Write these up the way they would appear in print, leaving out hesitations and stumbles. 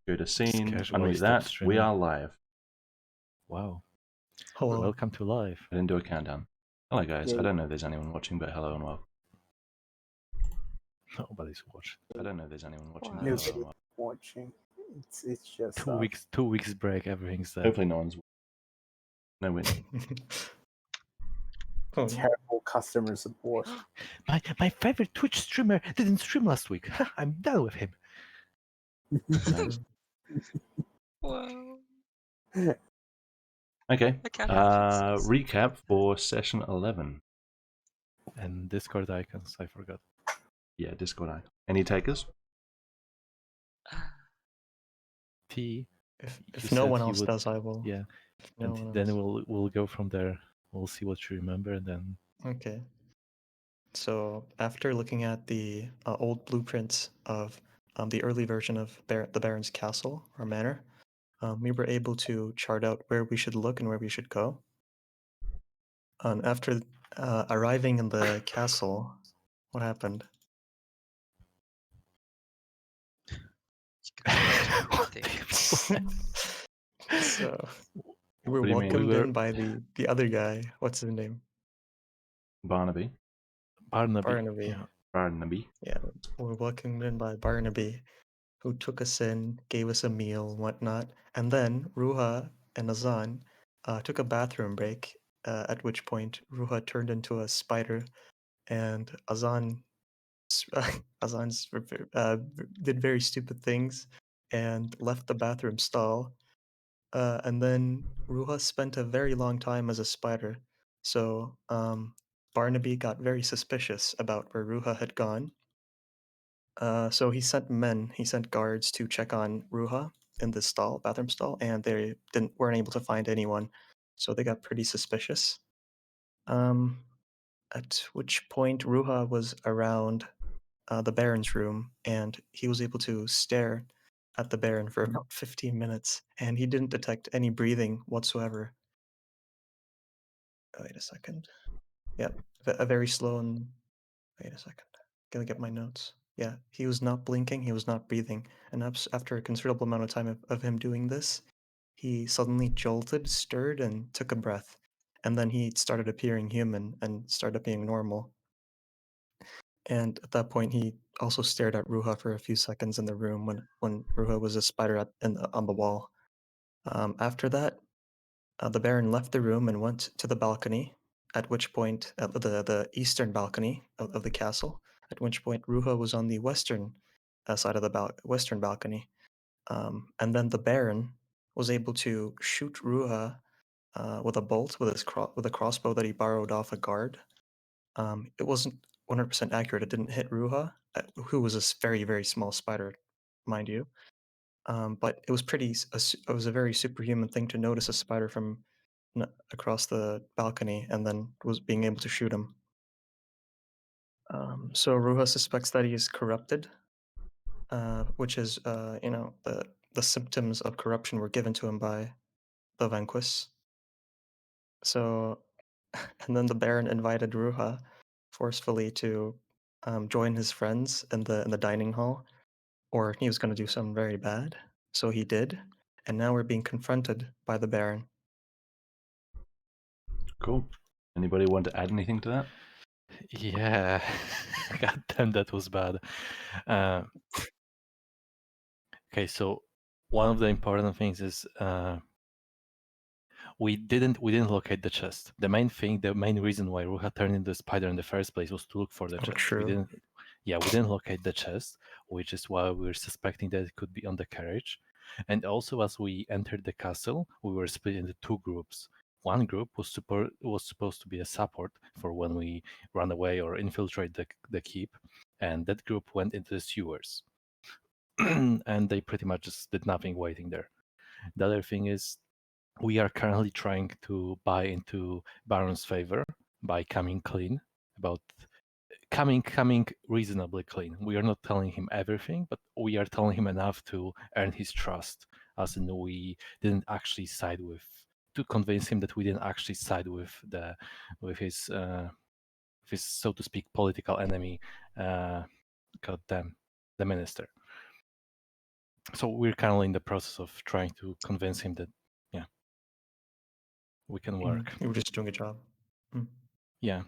Go to scene, Casual unmute waste of that. We streaming. are live. Wow. Hello. Welcome to live. I didn't do a countdown. Hello, guys. Yeah. I don't know if there's anyone watching, but hello and welcome. Nobody's watching. I don't know if there's anyone watching, but Nobody. hello and welcome. Watching. It's just 2 weeks break. Everything's there. Hopefully no one's... No win. Oh, terrible customer support. My favorite Twitch streamer didn't stream last week. I'm done with him. Nice. Whoa. Okay. I can't have this. Recap for session 11. And Discord icons, I forgot. Yeah, Discord icon. Any takers? T. If You no said one you else would- does, I will. Yeah. If no And one then else. we'll go from there. We'll see what you remember, and then Okay. So after looking at the old blueprints of the early version of the Baron's castle or manor, we were able to chart out where we should look and where we should go. After arriving in the castle, what happened? So we were What do you mean? welcomed We were- in by the other guy. What's his name? Barnaby. Barnaby. Yeah. Barnaby. Yeah, we were welcomed in by Barnaby, who took us in, gave us a meal and whatnot. And then Ruha and Azan took a bathroom break, at which point Ruha turned into a spider, and Azan did very stupid things and left the bathroom stall. And then Ruha spent a very long time as a spider. So Barnaby got very suspicious about where Ruha had gone. So he sent guards to check on Ruha in the bathroom stall, and they weren't able to find anyone. So they got pretty suspicious. At which point Ruha was around the Baron's room, and he was able to stare at the Baron for about 15 minutes, and he didn't detect any breathing whatsoever. Wait a second. Yep, a very slow and... Wait a second. Gonna get my notes. Yeah, he was not blinking, he was not breathing, and after a considerable amount of time of him doing this, he suddenly jolted, stirred, and took a breath. And then he started appearing human and started being normal. And at that point, he also stared at Ruha for a few seconds in the room when Ruha was a spider on the wall. After that, the Baron left the room and went to the balcony, at which point, the eastern balcony of the castle, at which point Ruha was on the western side of the western balcony. And then the Baron was able to shoot Ruha with a bolt with with a crossbow that he borrowed off a guard. It wasn't 100% accurate. It didn't hit Ruha, who was a very, very small spider, mind you. But it was it was a very superhuman thing to notice a spider from across the balcony and then was being able to shoot him. So Ruha suspects that he is corrupted, which is, the symptoms of corruption were given to him by the Vanquis. So, and then the Baron invited Ruha forcefully to join his friends in the dining hall, or he was going to do something very bad. So he did, and now we're being confronted by the Baron. Cool. Anybody want to add anything to that? Yeah. God damn, that was bad. Okay, so one of the important things is we didn't locate the chest. The main reason why Ruha turned into a spider in the first place was to look for the chest. True. We didn't locate the chest, which is why we were suspecting that it could be on the carriage. And also, as we entered the castle, we were split into two groups. One group was supposed to be a support for when we run away or infiltrate the keep, and that group went into the sewers. And they pretty much just did nothing waiting there. The other thing is, we are currently trying to buy into Baron's favor by coming clean, coming reasonably clean. We are not telling him everything, but we are telling him enough to earn his trust, as in we didn't actually side with, to convince him that we didn't actually side with his so to speak political enemy, goddamn, the minister. So we're currently in the process of trying to convince him that, yeah, we can work. You were just doing a job. Yeah,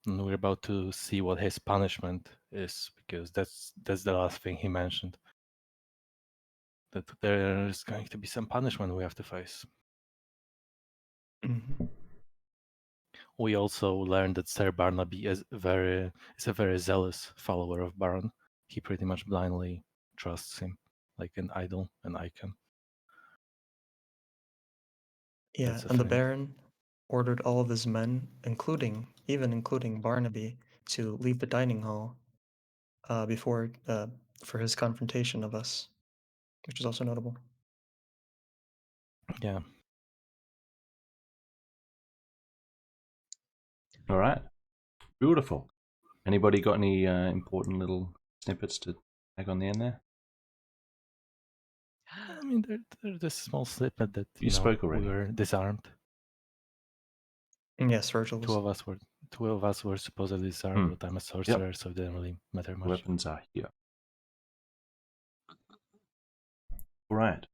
and we're about to see what his punishment is, because that's the last thing he mentioned. That there's going to be some punishment we have to face. Mm-hmm. We also learned that Sir Barnaby is a very zealous follower of Baron. He pretty much blindly trusts him like an idol, an icon. Yeah, and the Baron ordered all of his men, including Barnaby, to leave the dining hall before for his confrontation of us, which is also notable. Yeah. All right. Beautiful. Anybody got any important little snippets to tag on the end there? I mean, there's this small snippet that you spoke already. We were disarmed. Yes, Virgil was. Two of us were supposedly disarmed, but I'm a sorcerer, so it didn't really matter much. Weapons are here. All right.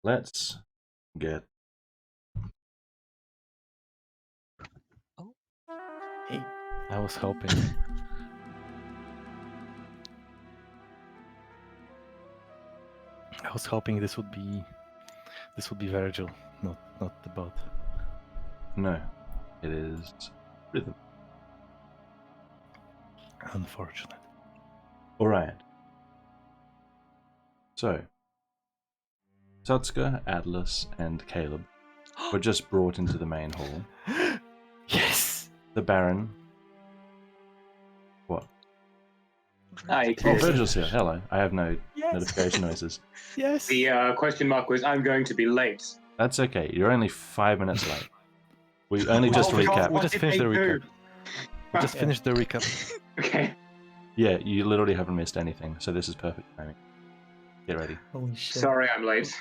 Let's get. Hey. I was hoping. This would be Virgil, not the bot. No, it is Rhythm. Unfortunate. All right. So, Sotska, Atlas, and Caleb were just brought into the main hall. Yes! The Baron. What? Hi, Oh, Virgil's here. Hello. I have no notification noises. Yes! The question mark was, I'm going to be late. That's okay. You're only 5 minutes late. We only just recap. We just finished the recap. We just finished the recap. Okay. Yeah, you literally haven't missed anything, so this is perfect timing. Get ready. Holy shit. Sorry I'm late.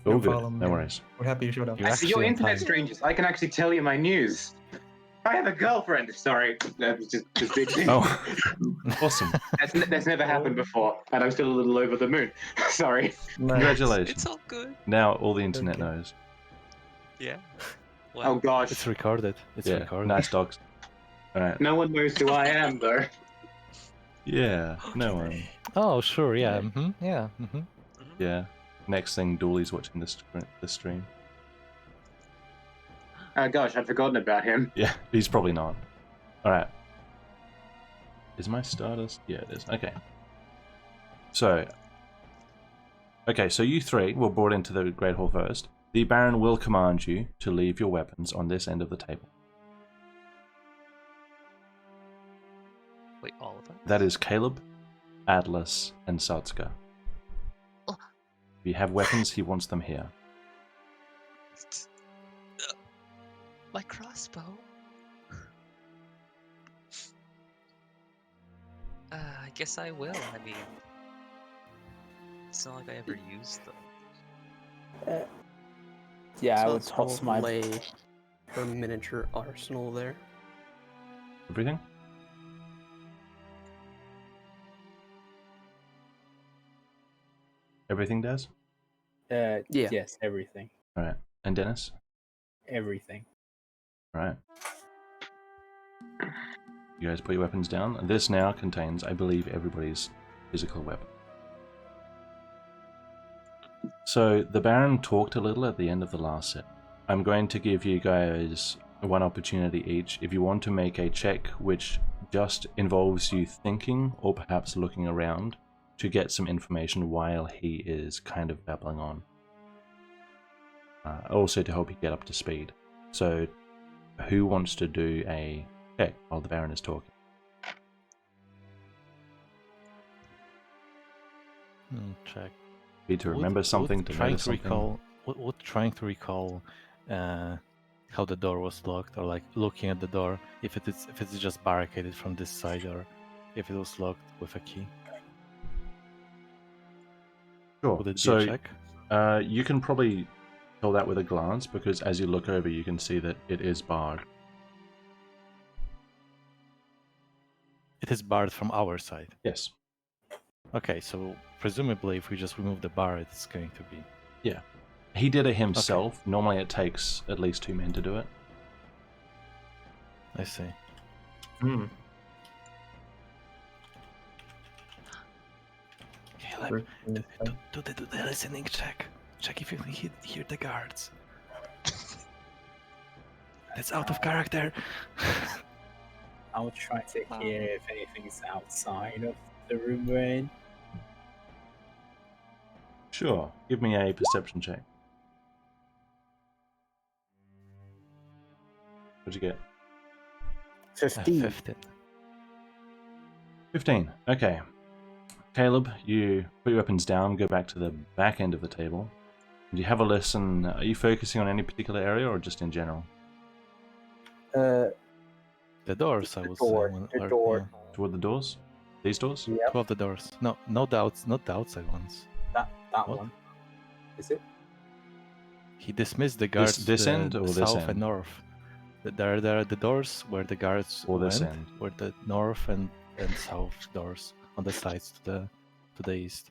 All good. problem, No man. worries. We're happy you showed up. You're So you're actually on internet time. strangers. I can actually tell you my news. I have a girlfriend. Sorry, that was just big thing. Oh, awesome. That's never happened before, and I'm still a little over the moon. Sorry. Congratulations. It's all good. Now all the internet Okay. knows. Yeah. Oh gosh. It's recorded. It's Yeah, recorded. nice dogs. All right. No one knows who I am though. Yeah, no one. Oh, sure, yeah. Mm-hmm. Yeah. Mm-hmm. Yeah. Next thing, Dooley's watching the stream. Oh gosh, I'd forgotten about him. Yeah, he's probably not. All right. Is my status? Yeah, it is. Okay. So you three were brought into the Great Hall first. The Baron will command you to leave your weapons on this end of the table. Wait, all of us? That is Caleb, Atlas, and Satsuka. Oh. If you have weapons, he wants them here. My crossbow. I guess I will. I mean, it's not like I ever used them. Yeah, I So would toss my. lay her miniature arsenal there. Everything? Everything, Des? Yeah. Yes, everything. Alright. And Dennis? Everything. Alright. You guys put your weapons down. This now contains, I believe, everybody's physical weapon. So, the Baron talked a little at the end of the last set. I'm going to give you guys one opportunity each. If you want to make a check which just involves you thinking or perhaps looking around to get some information while he is kind of babbling on. Also to help you get up to speed. So, who wants to do a check while the Baron is talking? Check. Be to remember something, to trying notice to something. recall. Would trying to recall how the door was locked, or like looking at the door if it's just barricaded from this side, or if it was locked with a key. Sure. Would it be So, a check? you can probably tell that with a glance, because as you look over, you can see that it is barred. It is barred from our side. Yes. Okay, so presumably if we just remove the bar, it's going to be... Yeah. He did it himself. Okay. Normally it takes at least 2 men to do it. I see. Hmm. Caleb, do the listening check. Check if you can hear the guards. That's out of character. I would try to hear if anything's outside of the room we're in. Sure. Give me a perception check. What'd you get? 15. 15. 15. Okay. Caleb, you put your weapons down, go back to the back end of the table. Do you have a listen? Are you focusing on any particular area or just in general? The doors, I would door, say. the door. Yeah. Toward the doors? These doors? Yep. 2 of the doors. No, not the outside ones. That What? one. Is it? He dismissed the guards. This end or this south end? and north. There are the doors where the guards Or this went, end? were the north and south doors on the sides to the east.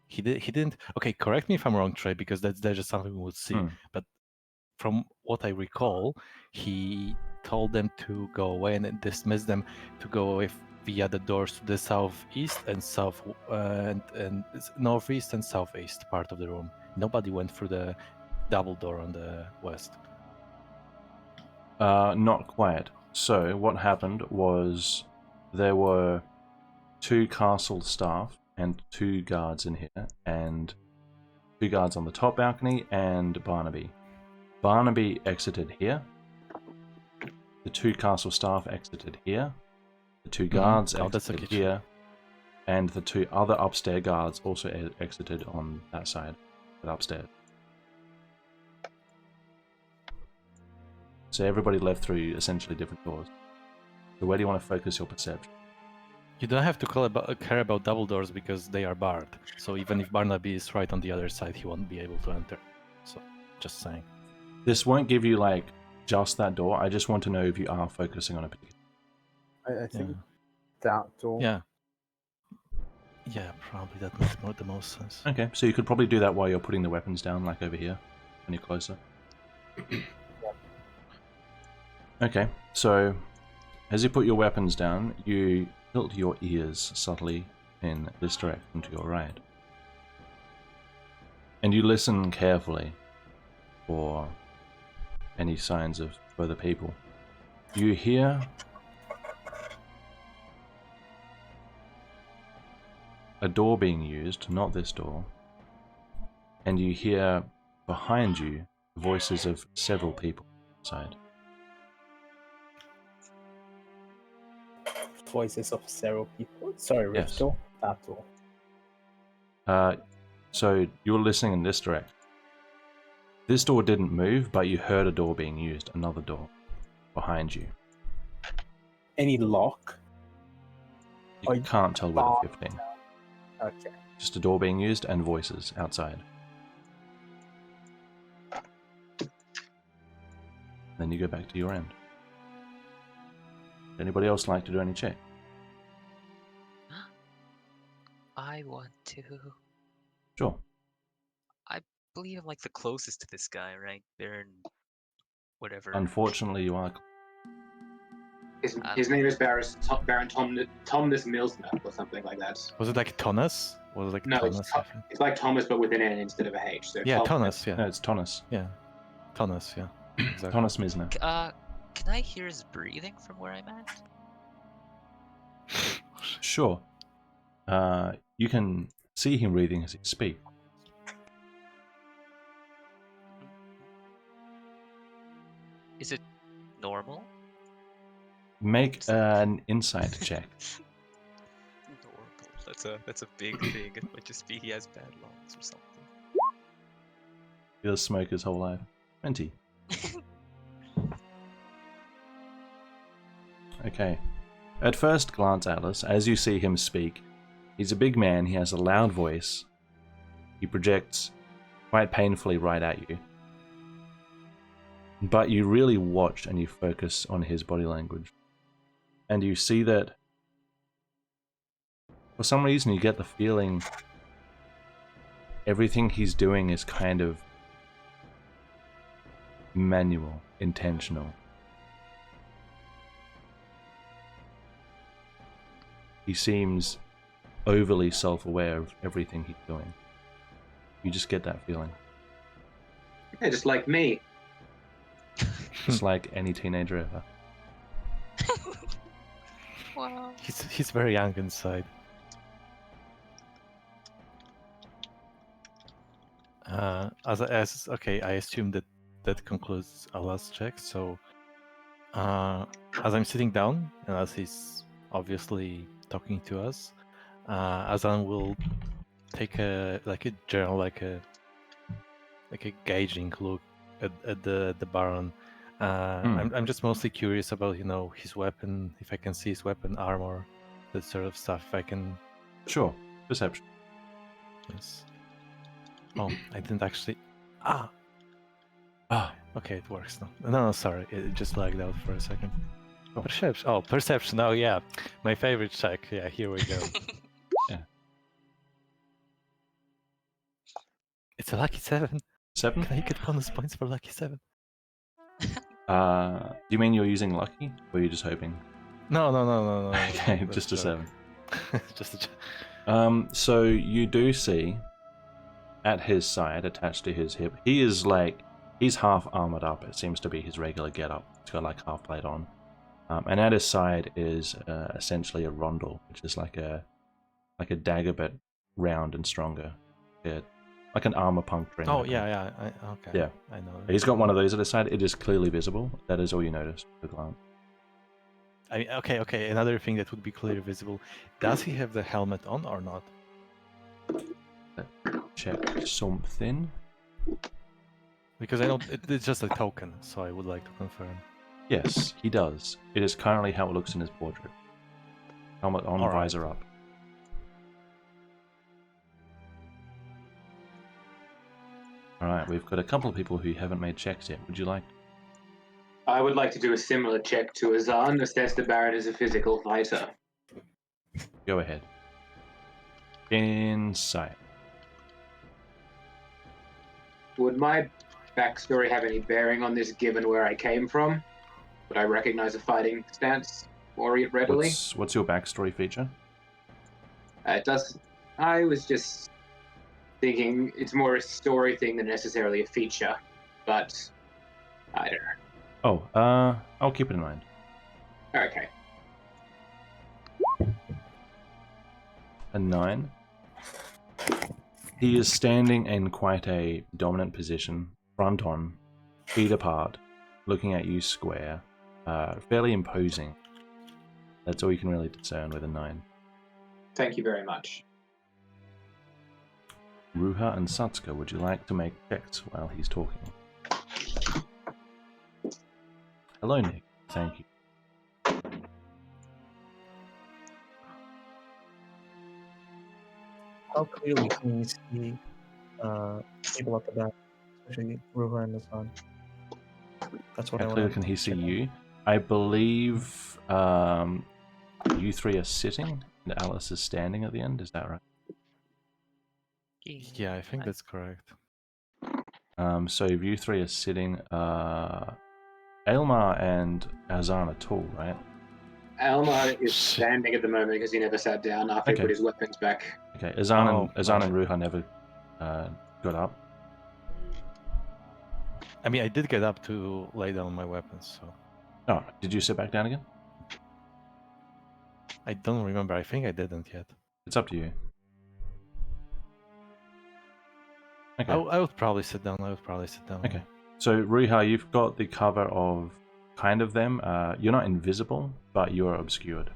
He didn't. Okay, correct me if I'm wrong, Trey, because that's just something we would see. But from what I recall, he told them to go away and dismissed them to go away via the doors to the southeast and south and northeast and southeast part of the room. Nobody went through the double door on the west. Not quite. So what happened was there were 2 castle staff and 2 guards in here, and 2 guards on the top balcony, and Barnaby. Barnaby exited here. The 2 castle staff exited here. The 2 guards exited here. And the 2 other upstairs guards also exited on that side, but upstairs. So everybody left through essentially different doors. So where do you want to focus your perception? You don't have to care about double doors because they are barred. So even if Barnaby is right on the other side, he won't be able to enter. So, just saying. This won't give you like just that door. I just want to know if you are focusing on a particular. I think that door. Yeah. Yeah, probably that makes the most sense. Okay, so you could probably do that while you're putting the weapons down, like over here, when you're closer. Okay, so as you put your weapons down, you tilt your ears subtly in this direction to your right. And you listen carefully for any signs of further people. You hear a door being used, not this door, and you hear behind you voices of several people outside. Voices of several people. Sorry, Yes. which door? That door. So you were listening in this direction. This door didn't move, but you heard a door being used, another door behind you. Any lock? You Oh, can't tell with a 15. Okay. Just a door being used and voices outside. Then you go back to your end. Anybody else like to do any check? I want to. Sure. I believe I'm like the closest to this guy, right? Baron, whatever. Unfortunately, you are. His name is Baron Thomas Milsner or something like that. Was it like Thomas? Was it like No, Thomas? it's like Thomas but with an N instead of a H. So Yeah, Thomas. No, Yeah, it's Tonus. yeah, Thomas. Yeah, exactly. Tonus Misner. Can I hear his breathing from where I'm at? Sure. You can see him breathing as he speaks. Is it normal? Make an insight check. Normal. That's a big thing. It might just be he has bad lungs or something. He'll smoke his whole life. 20. Okay. At first glance, Alice, as you see him speak, he's a big man, he has a loud voice. He projects quite painfully right at you. But you really watch and you focus on his body language. And you see that for some reason you get the feeling everything he's doing is kind of manual, intentional. He seems overly self-aware of everything he's doing. You just get that feeling. Yeah, just like me. Just like any teenager ever. Wow. He's very young inside. Okay, I assume that concludes our last check. So, as I'm sitting down and as he's obviously talking to us, Azan will take a general like a gauging look at the Baron. I'm just mostly curious about his weapon, if I can see his weapon, armor, that sort of stuff. If I can. Sure. Perception. Yes. Oh, I didn't actually. Okay, it works now. No, sorry, it just lagged out for a second. Oh. Perception. Oh, perception. Oh, yeah, my favorite check. Yeah, here we go. Yeah. It's a lucky 7. 7? Can I get bonus points for lucky 7? Do you mean you're using lucky, or are you just hoping? No. Okay, That's just a joke. 7. Just a joke. So you do see at his side, attached to his hip, he's half armored up. It seems to be his regular getup. He's got like half plate on, and at his side is essentially a rondel, which is like a dagger but round and stronger. Yeah, like an armor puncturing. Oh weapon. yeah. Okay. Yeah. I know. He's got one of those at his side. It is clearly visible. That is all you notice at a glance. I mean, okay. Another thing that would be clearly visible. Does he have the helmet on or not? Check something. Because I know it's just a token, so I would like to confirm. Yes, he does. It is currently how it looks in his portrait. Helmet on, All right. visor up. Alright, we've got a couple of people who haven't made checks yet. Would you like? I would like to do a similar check to Azan, assess the Baron as a physical fighter. Go ahead. Insight. Would my backstory have any bearing on this given where I came from? Would I recognize a fighting stance more readily? What's your backstory feature? It does. I was just thinking it's more a story thing than necessarily a feature, but I don't know. Oh, I'll keep it in mind. Okay. A 9. He is standing in quite a dominant position, front on, feet apart, looking at you square, fairly imposing. That's all you can really discern with a 9. Thank you very much. Ruha and Satsuka, would you like to make checks while he's talking? Hello, Nick. Thank you. How clearly can you see people at the back, especially Ruha and Hassan? That's what I How want. clearly can he see you? I believe you three are sitting and Alice is standing at the end. Is that right? Yeah, I think that's correct. So if you three are sitting, Aylmar and Azan are tall, right? Elmar is standing at the moment because he never sat down after he Okay. put his weapons back. Okay, Azan Oh, and Ruha never got up. I mean, I did get up to lay down my weapons, so Oh, did you sit back down again? I don't remember. I think I didn't yet. It's up to you. Okay. I would probably sit down. Okay. So Ruha, you've got the cover of kind of them. You're not invisible, but you are obscured.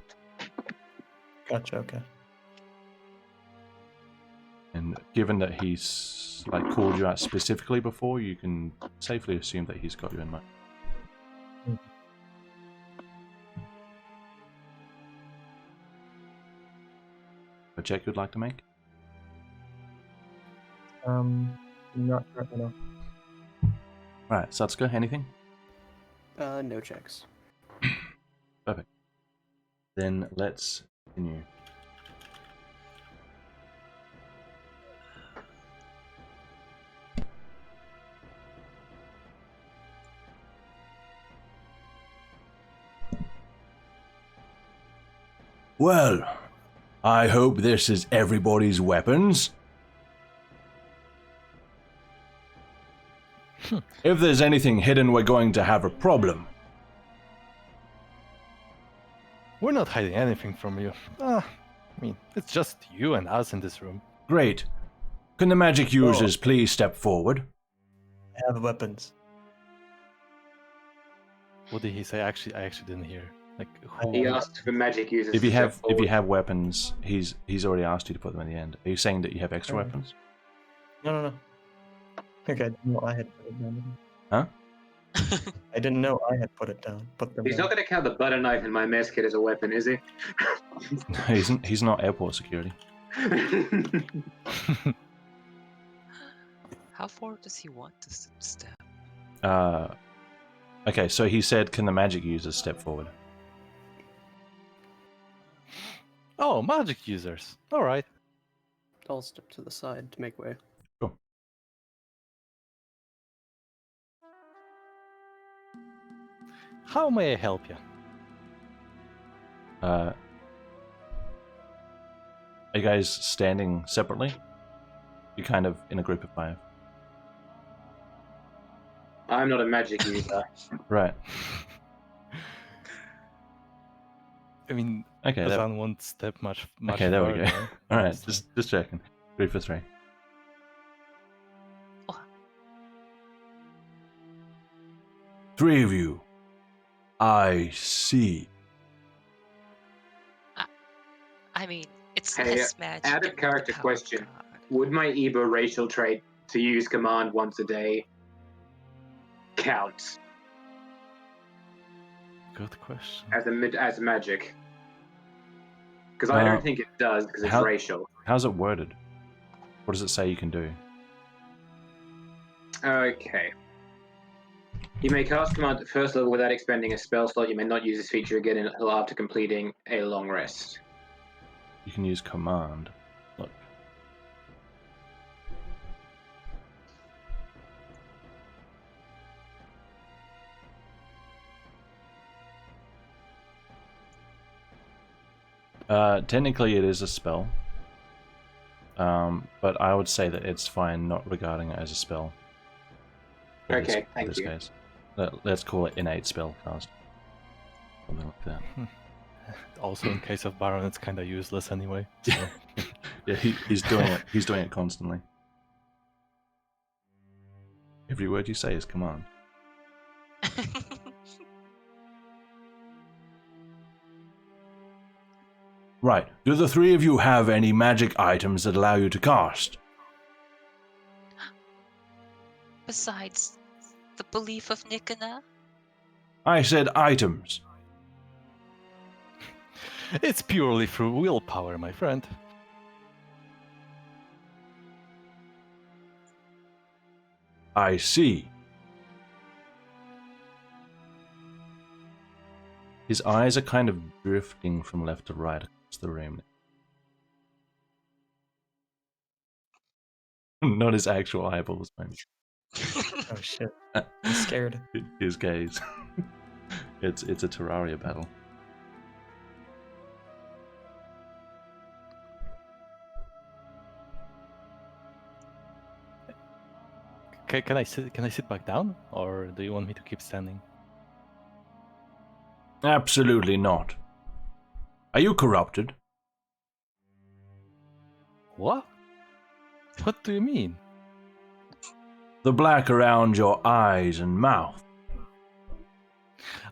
Gotcha. Okay. And given that he's like called you out specifically before, you can safely assume that he's got you in mind. Hmm. A check you'd like to make? Not currently, no. Right, Satsuka, anything? No checks. Perfect. Then let's continue. Well, I hope this is everybody's weapons. If there's anything hidden, we're going to have a problem. We're not hiding anything from you. I mean, it's just you and us in this room. Great. Can the magic users please step forward? I have weapons. What did he say? I actually didn't hear. Like, who? He asked for magic users. If you to have step forward. weapons, he's already asked you to put them at the end. Are you saying that you have extra Alright. weapons? No. Okay, I didn't know I had put it down. Huh? I didn't know I had put it down. Put them He's not down. going to count the butter knife in my mess kit as a weapon, is he? He's not airport security. How far does he want to step? Okay, so he said, can the magic users step forward? Oh, magic users. All right. I'll step to the side to make way. Sure. How may I help you? Are you guys standing separately? You're kind of in a group of 5. I'm not a magic user. Right. I mean, Okay. Hassan won't step much Okay, there we go. further, All right, honestly. just checking. 3 for 3. Oh. 3 of you. I see. I mean, it's Hey, less magic. out of and character power question. god. Would my Ebo racial trait to use command once a day count Good question. as magic? Because I don't think it does because it's how- racial. How's it worded? What does it say you can do? Okay. You may cast command at first level without expending a spell slot. You may not use this feature again until after completing a long rest. You can use command. Look. Technically it is a spell. But I would say that it's fine not regarding it as a spell. for this- Okay, for thank this you. case. Let's call it innate spell cast. Something like that. Also, in case of Baron, it's kind of useless anyway. So. Yeah, he's doing it. He's doing it constantly. Every word you say is command. Right. Do the three of you have any magic items that allow you to cast? Besides the belief of Nikana? I said items. It's purely through willpower, my friend. I see. His eyes are kind of drifting from left to right across the room. Not his actual eyeballs, I mean. Oh shit. I'm scared. His gaze. It's a Terraria battle. Okay, can I sit back down, or do you want me to keep standing? Absolutely not. Are you corrupted? What? What do you mean? The black around your eyes and mouth.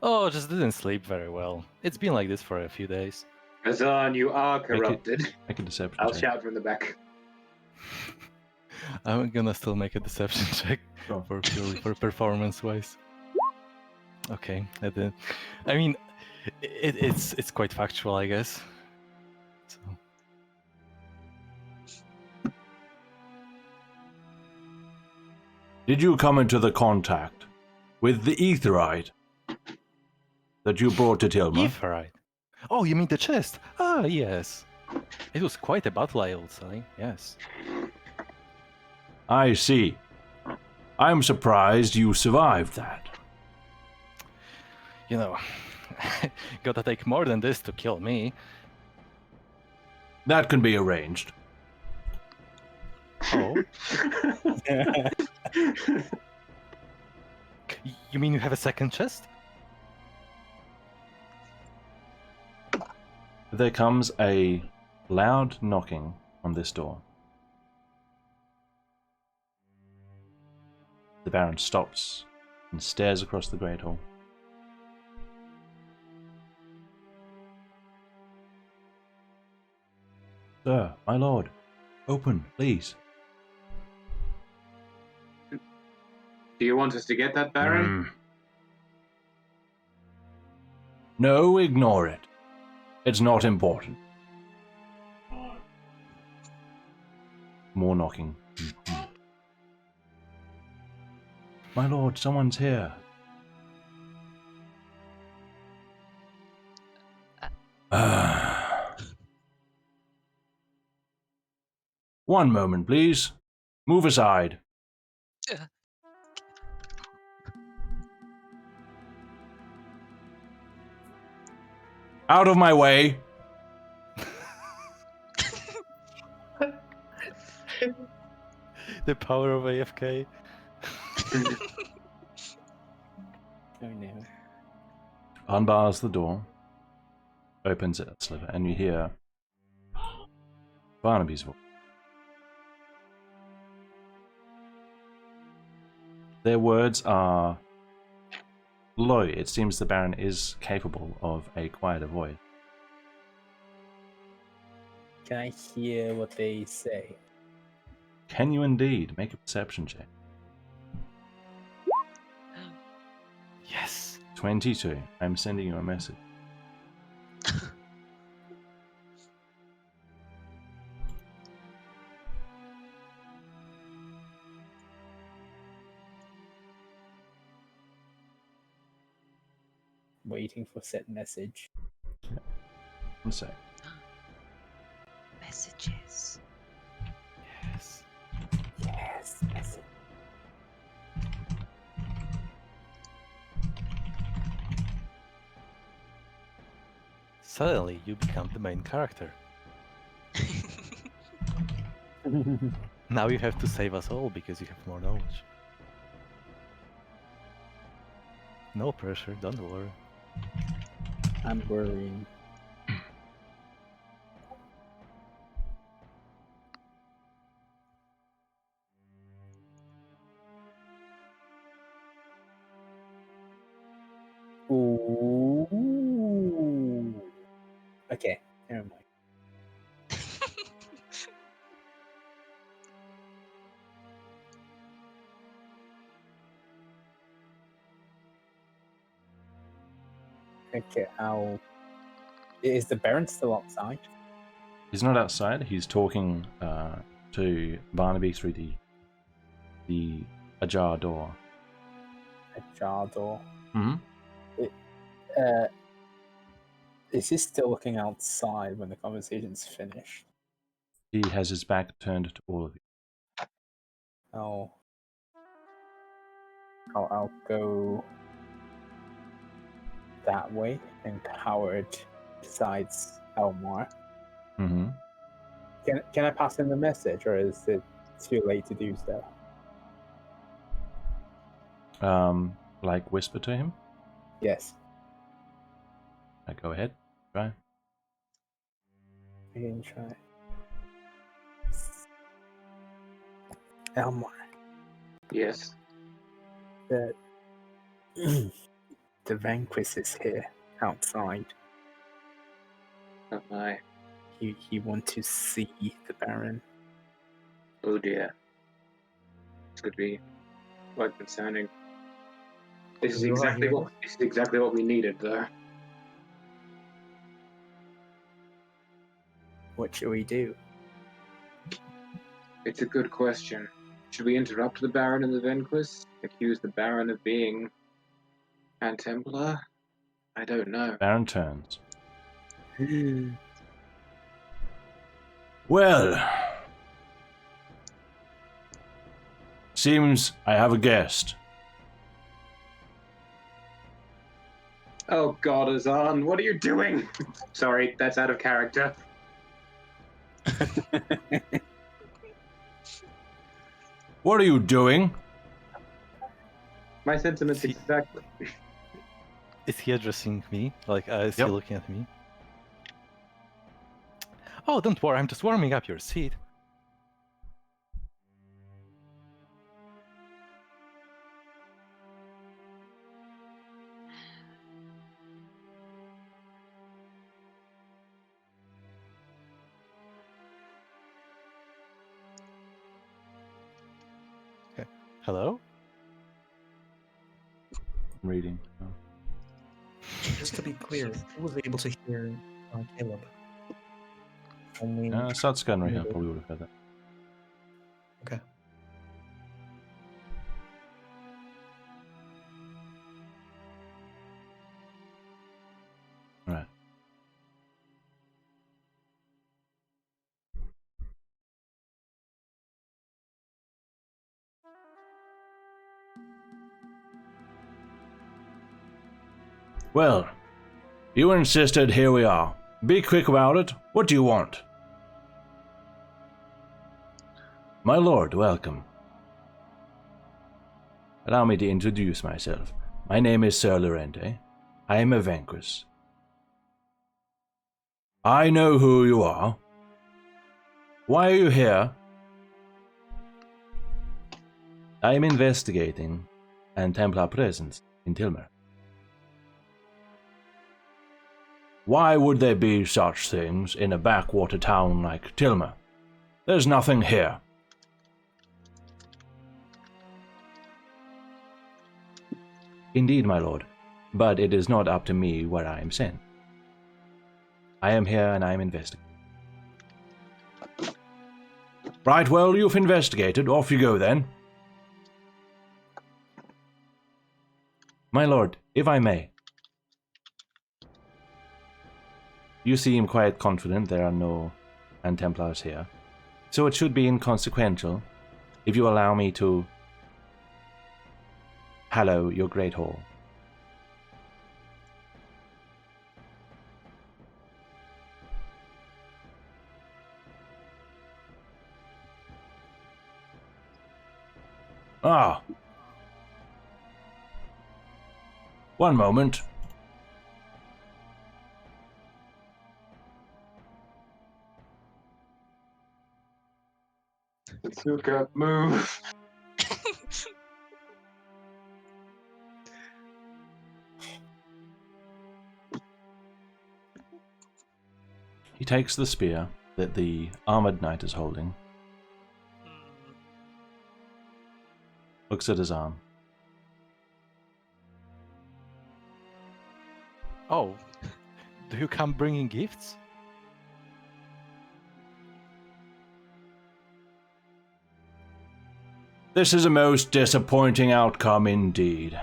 Oh, just didn't sleep very well. It's been like this for a few days. Azan, you are corrupted. Make a deception I'll check. shout from the back. I'm gonna still make a deception check Sure. for purely for performance-wise. Okay, I mean, it's quite factual, I guess. So. Did you come into the contact with the etherite that you brought to Tilma? Etherite. Oh, you mean the chest? Ah, yes. It was quite a battle, I would say. Yes. I see. I'm surprised you survived that. You know, gotta take more than this to kill me. That can be arranged. Oh, you mean you have a second chest? There comes a loud knocking on this door. The Baron stops and stares across the Great Hall. Sir, my lord, open, please. Do you want us to get that, Baron? No, ignore it. It's not important. More knocking. My lord, someone's here. One moment, please. Move aside. Out of my way. The power of AFK. Oh no. Unbars the door. Opens it a sliver, and you hear Barnaby's voice. Their words are low. It seems the Baron is capable of a quieter voice. Can I hear what they say? Can you indeed make a perception check? Yes. 22. I'm sending you a message. Waiting for said message. One sec. Messages. Yes. Yes, message. Suddenly, you become the main character. Now you have to save us all because you have more knowledge. No pressure, don't worry. I'm worrying. Okay, never mind. Okay, how is the Baron still outside? He's not outside. He's talking to Barnaby through the ajar door. A jar door. Mm-hmm. Is he still looking outside when the conversation's finished? He has his back turned to all of you. I'll go that way, and Howard decides Elmore. Mm-hmm. Can I pass him the message, or is it too late to do so? Like whisper to him. Yes. Go ahead. Try. I can try. Elmore, Yes. the the Vanquish is here outside. Oh my. He wants to see the Baron. Oh dear. This could be quite concerning. This is You are exactly here? what we needed, though. What should we do? It's a good question. Should we interrupt the Baron and the Venquist? Accuse the Baron of being Antemplar? I don't know. Baron turns. Well, seems I have a guest. Oh God, Azan, what are you doing? Sorry, that's out of character. What are you doing? My sentiments See- exactly. Is he addressing me? Like, is he Yep. looking at me? Oh, don't worry, I'm just warming up your seat. Okay. Hello? Reading. Oh. Just to be clear, who was able to hear Caleb? Only. Satsuka and Reha probably would have heard that. Okay. Right. Well, you insisted, here we are. Be quick about it. What do you want? My lord, welcome. Allow me to introduce myself. My name is Sir Lorente. I am a Vanquist. I know who you are. Why are you here? I am investigating an Templar presence in Tilmer. Why would there be such things in a backwater town like Tilmer? There's nothing here. Indeed, my lord, but it is not up to me where I am sent. I am here and I am investigating. Right, well, you've investigated. Off you go then. My lord, if I may. You seem quite confident there are no Templars here, so it should be inconsequential if you allow me to hallow your great hall. Ah. One moment. Suka, move. He takes the spear that the armored knight is holding, Hmm. looks at his arm. Oh, do you come bringing gifts? This is a most disappointing outcome indeed.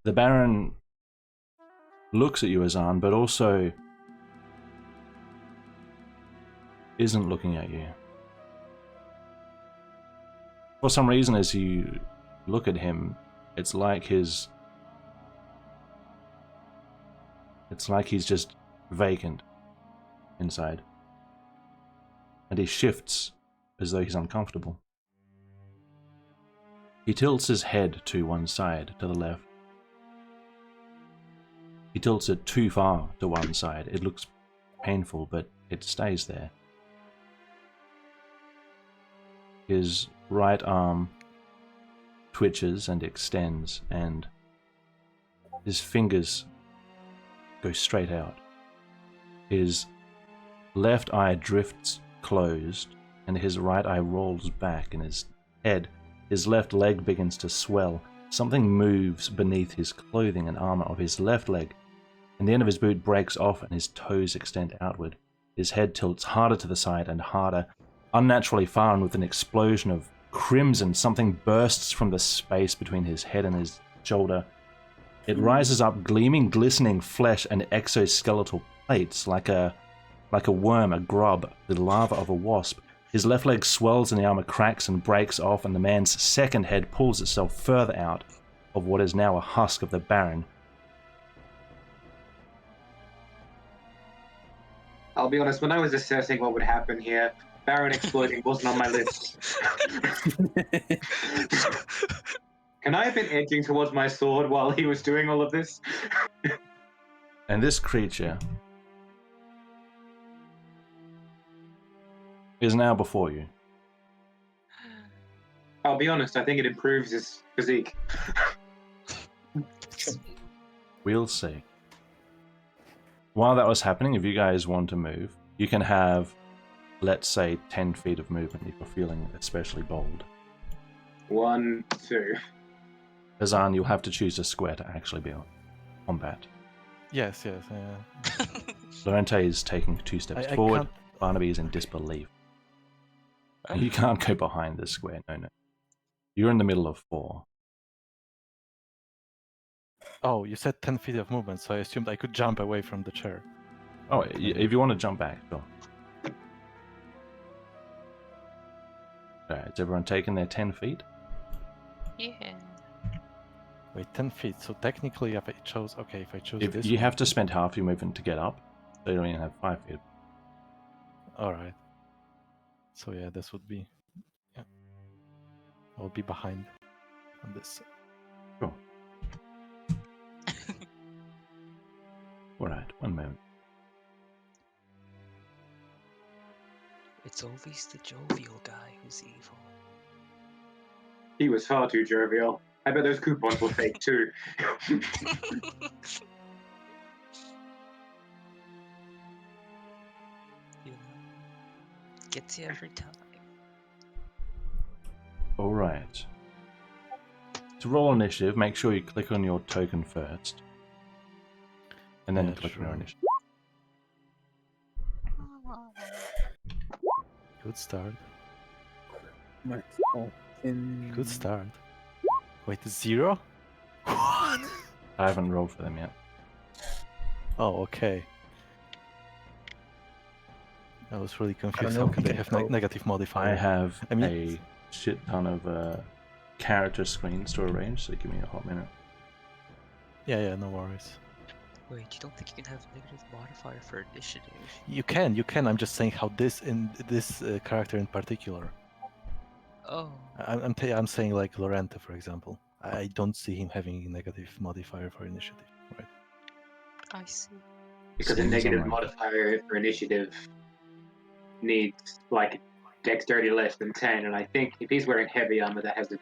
The Baron looks at you, Azan, but also isn't looking at you. For some reason, as you look at him, it's like he's just vacant inside. And he shifts as though he's uncomfortable. He tilts his head to one side, to the left. He tilts it too far to one side. It looks painful, but it stays there. His right arm twitches and extends, and his fingers go straight out. His left eye drifts closed, and his right eye rolls back in his head. His left leg begins to swell. Something moves beneath his clothing and armor of his left leg, and the end of his boot breaks off and his toes extend outward. His head tilts harder to the side and harder, unnaturally far, and with an explosion of crimson, something bursts from the space between his head and his shoulder. It rises up, gleaming, glistening flesh and exoskeletal plates, like a worm, a grub, the larva of a wasp. His left leg swells and the armor cracks and breaks off, and the man's second head pulls itself further out of what is now a husk of the Baron. I'll be honest, when I was assessing what would happen here, Baron exploding wasn't on my list. Can I have been edging towards my sword while he was doing all of this? And this creature is now before you. I'll be honest, I think it improves his physique. We'll see. While that was happening, if you guys want to move, you can have, let's say, 10 feet of movement if you're feeling especially bold. 1, 2. Azan, you'll have to choose a square to actually be on combat. Yes. Lorente is taking 2 steps I forward. can't- Barnaby is in disbelief. You can't go behind this square, no. You're in the middle of 4. Oh, you said 10 feet of movement, so I assumed I could jump away from the chair. Oh, if you want to jump back, sure. Alright, is everyone taking their 10 feet? Yeah. Wait, 10 feet. So technically, if I chose If this you one- have to spend half your movement to get up, so you don't even have 5 feet. All right. So yeah, this would be. Yeah. I'll be behind on this. Sure. Alright, 1 moment. It's always the jovial guy who's evil. He was far too jovial. I bet those coupons were fake too. You know, gets you every time. Alright. To roll initiative, make sure you click on your token first. And then Yeah, click on your sure. initiative. Good start. My fucking- Good start. Wait, 0? What? I haven't rolled for them yet. Oh, okay. I was really confused. know How if can you they can have help. negative modifier? I have I mean- a shit ton of character screens to arrange, so give me a hot minute. Yeah, no worries. Wait, you don't think you can have negative modifier for initiative? You can. I'm just saying how this character in particular. Oh. I'm saying like Lorente, for example. I don't see him having a negative modifier for initiative, right? I see. Because a Seems negative unlikely. modifier for initiative needs, like, dexterity less than 10, and I think if he's wearing heavy armor, that has a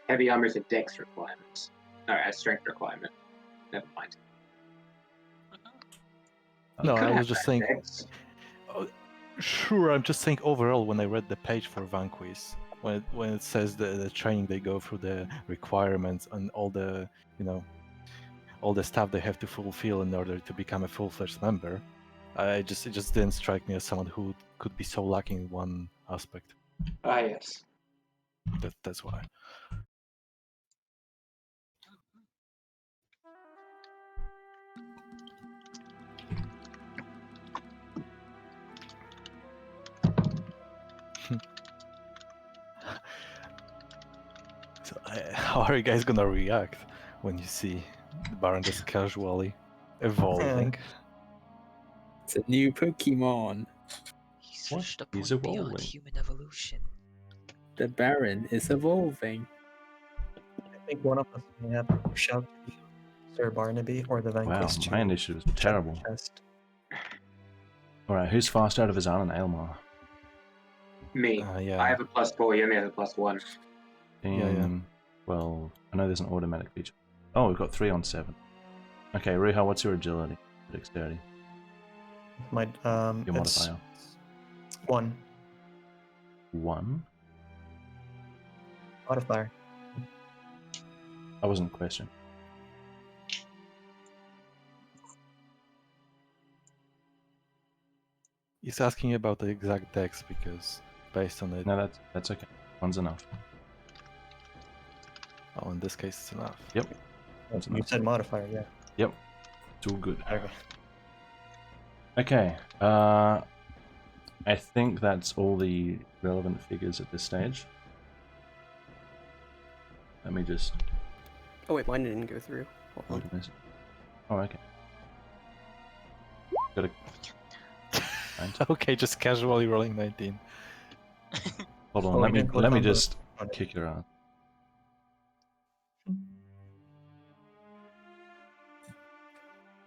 heavy armor is a dex requirement. No, a strength requirement. Never mind. No, Could I have was just that saying. dex. Sure, I'm just saying overall when I read the page for Vanquish, when it says the training they go through, the requirements and all the all the stuff they have to fulfill in order to become a full-fledged member, it just didn't strike me as someone who could be so lacking in one aspect. Ah, yes. That's why. So, how are you guys gonna react when you see the Baron just casually evolving? It's a new Pokemon. He switched up He's on beyond evolving. human evolution. The Baron is evolving. I think one of us may have to shout to Sir Barnaby or the Wow, Vanquish to my initiative is check terrible. the chest. Alright, who's fast out of his island? Aylmar. Me. Yeah. I have a +4, you only have a +1. Yeah. Well, I know there's an automatic feature. Oh, we've got 3 on 7. Okay, Ruha, what's your agility? Dexterity? My Your it's modifier? 1 1? modifier. I wasn't questioning. He's asking about the exact dex because based on it, No, that's okay. 1's enough. oh, in this case it's enough. Yep. That's You enough. said modifier, yeah. Yep. It's all good. Okay. Okay. I think that's all the relevant figures at this stage. Let me just... Oh wait, mine didn't go through. Hold on. Oh, okay. Got a... Okay, just casually rolling 19. Hold on, Oh, let we me didn't click let me on the- just on it. kick your ass.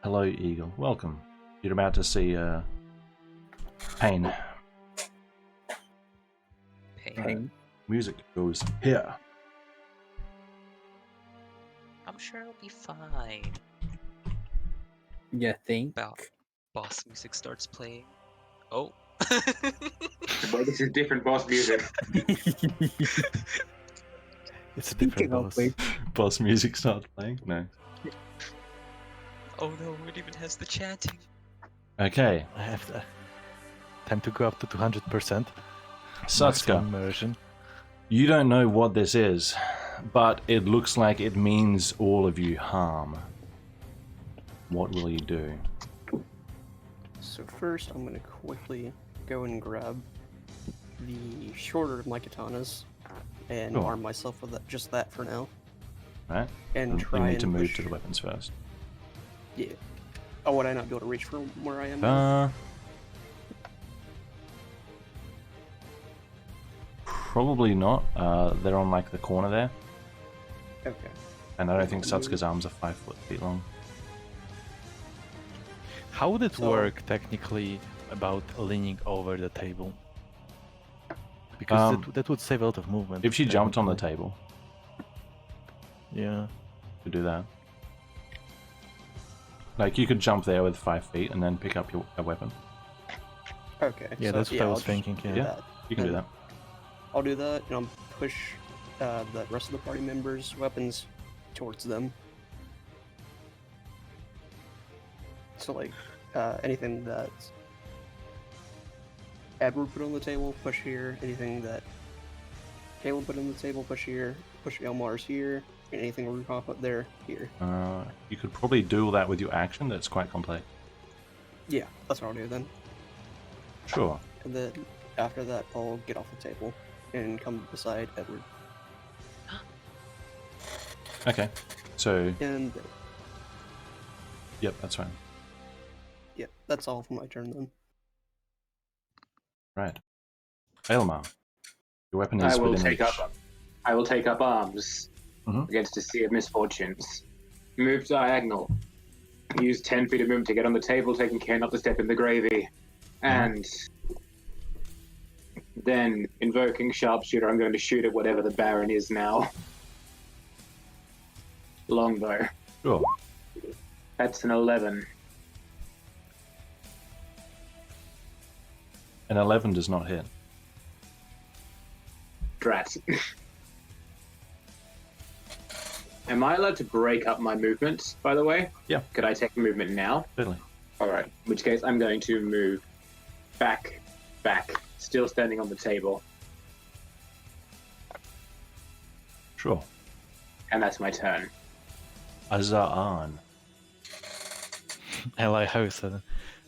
Hello, Eagle. Welcome. You're about to see pain. Pain. Music goes here. I'm sure it'll be fine. You think? About boss music starts playing. Oh. But this is different boss music. It's a different Speaking of boss. which, Boss music starts playing. No. Oh no, it even has the chanting. Okay, I have to... time to go up to 200%. Satsuka. maximum immersion. You don't know what this is, but it looks like it means all of you harm. What will you do? So first, I'm gonna quickly go and grab the shorter of my katanas and Sure. arm myself with that, just that for now, Right? and You try need to and move push. to the weapons first. Yeah. Oh, would I not be able to reach from where I am now? Probably not. They're on like the corner there, Okay. and I don't Yeah, think I'll Satsuka's arms are 5 feet long. How would it So- work technically about leaning over the table? Because that would save a lot of movement. If she jumped on the technically. table, Yeah. you could do that. Like you could jump there with 5 feet and then pick up a weapon. Okay. Yeah, so, that's what I I'll was just thinking, do yeah. that. You can do And that. I'll do that, and I'll push the rest of the party members' weapons towards them. So, like, anything that Edward put on the table, push here. Anything that Caleb put on the table, push here. Push Elmar's here. And anything Rukon put there, here. You could probably do all that with your action. That's quite complex. Yeah, that's what I'll do then. Sure. And then after that, I'll get off the table and come beside Edward. Okay. So, And yep, that's fine. yeah, that's all for my turn then. Right. Aylmar, your weapon is I will within take reach. up. I will take up arms Mhm. against a sea of misfortunes. Move diagonal. Use 10 feet of movement to get on the table, taking care not to step in the gravy. And Then, invoking sharpshooter, I'm going to shoot at whatever the Baron is now. Longbow. Sure. That's an 11. An 11 does not hit. Drat. Am I allowed to break up my movement, by the way? Yeah. Could I take movement now? Certainly. Alright. In which case, I'm going to move back, still standing on the table. Sure. And that's my turn. Azaan. I like how you said it.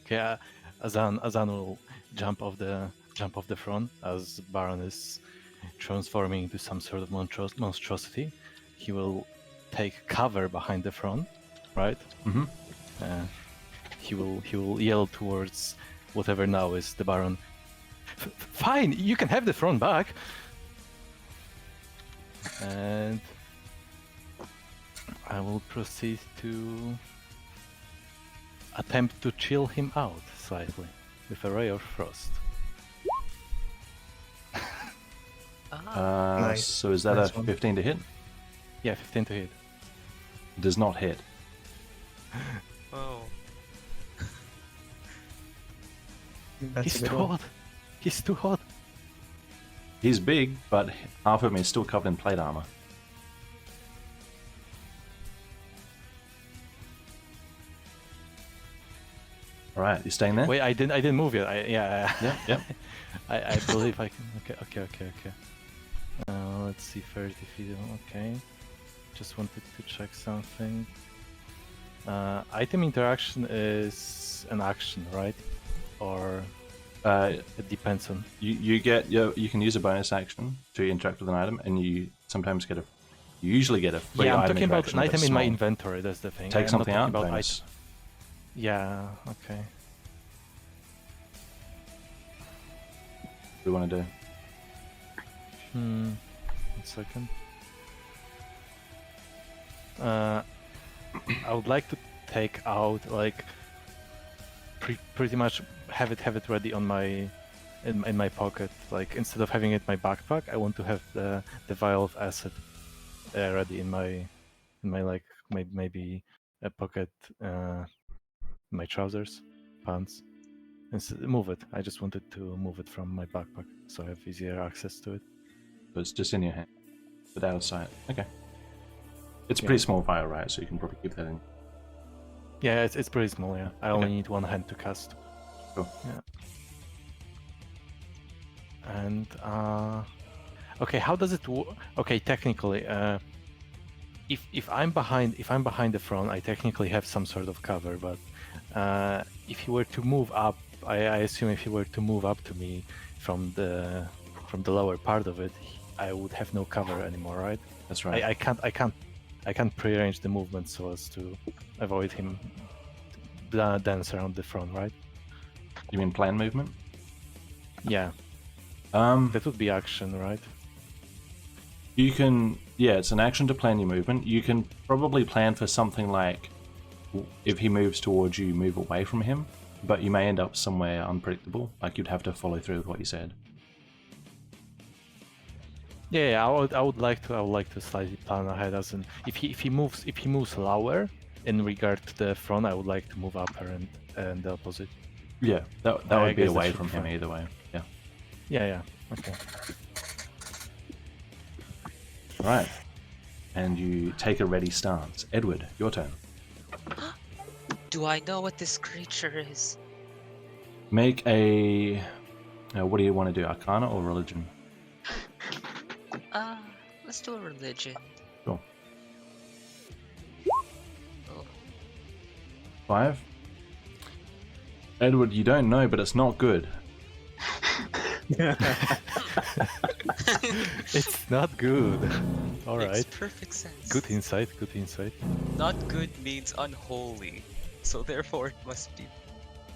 Okay, Azan will jump off the front as Baron is transforming into some sort of monstrosity. He will take cover behind the front, right? Mm-hmm. He will yell towards whatever now is the Baron. Fine, you can have the front back. And I will proceed to attempt to chill him out slightly with a ray of frost. Nice. So is that Nice a one. 15 to hit? Yeah, 15 to hit. Does not hit. Oh. That's He's a good too one. hot. He's too hot. He's big, but half of him is still covered in plate armor. Alright, you staying there? Wait, I didn't move yet. Yeah, yeah. I believe I can. Okay. Let's see first if you okay. Just wanted to check something. Item interaction is an action, right? Or it depends on. You can use a bonus action to interact with an item, and you sometimes get you usually get a free Yeah, I'm item talking about interaction, an but item in my small. inventory. That's the thing. Take I'm something not out, talking about bonus. Yeah. Okay. What do you want to do? 1 second. I would like to take out like pretty much have it ready on my in my pocket. Like instead of having it in my backpack, I want to have the vial of acid ready in my like maybe a pocket, my trousers, pants. Move it. I just wanted to move it from my backpack so I have easier access to it. So it's just in your hand, but out of sight. Okay. It's a Yeah. pretty small vial, right? So you can probably keep that in. Yeah, it's pretty small. Yeah, I only Okay. need one hand to cast. Cool. Yeah. And okay, how does it work? Okay, technically, if I'm behind the front, I technically have some sort of cover. But if he were to move up, I assume if he were to move up to me from the lower part of it, I would have no cover anymore, right? That's right. I can't prearrange the movement so as to avoid him dance around the front, right? You mean plan movement? Yeah, Um, that would be action, right? You can, yeah, it's an action to plan your movement. You can probably plan for something like, if he moves towards you, move away from him, but you may end up somewhere unpredictable. Like you'd have to follow through with what you said. Yeah, I would like to slightly plan ahead. As in, if he moves lower in regard to the front, I would like to move upper and the opposite. Yeah, that I would be guess that away should from be him fine. either way. Yeah. Yeah, okay. Right. And you take a ready stance. Edward, your turn. Do I know what this creature is? Make a. What do you want to do? Arcana or religion? Let's do a religion. Sure. Oh, 5. Edward, you don't know, but it's not good. It's not good. All makes right. perfect sense. Good insight. Not good means unholy, so therefore it must be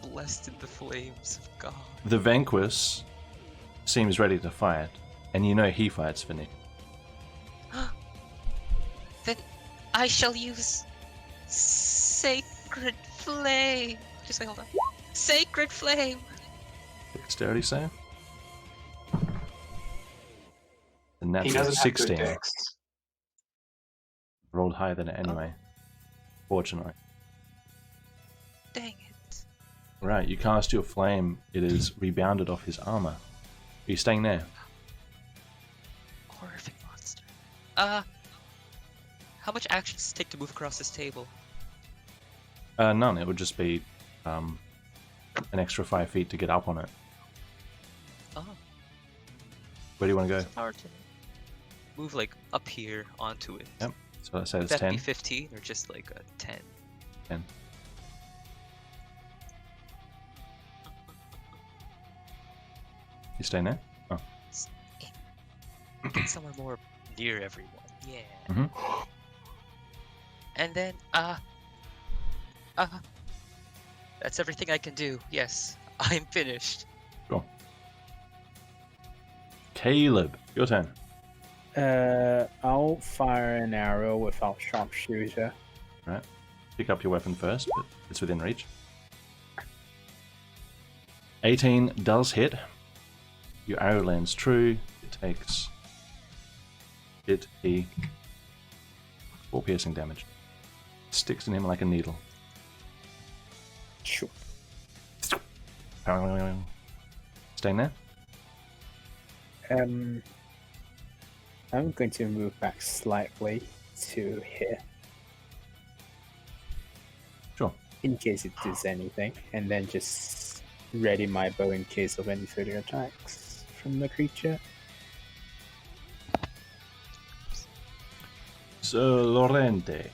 blessed in the flames of God. The Vanquish seems ready to fight, and you know he fights for Nick. Then I shall use Sacred Flame. Just wait, hold on. Sacred Flame! Dexterity save? And He that's a doesn't have good 16. dex. Rolled higher than it anyway. Fortunately. Dang it. Right, you cast your flame. It is rebounded off his armor. Are you staying there? Horrific monster. How much action does it take to move across this table? None. It would just be an extra 5 feet to get up on it. Oh, Where do you want to go? it's hard to move like up here onto it. Yep. So let's say Would it's that 10. be 15 or just like a 10? 10. You staying there? Oh. Get somewhere more near everyone. Yeah. Mhm. And then, that's everything I can do. Yes, I'm finished. Cool. Caleb, your turn. I'll fire an arrow without sharpshooter. Right. Pick up your weapon first, but it's within reach. 18 does hit. Your arrow lands true. It takes 4 piercing damage. Sticks in him like a needle. Sure. Staying there? I'm going to move back slightly to here. Sure. In case it does anything, and then just ready my bow in case of any further attacks from the creature. So, Lorente.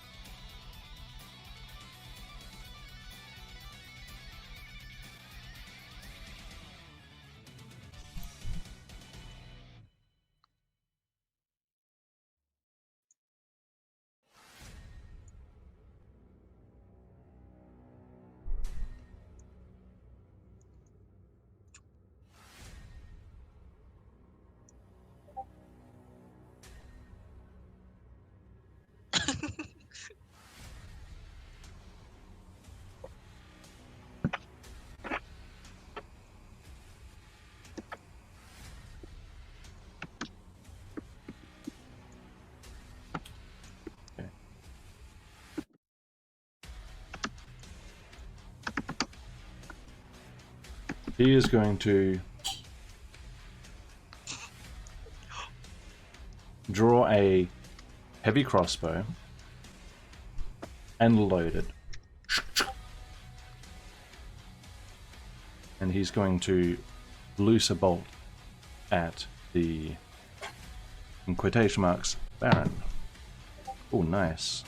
He is going to draw a heavy crossbow and load it. And he's going to loose a bolt at the, in quotation marks, Baron. Oh, nice.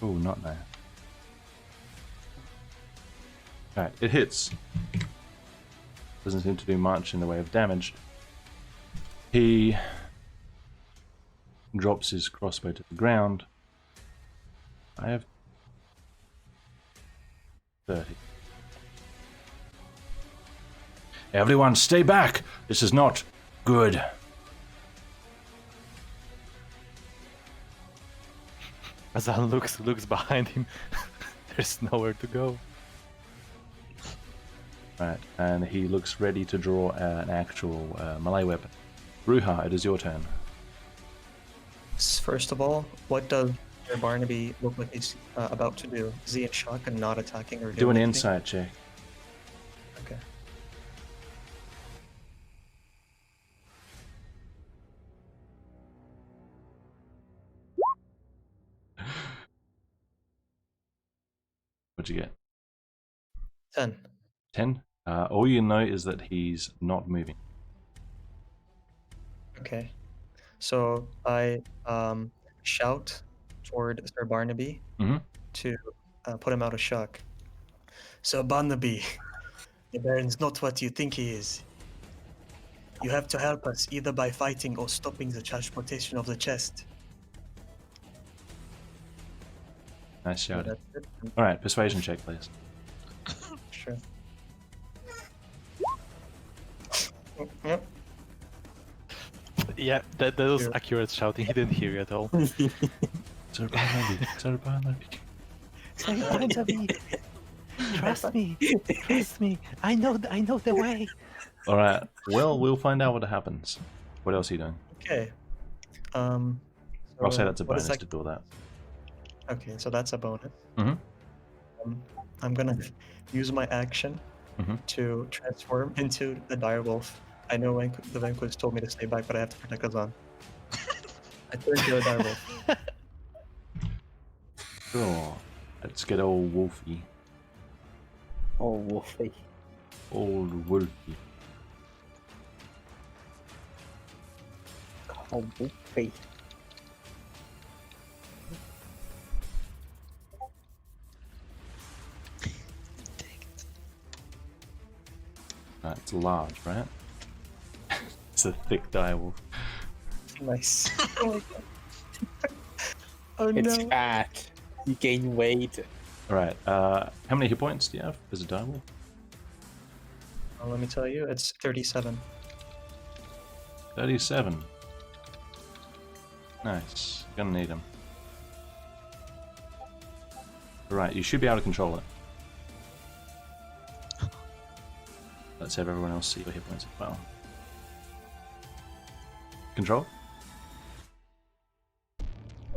Oh, not there. Alright, it hits. Doesn't seem to do much in the way of damage. He drops his crossbow to the ground. I have 30. Everyone, stay back! This is not good. Azan looks behind him. There's nowhere to go. Right, and he looks ready to draw an actual melee weapon. Ruha, it is your turn. First of all, what does Sir Barnaby look like he's about to do? Is he in shock and not attacking or Do doing an anything? insight check. Okay. What'd you get? 10. 10? All you know is that he's not moving. Okay. So I shout toward Sir Barnaby Mhm. to put him out of shock. Sir Barnaby, the Baron's not what you think he is. You have to help us either by fighting or stopping the transportation of the chest. Nice So shouting. that's it. Alright, persuasion check, please. Sure. Yep. Yeah, that was Yeah. accurate shouting. He didn't hear you at all. Sir Barnaby, Sir Barnaby. Say Barnaby. Trust me. Trust me. I know the way. All right. Well, we'll find out what happens. What else are you doing? Okay. I'll say that's a what is bonus to do that. Okay, so that's a bonus. Mhm. I'm gonna use my action Mhm. to transform into a direwolf. I know the Vanquish told me to stay back, but I have to protect Kazan. I turn into a direwolf. Sure. Let's get old Wolfie. Oh, Wolfie. Old Wolfie. Oh, Wolfie. Right, it's large, right? It's a thick direwolf. Nice. Oh my god. Oh It's no. fat. You gain weight. Alright, how many hit points do you have as a direwolf? Let me tell you, it's 37. 37. Nice. Gonna need him. Right, you should be able to control it. Let's have everyone else see your hit points as well. Control?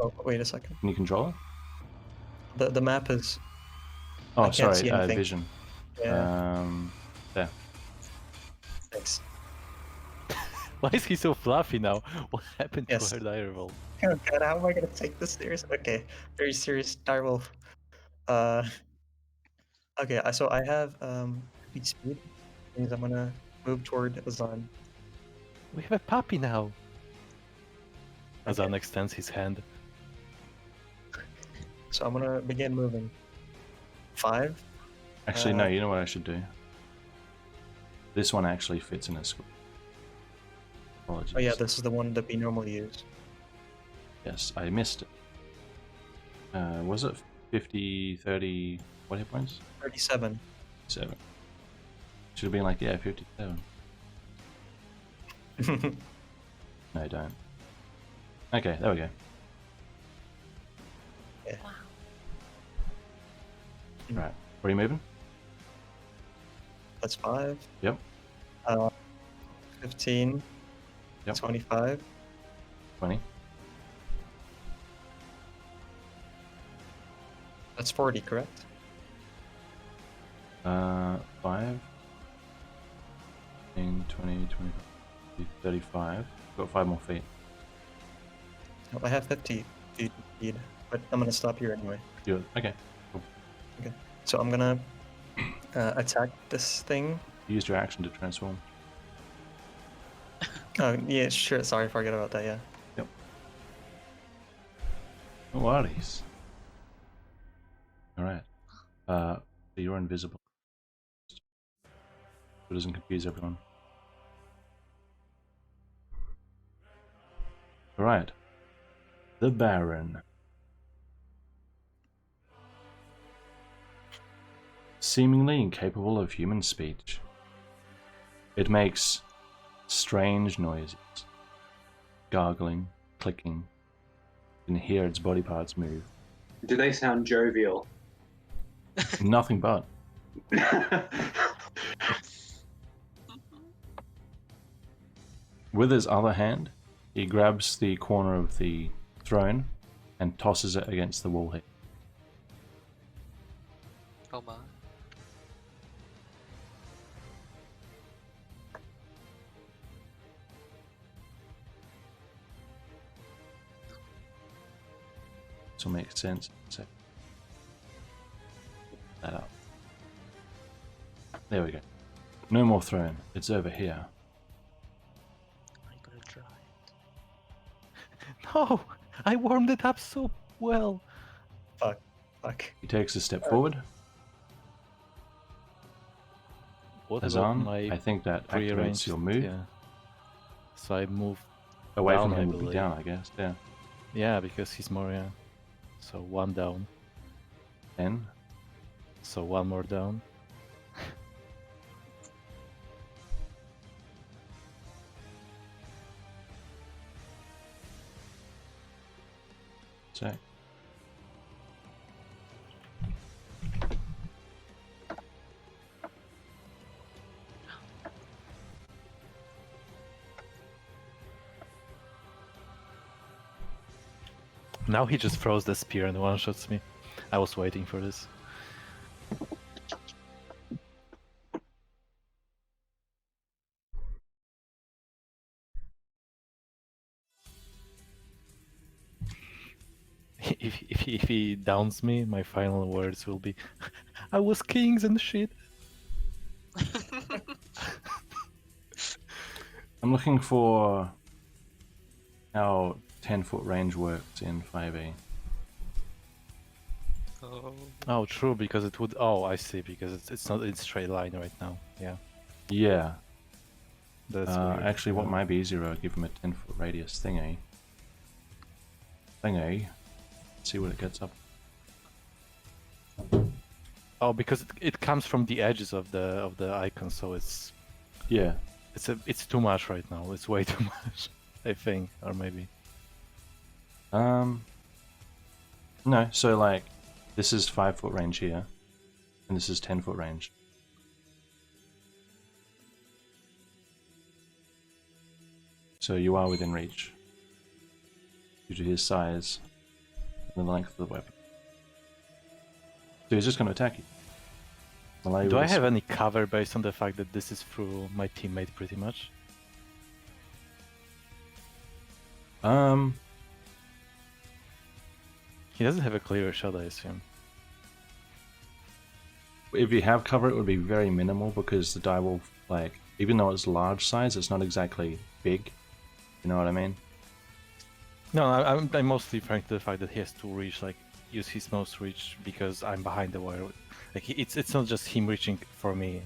Oh, wait a second. Can you control it? The map is. Oh, I can't see sorry, anything. vision. Yeah. There. Thanks. Why is he so fluffy now? What happened Yes. to our direwolf? Oh god, how am I gonna take this serious? Okay, very serious direwolf. Okay, so I have speed. Means I'm gonna move toward Azan. We have a puppy now. Okay. Azan extends his hand. So I'm gonna begin moving. 5. Actually, no, you know what I should do? This one actually fits in a square. Apologies. Oh yeah, this is the one that we normally use. Yes, I missed it. Was it 50, 30, what hit points? 37. 7. Should have been like, yeah, 57. No, don't. Okay, there we go. Yeah. Right, where are you moving? That's 5. Yep. 15. Yep. 25. 20. That's 40, correct? 5. 15, 20, 25, 35. Got 5 more feet. No, I have 50 feet, but I'm gonna stop here anyway. You're, okay. So I'm gonna attack this thing. You used your action to transform. Oh yeah, sure. Sorry, I forgot about that. Yeah. No worries. Alright. So you're invisible. So it doesn't confuse everyone. Alright. The Baron. Seemingly incapable of human speech. It makes strange noises. Gargling, clicking. You can hear its body parts move. Do they sound jovial? Nothing but. With his other hand, he grabs the corner of the throne and tosses it against the wall here. Oh my. This will make sense in a second. That up. There we go. No more throne. It's over here. I'm gonna try. No! I warmed it up so well. Fuck. He takes a step forward. What about Azan, my I think that activates prearranged? your move. Yeah. So I move Away down, from I him would be believe. down, I guess. Yeah. Yeah, because he's more, yeah. So 1 down. 10. So 1 more down. So. Now he just throws the spear and one-shots me. I was waiting for this. If he downs me, my final words will be, "I was kings and shit." I'm looking for how 10-foot range works in 5e. Oh. Oh, true, because it would. Oh, I see. Because it's not in straight line right now. Yeah, Yeah. that's weird. Actually, what Yeah. might be easier, I'll give him a 10-foot radius thingy. See what it gets up. Oh, because it comes from the edges of the icon, so it's Yeah. it's too much right now. It's way too much, I think, or maybe. No, so like, this is 5-foot range here, and this is 10-foot range. So you are within reach, due to his size and the length of the weapon. So he's just going to attack you. Allow you Do with I a have s- any cover based on the fact that this is through my teammate, pretty much? He doesn't have a clear shot, I assume. If you have cover, it would be very minimal because the die will, like, even though it's large size, it's not exactly big. You know what I mean? No, I'm mostly referring to the fact that he has to reach, like, use his most reach because I'm behind the wire. Like, it's not just him reaching for me.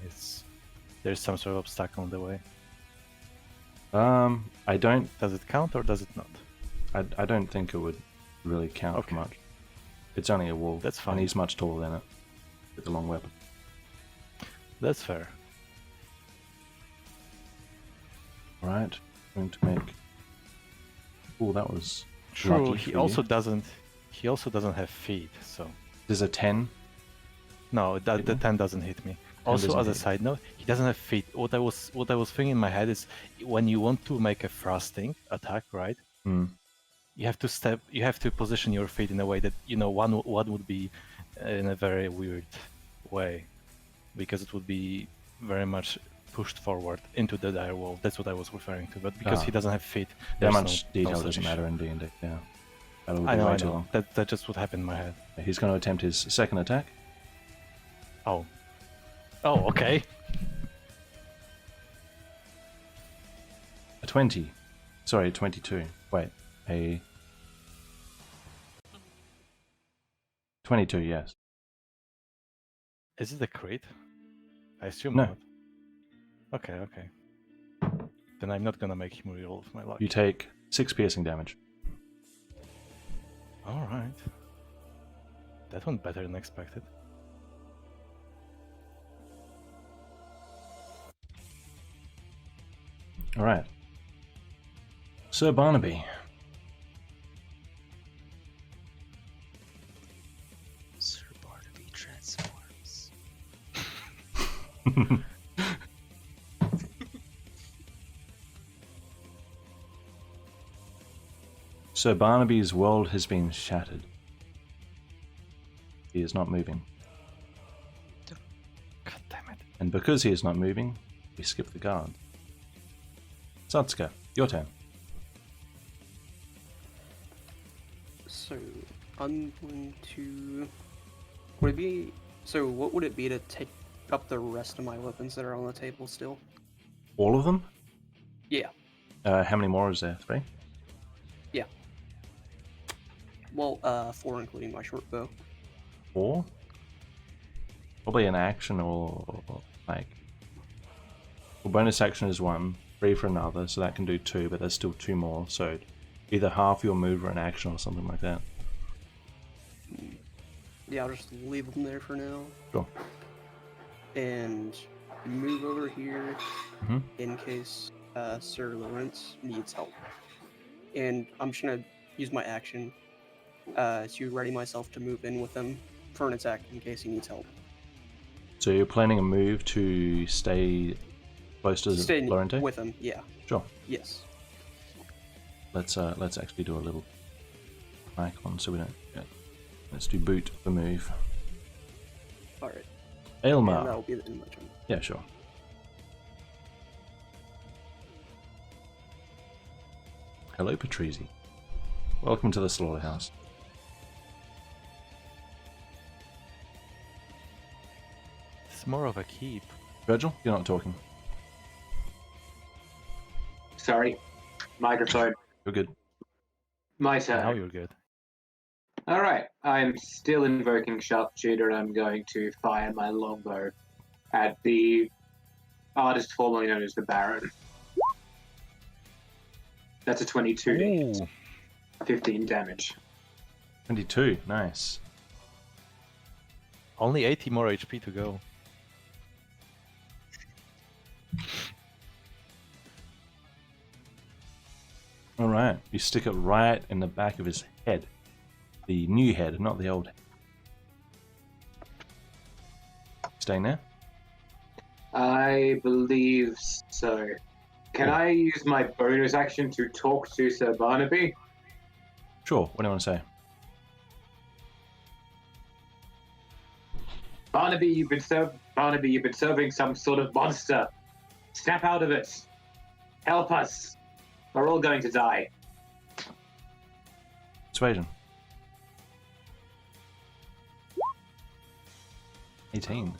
There's some sort of obstacle on the way. I don't Does it count or does it not? I don't think it would really count Okay. much. It's only a wall. That's fine. And he's much taller than it. With the long weapon. That's fair. Alright. Going to make... Oh, that was... True. lucky He for also you. doesn't. He also doesn't have feet, so There's a 10. no, the Didn't? 10 doesn't hit me. Also, doesn't as a hit. side note, he doesn't have feet. What I was thinking in my head is when you want to make a thrusting attack, right? Hmm. You have to step. You have to position your feet in a way that one would be in a very weird way, because it would be very much pushed forward into the dire wall. That's what I was referring to. But because he Ah. doesn't have feet, That there's much no detail such doesn't issue. matter in D&D, yeah. That would be I know, way I too know. long. That just what happened in my head. He's going to attempt his second attack. Oh. Oh, okay. A 20. Sorry, 22. Wait, a... 22, yes. Is it a crit? I assume No. not. Okay, okay. Then I'm not gonna make him reroll with my luck. You take 6 piercing damage. Alright. That went better than expected. Alright. Sir Barnaby. Sir Barnaby transforms. Sir Barnaby's world has been shattered. He is not moving. God damn it. And because he is not moving, we skip the guard. Satsuka, your turn. So I'm going to. Would it be? So what would it be to take up the rest of my weapons that are on the table still? All of them? Yeah. How many more is there? 3? Yeah. Well, 4 including my short bow. 4? Probably an action or like... Well, bonus action is 1, 3 for another, so that can do 2, but there's still 2 more, so either half your move or an action or something like that. Yeah, I'll just leave them there for now. Sure. And move over here Mhm. in case Sir Lawrence needs help. And I'm just gonna use my action to ready myself to move in with him for an attack in case he needs help. So you're planning a move to stay close to Stay Lorente? with him, yeah. Sure. Yes. Let's actually do a little icon so we don't forget. Let's do boot for move. Alright. And Aylmar. that'll be the end of my turn. Yeah, sure. Hello, Patrizi. Welcome to the slaughterhouse. It's more of a keep. Virgil, you're not talking. Sorry. Microphone. You're good. My Now turn. you're good. Alright. I'm still invoking Sharpshooter and I'm going to fire my longbow at the artist formerly known as the Baron. That's a 22 to hit. Ooh. 15 damage. 22, nice. Only 80 more HP to go. Alright, you stick it right in the back of his head. The new head, not the old head. Staying there? I believe so. Can I use my bonus action to talk to Sir Barnaby? Sure, what do you want to say? Barnaby, you've been serving some sort of monster. Snap out of it. Help us. We're all going to die. Persuasion. 18.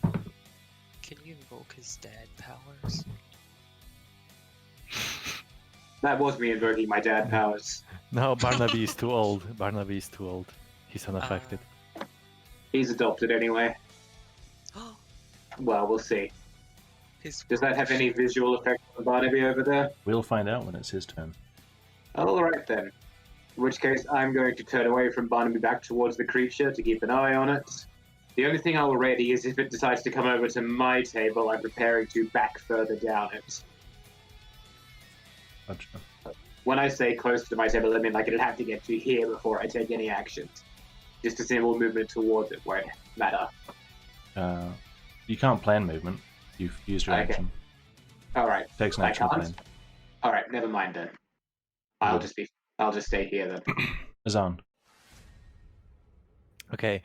Can you invoke his dad powers? That was me invoking my dad powers. No, Barnaby is too old. Barnaby is too old. He's unaffected. He's adopted anyway. Well, we'll see. Does that have any visual effect on Barnaby over there? We'll find out when it's his turn. Alright then. In which case, I'm going to turn away from Barnaby back towards the creature to keep an eye on it. The only thing I'll ready is if it decides to come over to my table, I'm preparing to back further down it. Gotcha. When I say close to my table, I mean like it'll have to get to here before I take any actions. Just a simple movement towards it won't matter. You can't plan movement. You've used your Okay. action. Alright. Takes an I action to can't? plan. Alright, never mind then. I'll just stay here then. Azan. Okay,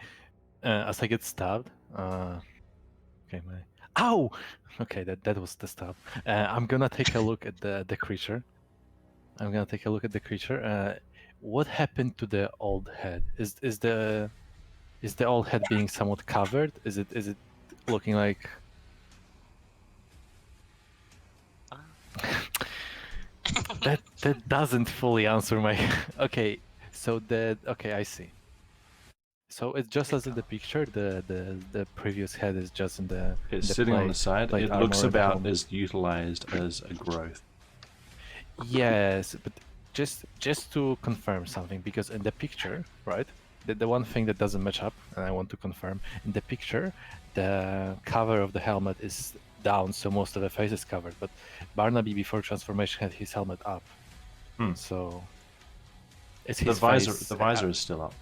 as I get stabbed, okay, ow! Okay, that was the stab. I'm gonna take a look at the creature. What happened to the old head? Is the old head being somewhat covered? Is it looking like? that doesn't fully answer my. Okay, so I see. So it's just as in the picture, the previous head is just in the. It's the sitting on plate- the side. plate It armor looks and about helmet. as utilized as a growth. Yes, but just to confirm something, because in the picture, right, the one thing that doesn't match up, and I want to confirm, in the picture, the cover of the helmet is down, so most of the face is covered. But Barnaby, before transformation, had his helmet up, so it's The his visor, face the visor up. is still up.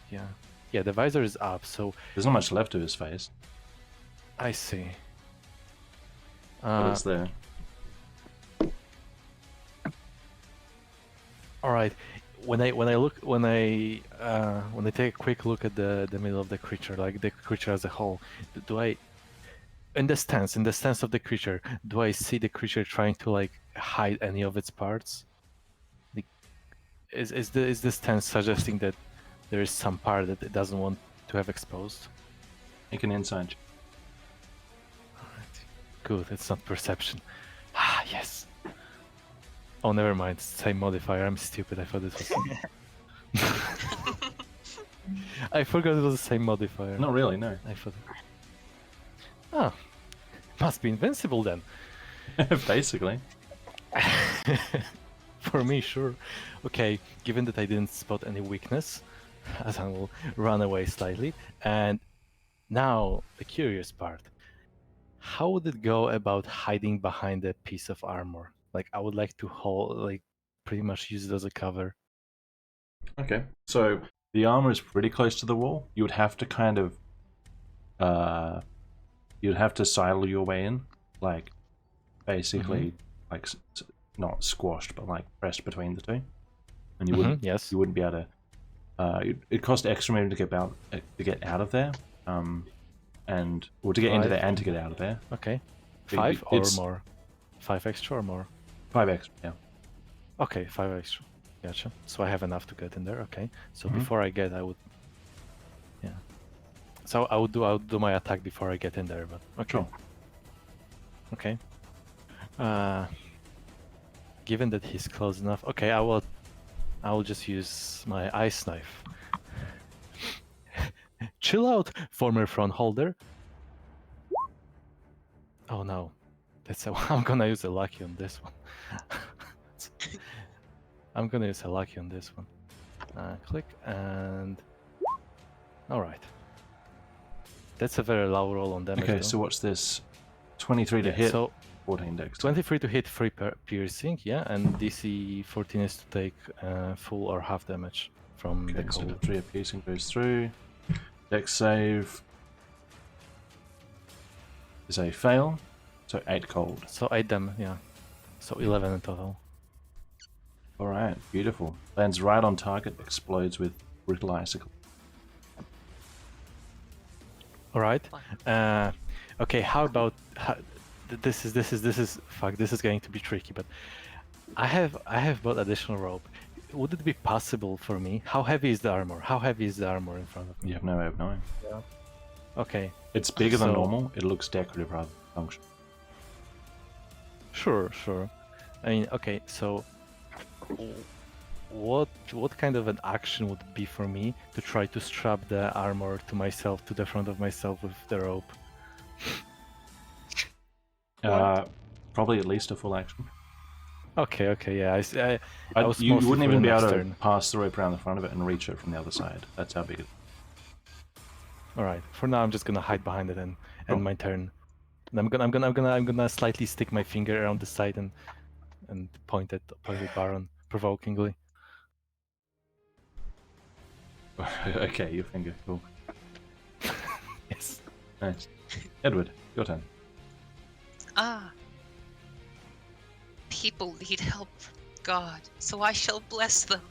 Yeah, the visor is up, so There's not much left of his face, I see. but it's there. All right. When I take a quick look at the middle of the creature, like the creature as a whole, do I, in the stance of the creature, do I see the creature trying to like hide any of its parts? Like, is the stance suggesting that there is some part that it doesn't want to have exposed? Make an insight check. All right. Good. It's not perception. Ah, yes. Oh, never mind. Same modifier. I'm stupid. I thought it was. I forgot it was the same modifier. Not really, no. I thought. Oh, must be invincible then. Basically. For me, sure. Okay, given that I didn't spot any weakness, Azan will run away slightly. And now the curious part: how would it go about hiding behind a piece of armor? Like, I would like to hold, like, pretty much use it as a cover. Okay, so the armor is pretty close to the wall. You would have to kind of, you'd have to sidle your way in, like, basically, like, not squashed, but like pressed between the two. and you wouldn't Yes. you wouldn't be able to. It cost extra movement to get out of there, and or to get into 5. there and to get out of there. Okay. It- 5 or it's- more? 5 extra or more? 5 extra. Yeah. Okay, 5 extra. Gotcha. So I have enough to get in there. Okay. So Mhm. before I get, I would. Yeah. So I would do my attack before I get in there, but okay. Sure. Okay. Given that he's close enough, okay, I will just use my ice knife. Chill out, former front holder. Oh no, I'm gonna use a lucky on this one. I'm gonna use a lucky on this one. Click and all right. That's a very low roll on damage. Okay, though. so what's this? 23 to Yeah, hit, so 14 dex. 23 to hit, 3 piercing, yeah, and DC 14 is to take full or half damage from the Okay, so cold. 3 of piercing goes through. Dex save is a fail, so 8 cold. So 8 damage, yeah. So 11 in total. Alright, beautiful. Lands right on target, explodes with brittle icicle. All right. Okay. How about this is fuck. This is going to be tricky, but I have bought additional rope. Would it be possible for me? How heavy is the armor? How heavy is the armor in front of me? You have no way of knowing. Okay. It's bigger than So- normal, it looks decorative rather than functional. Sure. I mean, okay. So, what kind of an action would it be for me to try to strap the armor to myself, to the front of myself with the rope? Probably at least a full action. Okay. Yeah. I was You mostly wouldn't for even the be able next to turn. pass the rope around the front of it and reach it from the other side. That's how big it is. All right. For now, I'm just gonna hide behind it and Sure. end my turn. And I'm gonna slightly stick my finger around the side and point at Baron provokingly. Okay, your finger, cool. Yes. Nice. Edward, your turn. People need help from God, so I shall bless them.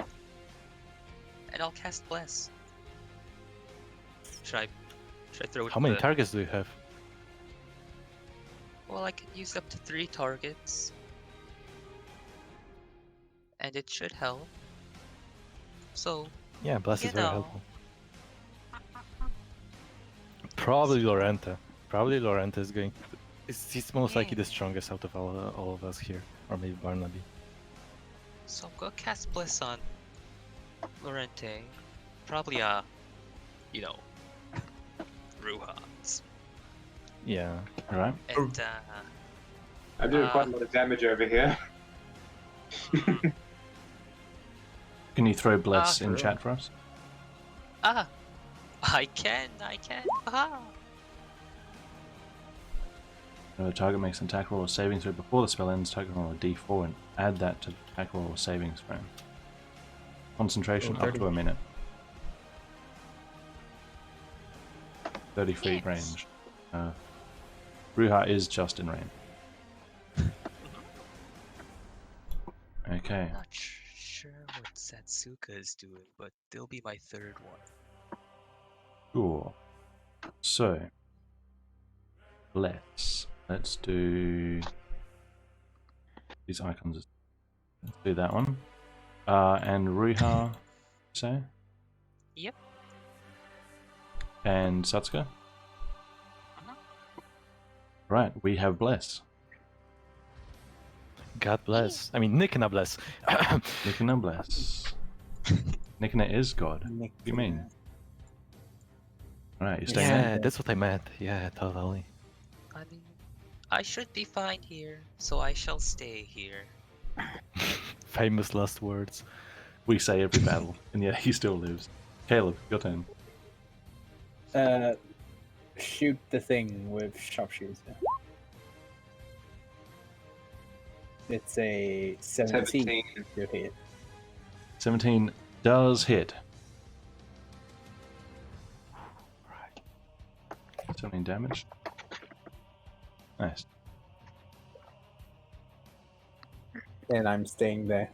And I'll cast bless. Should I throw it? How many targets do you have? Well, I can use up to 3 targets. And it should help. So, Yeah, bless is You very know. helpful. Probably Lorenta. Probably Lorenta is going. He's most likely the strongest out of all of us here, or maybe Barnaby. so I'm gonna cast bless on Lorente. Probably Ruhans. Yeah. Alright. And I'm doing quite a lot of damage over here. Can you throw bless in true. chat for us? I can. When the target makes an attack roll or saving throw before the spell ends, target roll a d4 and add that to the attack roll or saving throw. Concentration up to a minute. 30 feet Yes. range. Ruha is just in range. Okay. Not sure what Satsuka is doing, but they'll be my third one. Cool. So, let's do these icons. Let's do that one. And Ruha, say? Yep. And Satsuka? Right, we have bless. God bless. I mean, Nikna bless. Nikna bless. Nikna is God. What do you mean? Right, you're staying Yeah, there? that's what I meant. Yeah, totally. I mean, I should be fine here, so I shall stay here. Famous last words. We say every battle, and yet he still lives. Caleb, your turn. Shoot the thing with sharpshooter. It's a 17 to hit. 17 does hit. Right. 17 damage. Nice. And I'm staying there.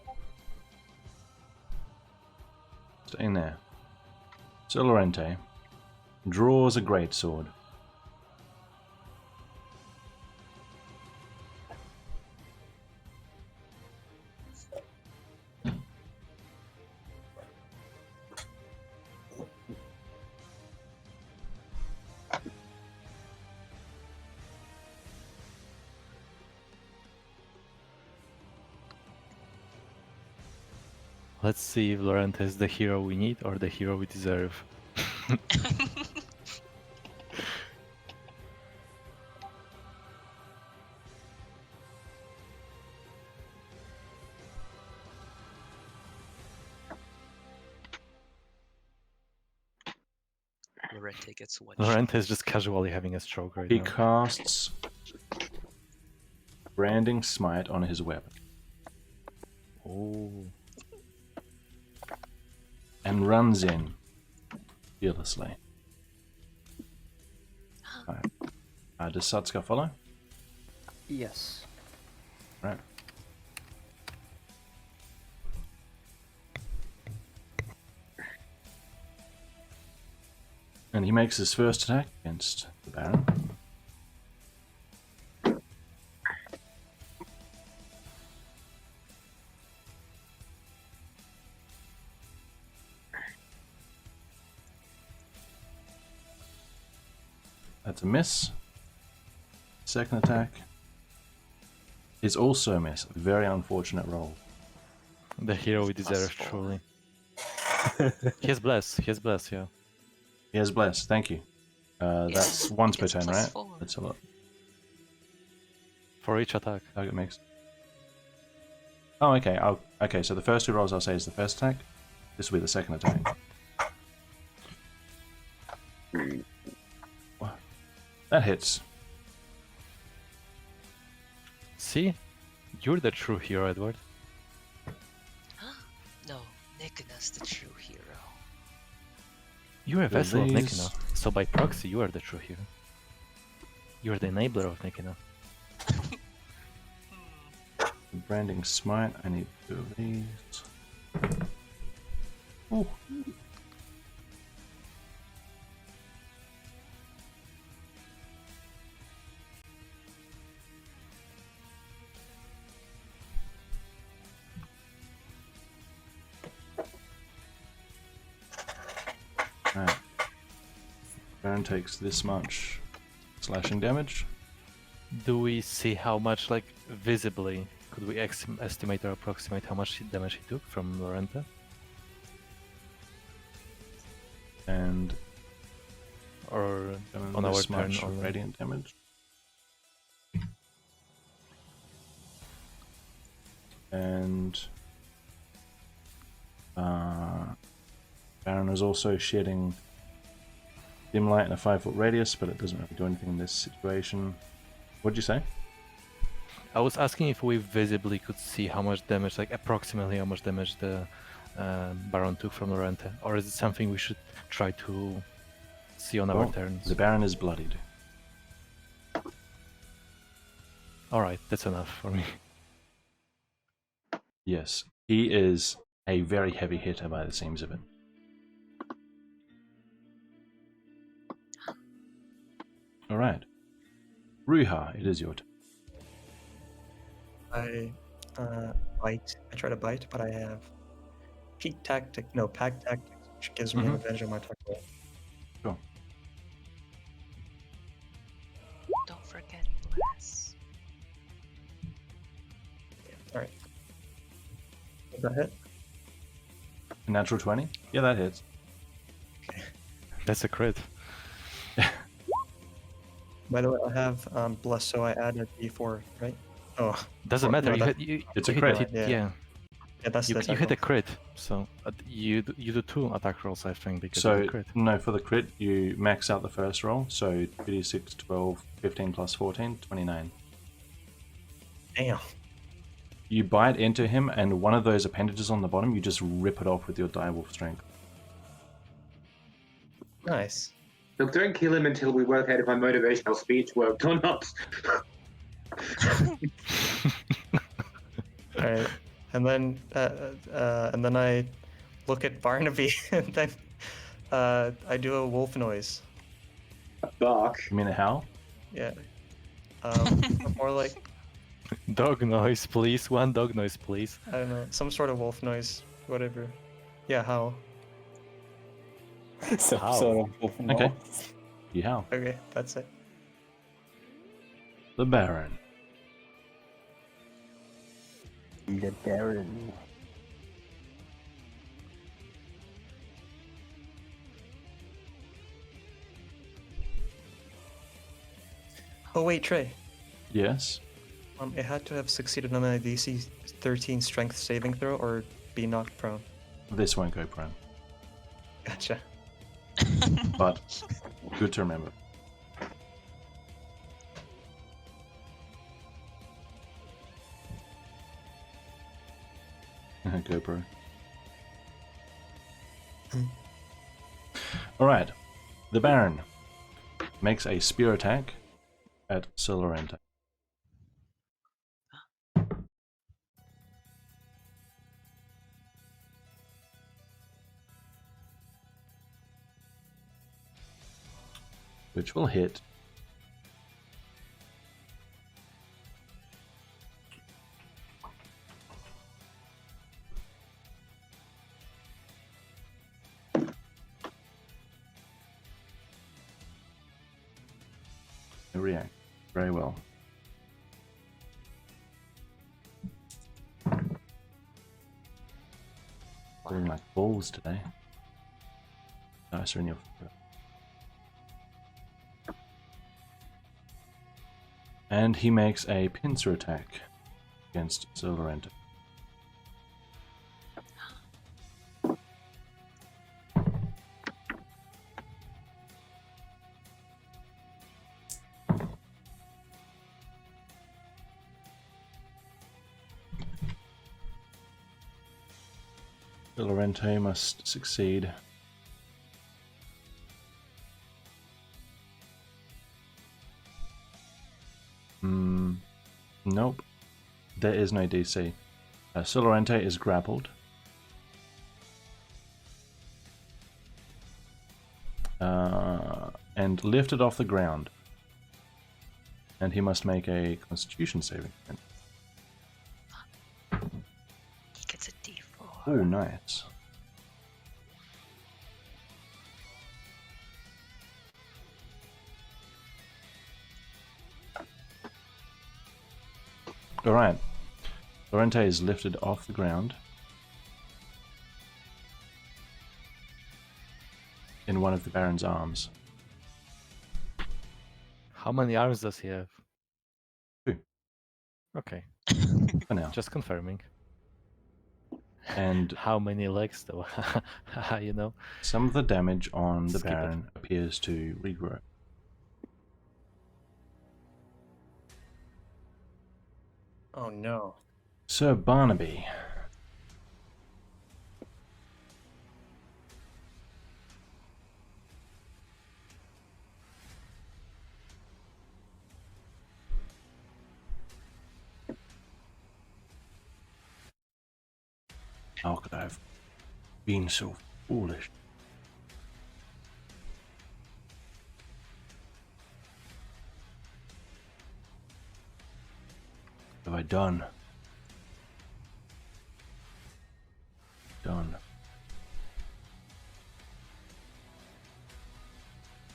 Stay in there. So Lorente draws a greatsword. Let's see if Laurent is the hero we need or the hero we deserve. Lorente gets one Laurent shot. is just casually having a stroke right He now. casts Branding Smite on his weapon Oh. and runs in fearlessly. Alright. Does Satsuka follow? Yes. Right. And he makes his first attack against the Baron. That's a miss. Second attack is also a miss. A very unfortunate roll. The hero we deserve, +4. truly. He has bless, yeah. He has bless. Thank you. That's once per It's turn, right? +4. That's a lot. For each attack. Target mix. Oh, okay. Okay, so the first two rolls I'll say is the first attack. This will be the second attack. Wow. That hits. See? You're the true hero, Edward. No, Nikina's the true hero. You're a vessel of These- Nikina, so by proxy you are the true hero. You're the enabler of Nikina. Branding Smite. I need two of these. Oh. Alright. Baron takes this much slashing damage. Do we see how much, like, visibly, could we estimate or approximate how much damage he took from Lorenta? And Or and on our this turn much only? radiant damage. And Baron is also shedding dim light in a 5-foot radius, but it doesn't really do anything in this situation. What'd you say? I was asking if we visibly could see how much damage, like approximately how much damage the Baron took from Lorenta, or is it something we should try to see on our Well, turns? The Baron is bloodied. Alright, that's enough for me. Yes, he is a very heavy hitter by the seams of it. Alright. Ruha, it is your turn. I bite. I try to bite, but I have pack tactics, which gives me an advantage on my attack roll. Sure. Don't forget bless. All right. Does that hit? Natural 20? Yeah, that hits. That's a crit. By the way, I have bless, so I add a d4, right? Oh, Doesn't matter. no, It's a hit crit. it, Yeah. yeah. yeah, that's You the hit a attack crit, so you do 2 attack rolls, I think, because So, of the crit. no, for the crit, you max out the first roll. So, 2d6, 12, 15 plus 14, 29. roll. Damn. You bite into him, and one of those appendages on the bottom, you just rip it off with your direwolf strength. Nice. Look, don't kill him until we work out if my motivational speech worked or not. All right, and then I look at Barnaby, and then I do a wolf noise. A bark. You mean a howl? Yeah. More like, Dog noise, please. One dog noise, please. I don't know, some sort of wolf noise, whatever. Yeah, howl. Some How? sort of wolf Okay. noise. You howl. Okay, that's it. The Baron. The Baron. Oh wait, Trey. Yes. It had to have succeeded on a DC 13 Strength saving throw or be knocked prone. This won't go prone. Gotcha. But good to remember. GoPro. Alright. The Baron makes a spear attack at Silorente. Which will hit. They react very well. Falling like balls today. Dice are in your favor. And he makes a pincer attack against Silorente. Silorente must succeed. Nope. There is no DC. Silorente is grappled. And lifted off the ground. And he must make a Constitution saving throw. He gets a D4. Oh, nice. Alright. Lorente is lifted off the ground in one of the Baron's arms. How many arms does he have? 2. Okay, For now. just confirming. And How many legs though? You know? some of the damage on the Skip it. Baron appears to regrow. Oh no. Sir Barnaby. How could I have been so foolish? What have I done? Done.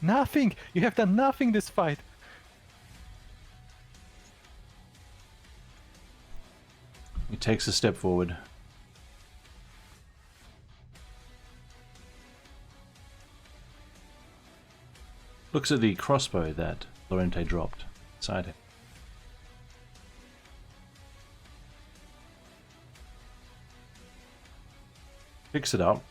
Nothing! You have done nothing this fight! He takes a step forward. Looks at the crossbow that Lorente dropped beside him. Picks it up.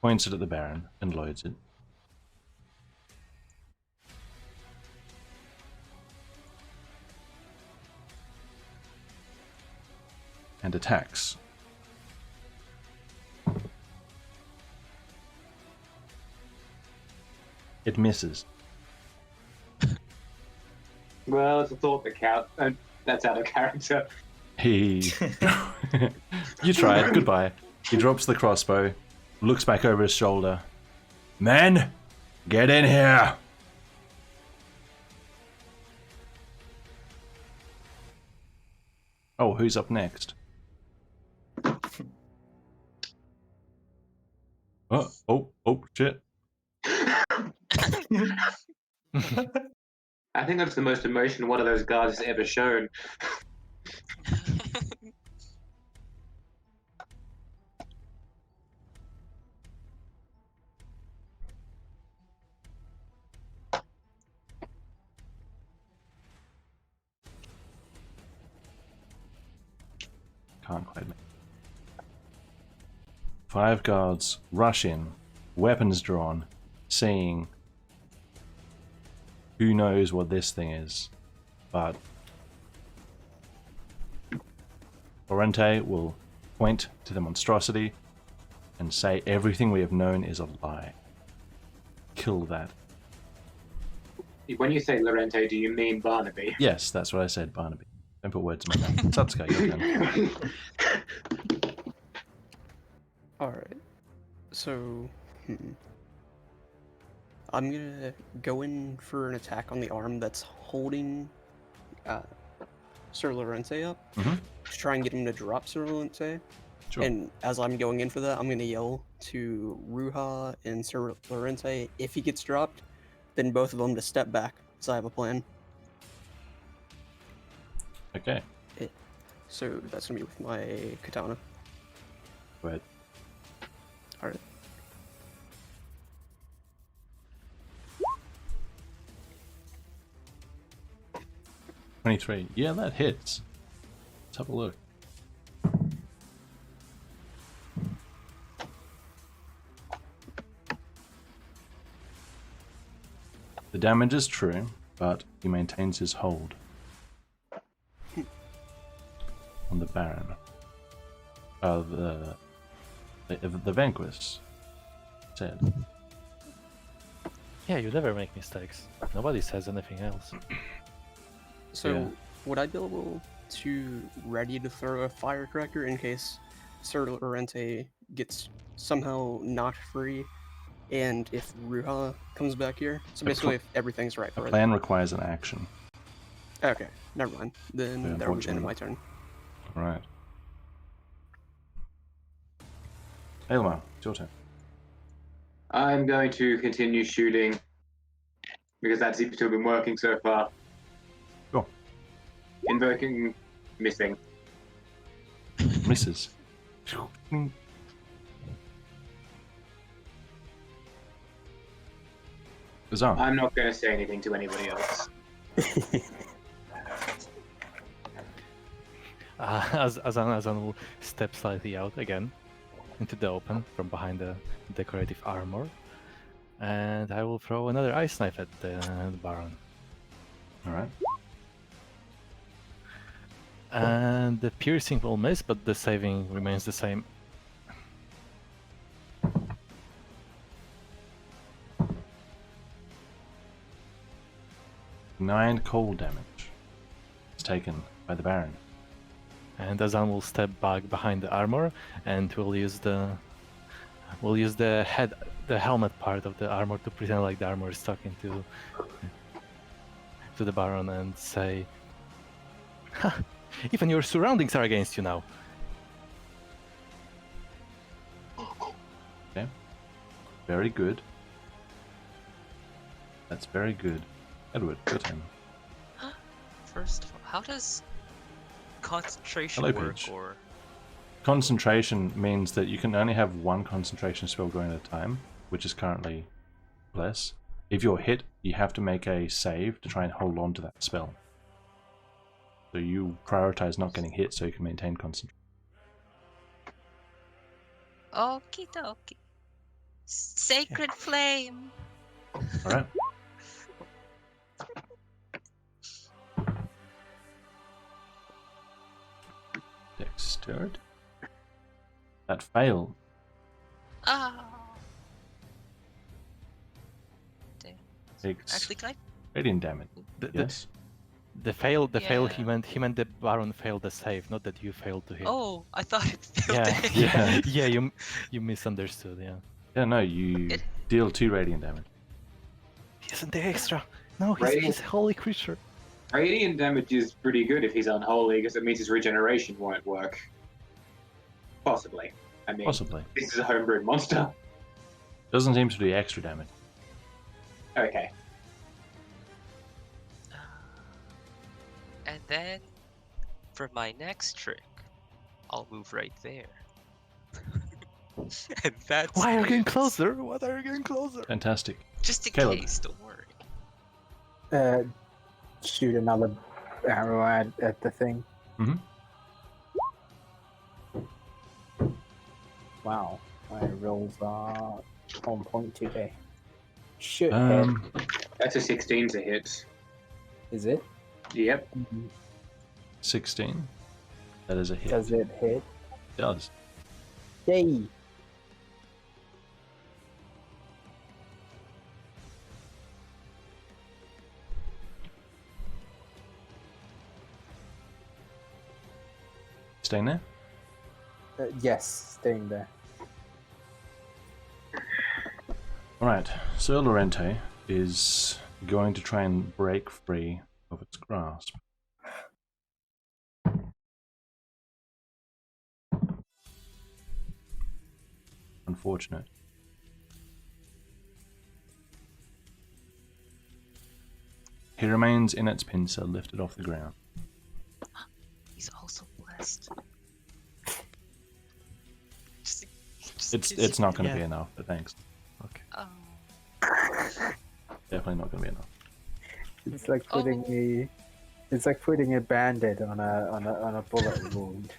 Points it at the Baron and loads it. And attacks. It misses. Well, it's a thought that counts. That's out of character. He. You tried. Goodbye. He drops the crossbow, looks back over his shoulder. Men, get in here. Oh, who's up next? Oh, shit. I think that's the most emotion one of those guards has ever shown. Can't quite make it. 5 guards rush in, weapons drawn, seeing who knows what this thing is, but Lorente will point to the monstrosity and say everything we have known is a lie. Kill that. When you say Lorente, do you mean Barnaby? Yes, that's what I said, Barnaby. Don't put words in my mouth. Satsuka, your turn. Alright. So, I'm gonna go in for an attack on the arm that's holding Sir Lorente up. Mhm. To try and get him to drop Sir Lorente. Sure. And as I'm going in for that, I'm gonna yell to Ruha and Sir Lorente, if he gets dropped, then both of them to step back, because I have a plan. Okay, So that's gonna be with my katana. go ahead. Alright. $23. Yeah, that hits. Let's have a look. The damage is true, but he maintains his hold on the Baron. The Vanquist said. Yeah, you never make mistakes. Nobody says anything else. So, Yeah. would I be able to ready to throw a firecracker in case Sir Lorente gets somehow knocked free, and if Ruha comes back here? So basically, if everything's right The for it. plan requires an action. Okay, never mind. Yeah, Then that will be the end of my unfortunately. turn. Alright. Elmar, it's your turn. I'm going to continue shooting because that seems to have been working so far. Sure. Invoking, missing. Misses. Bizarre. I'm not going to say anything to anybody else. Azan will step slightly out again into the open from behind the decorative armor, and I will throw another ice knife at the Baron. Alright. And the piercing will miss, but the saving remains the same. Nine cold damage is taken by the Baron. And Azan will step back behind the armor, and we'll use the helmet part of the armor to pretend like the armor is stuck into to the Baron and say, "Ha! Even your surroundings are against you now." Okay. Very good. That's very good. Edward, your turn. First of all, how does concentration Hello, work? Peach. Or Concentration means that you can only have one concentration spell going at a time, which is currently less. If you're hit, you have to make a save to try and hold on to that spell. So you prioritize not getting hit so you can maintain concentration. okie dokie. Sacred flame. Alright? Dexterity? That failed. Ah. Damn. Takes Actually, can I? radiant damage. The- Yes. The fail he Yeah. meant the Baron failed the save, not that you failed to hit. Oh, I thought it failed. yeah, to hit. yeah, Yeah. yeah. You misunderstood. Yeah. Yeah, no, you It- deal 2 radiant damage. He isn't the extra. No, Radiant- he's a holy creature. Radiant damage is pretty good if he's unholy, because it means his regeneration won't work. Possibly. I mean, Possibly. this is a homebrewed monster. Doesn't seem to do extra damage. Okay. And then, for my next trick, I'll move right there. And that's Why are you getting it. closer? What are you getting closer? Fantastic. Just in Caleb. case, don't worry. Shoot another arrow at the thing. Mhm. Wow, my rolls are on point today. Should hit. That's a 16 to hit. Is it? Yep. 16. That is a hit. Does it hit? It does. Yay! Staying there? Yes, staying there. Alright, so Lorente is going to try and break free of its grasp. Unfortunate. He remains in its pincer, lifted off the ground. He's also blessed. Just, It's not going to Yeah. be enough, but thanks. Okay. Oh. Definitely not going to be enough. It's like putting it's like putting a band-aid on a bullet wound.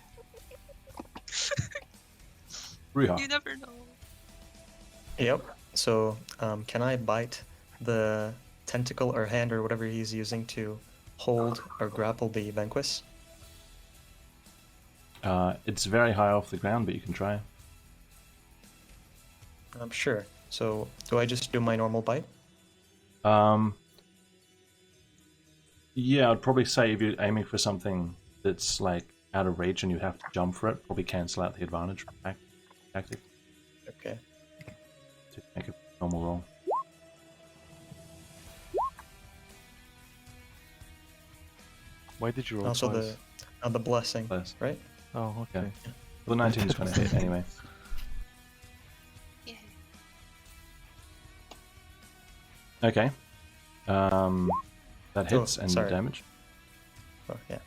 Ruha. You never know. Yep. So, can I bite the tentacle or hand or whatever he's using to hold or grapple the Vanquish? It's very high off the ground, but you can try. Sure. So, do I just do my normal bite? Yeah, I'd probably say if you're aiming for something that's like out of reach and you have to jump for it, probably cancel out the advantage tactic Okay. to make a normal roll. Why did you roll Also twice? the blessing, Bless. right? Oh, okay. Well, the 19 is going to hit anyway. Yeah. Okay. That hits and sorry. damage. Oh, yeah.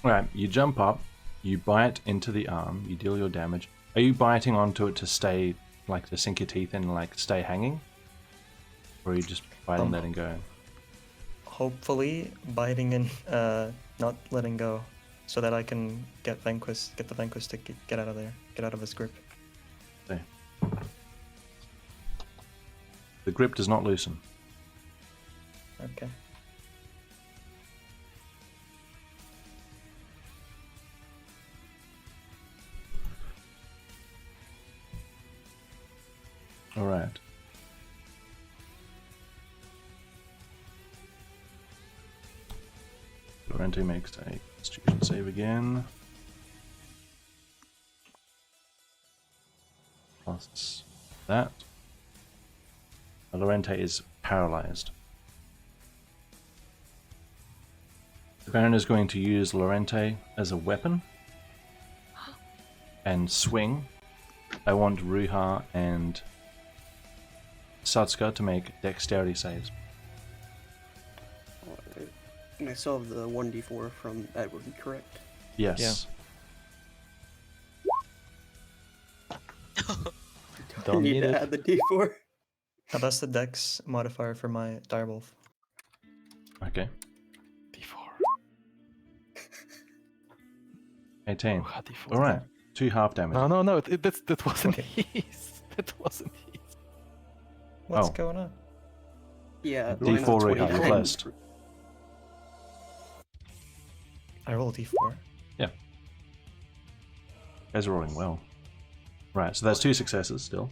Alright, you jump up, you bite into the arm, you deal your damage. Are you biting onto it to stay, like, to sink your teeth in and, like, stay hanging? Or are you just biting, letting go? Hopefully, biting and not letting go, so that I can get the Vanquish to get out of there, get out of his grip. Okay. The grip does not loosen. Okay. Alright. Lorente makes a constitution save again. Plus that. Lorente is paralyzed. The Baron is going to use Lorente as a weapon and swing. I want Ruha and Satsuka to make dexterity saves. And I still have the 1d4 from Edward, correct? Yes. Don't need need to it. add the d4. That's the Dex modifier for my Direwolf. Okay. D4. 18. Oh, D4. Alright. 2 half damage. No, that wasn't his. That wasn't his. What's Oh. going on? Yeah. D4 mine is Ruha, 20. you're blessed. I roll D4. You guys are rolling well. Right, so that's 2 successes still.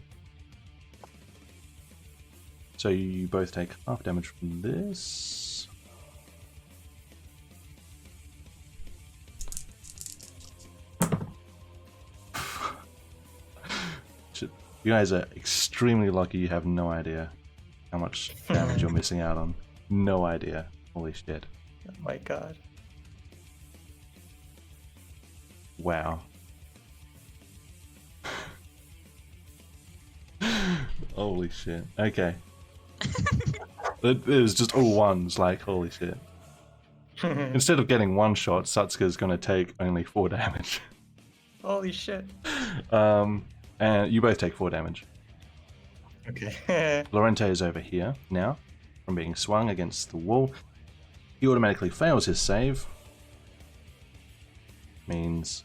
So you both take half damage from this. You guys are extremely lucky. You have no idea how much damage you're missing out on. No idea. Holy shit. Oh my god. Wow. Holy shit. Okay. It was just all ones, like, holy shit. Instead of getting one shot, Satsuka's gonna take only 4 damage. Holy shit. And you both take 4 damage. Okay. Lorente is over here now, from being swung against the wall. He automatically fails his save. Means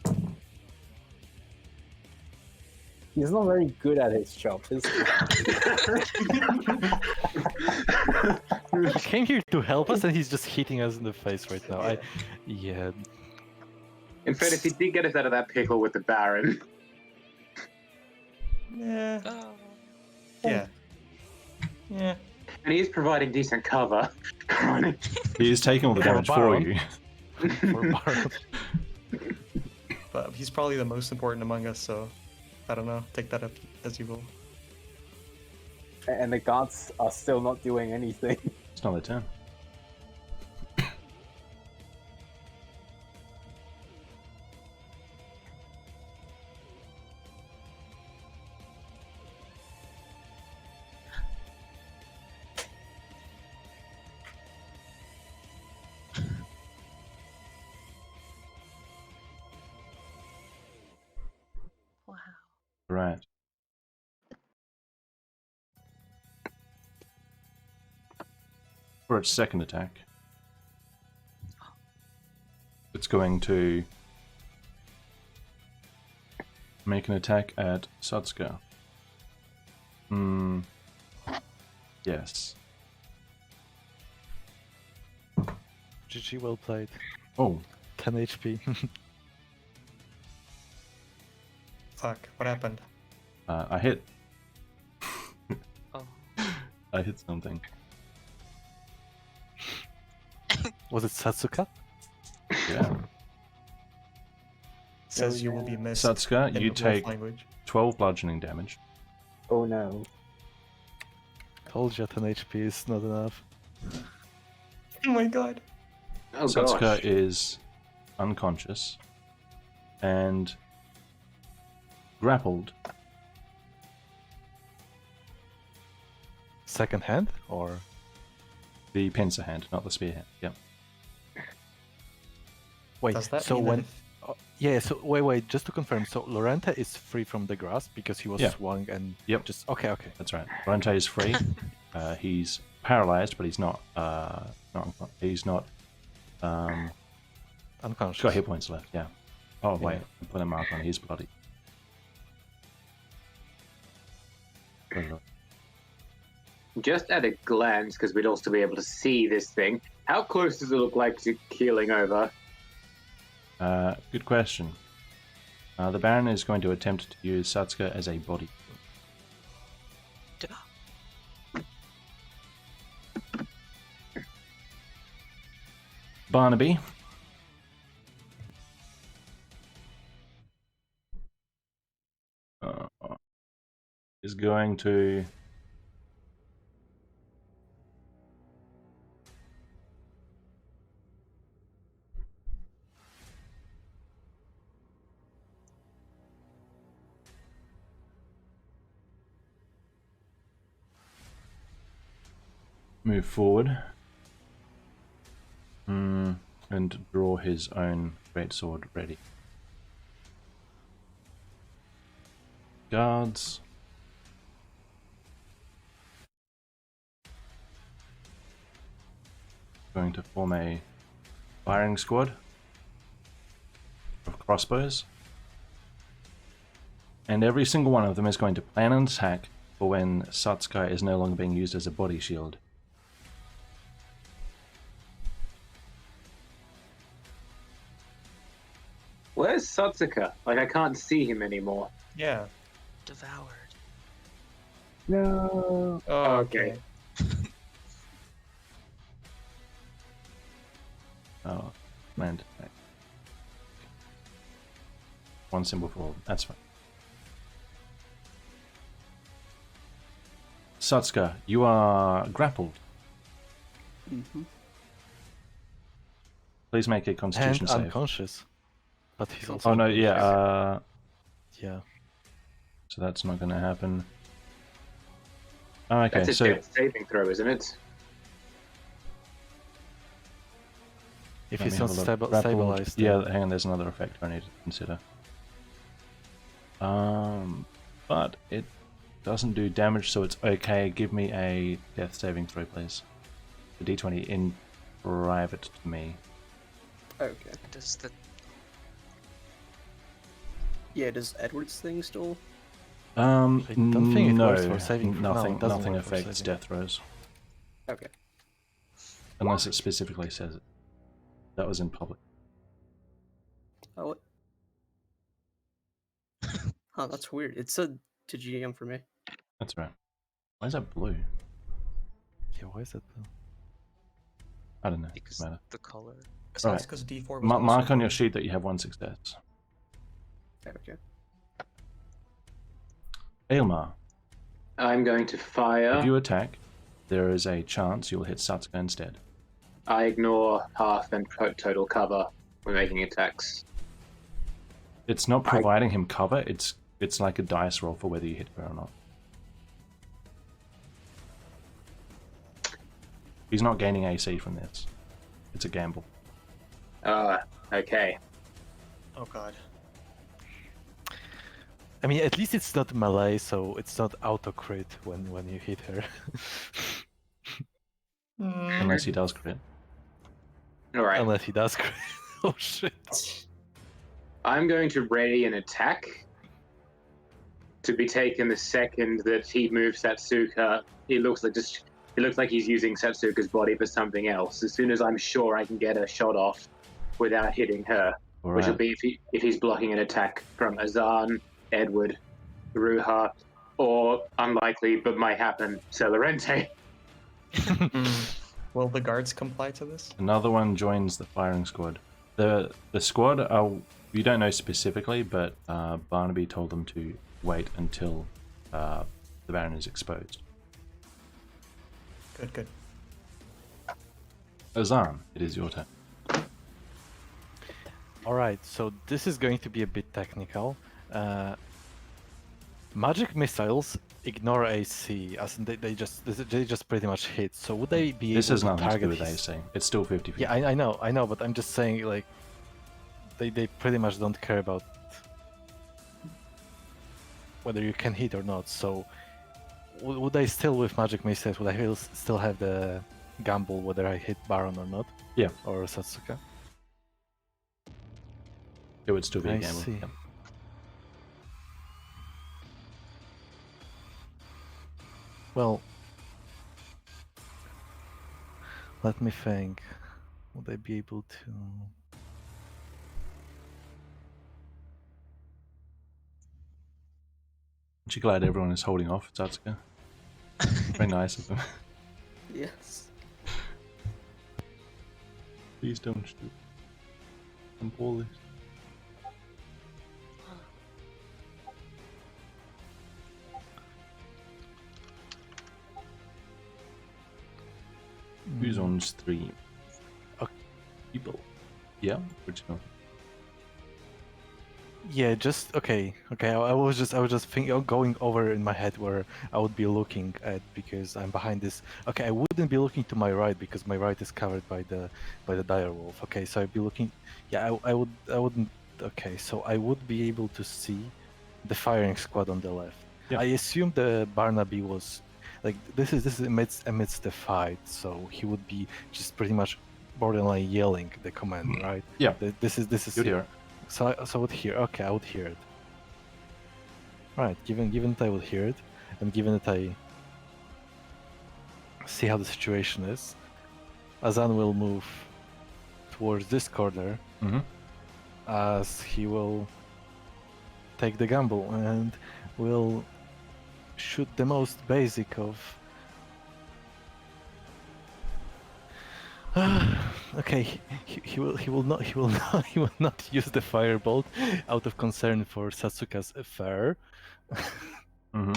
He's not very good at his job, is he? He came here to help us, and he's just hitting us in the face right now. Yeah. In fairness, he did get us out of that pickle with the Baron. Yeah. Oh. Yeah. Yeah. And he is providing decent cover. Chronic. he is taking all the For damage for Baron. you. For Baron. But he's probably the most important among us, so I don't know. Take that up as you will. And the guards are still not doing anything. It's not their turn. Wow. Right. For its second attack, it's going to make an attack at Satsuka. Yes. GG, well played. Oh, 10 HP. Fuck, what happened? I hit. Oh. I hit something. Was it Satsuka? Yeah. Says you will be missed. Satsuka, in you wolf take language. 12 bludgeoning damage. Oh no. Told you 10 HP is not enough. Oh my god. Oh Satsuka gosh. is unconscious and grappled. Second hand, or The pincer hand, not the spear hand. Yep. wait? Does that So mean when? that Yeah. So wait. Just to confirm, so Lorente is free from the grasp because he was Yeah. swung and Yep. just okay. That's right. Lorente is free. He's paralyzed, but he's not. He's not. Unconscious. He's got hit points left. Yeah. Oh wait, I put a mark on. He's bloody. Just at a glance, because we'd also be able to see this thing, how close does it look like to keeling over? Good question. The Baron is going to attempt to use Satsuka as a body. Barnaby. Is going to move forward and draw his own greatsword ready. Guards. Going to form a firing squad of crossbows. And every single one of them is going to plan an attack for when Satsuka is no longer being used as a body shield. Where's Satsuka? Like, I can't see him anymore. Yeah. Devoured. No. Oh, Okay. Oh, land attack. One symbol for all. That's fine. Satsuka, you are grappled. Mm-hmm. Please make a And Constitution save. unconscious. But he's also Oh no, unconscious. yeah. Yeah. So that's not going to happen. Oh, okay, That's a so death saving throw, isn't it? If let he's me not have a look. Grappled. stabilized. Yeah, then- hang on. There's another effect I need to consider. But it doesn't do damage, so it's okay. Give me a death saving throw, please. The D20 in private to me. Okay. Does the Yeah, does Edward's thing still? I don't think it no, works for saving. No, nothing. it doesn't Nothing work for affects saving. death throws Okay. unless it specifically says it. That was in public. Oh, what? Huh, that's weird. It said to GM for me. That's right. Why is that blue? Yeah, why is that? I don't know. because Doesn't matter. the color. Right. Because D4 was Mark also on your blue. sheet that you have one success. Okay. Aylmar, I'm going to fire. if you attack, there is a chance you'll hit Satsuka instead. I ignore half and total cover when making attacks. It's not providing him cover. It's like a dice roll for whether you hit her or not. He's not gaining AC from this. It's a gamble. Okay. Oh god. I mean, at least it's not melee, so it's not auto crit when you hit her. Unless he does crit. All right. Unless he does crit. Oh shit. I'm going to ready an attack to be taken the second that he moves Satsuka. It looks like he's using Satsuka's body for something else. As soon as I'm sure I can get a shot off without hitting her, All which will right. be if he's blocking an attack from Azan, Edward, Ruha, or unlikely but might happen, Celerente. Will the guards comply to this? Another one joins the firing squad. The squad are, you don't know specifically, but Barnaby told them to wait until the Baron is exposed. Good. Azan, it is your turn. Alright, so this is going to be a bit technical. Magic missiles ignore AC, as in they just pretty much hit. So would they be This able has to nothing to target do with his... AC. It's still 50-50. Yeah, I know, but I'm just saying, like, they pretty much don't care about whether you can hit or not. So would I still, with magic missiles, would I still have the gamble whether I hit Baron or not? Yeah. Or Satsuka? It would still be a I gamble. see. Yeah. Well, let me think. Would I be able to? Aren't you glad everyone is holding off, Satsuka? Very nice of them. Yes. Please don't shoot. I'm Polish. Who's on stream? Okay. People. Yeah, which one? Yeah, just okay. I was just thinking, going over in my head where I would be looking at, because I'm behind this. Okay, I wouldn't be looking to my right because my right is covered by the dire wolf. Okay, so I'd be looking. Yeah, I wouldn't. Okay, so I would be able to see the firing squad on the left. Yeah. I assume the Barnaby was like this is amidst the fight, so he would be just pretty much borderline yelling the command, right? Yeah. This is You'd hear it. so I would hear. Okay, I would hear it. Right. Given that I would hear it, and given that I see how the situation is, Azan will move towards this corner, Mm-hmm. as he will take the gamble and will shoot the most basic of. Okay, he will not use the firebolt out of concern for Satsuka's affair. Mm-hmm.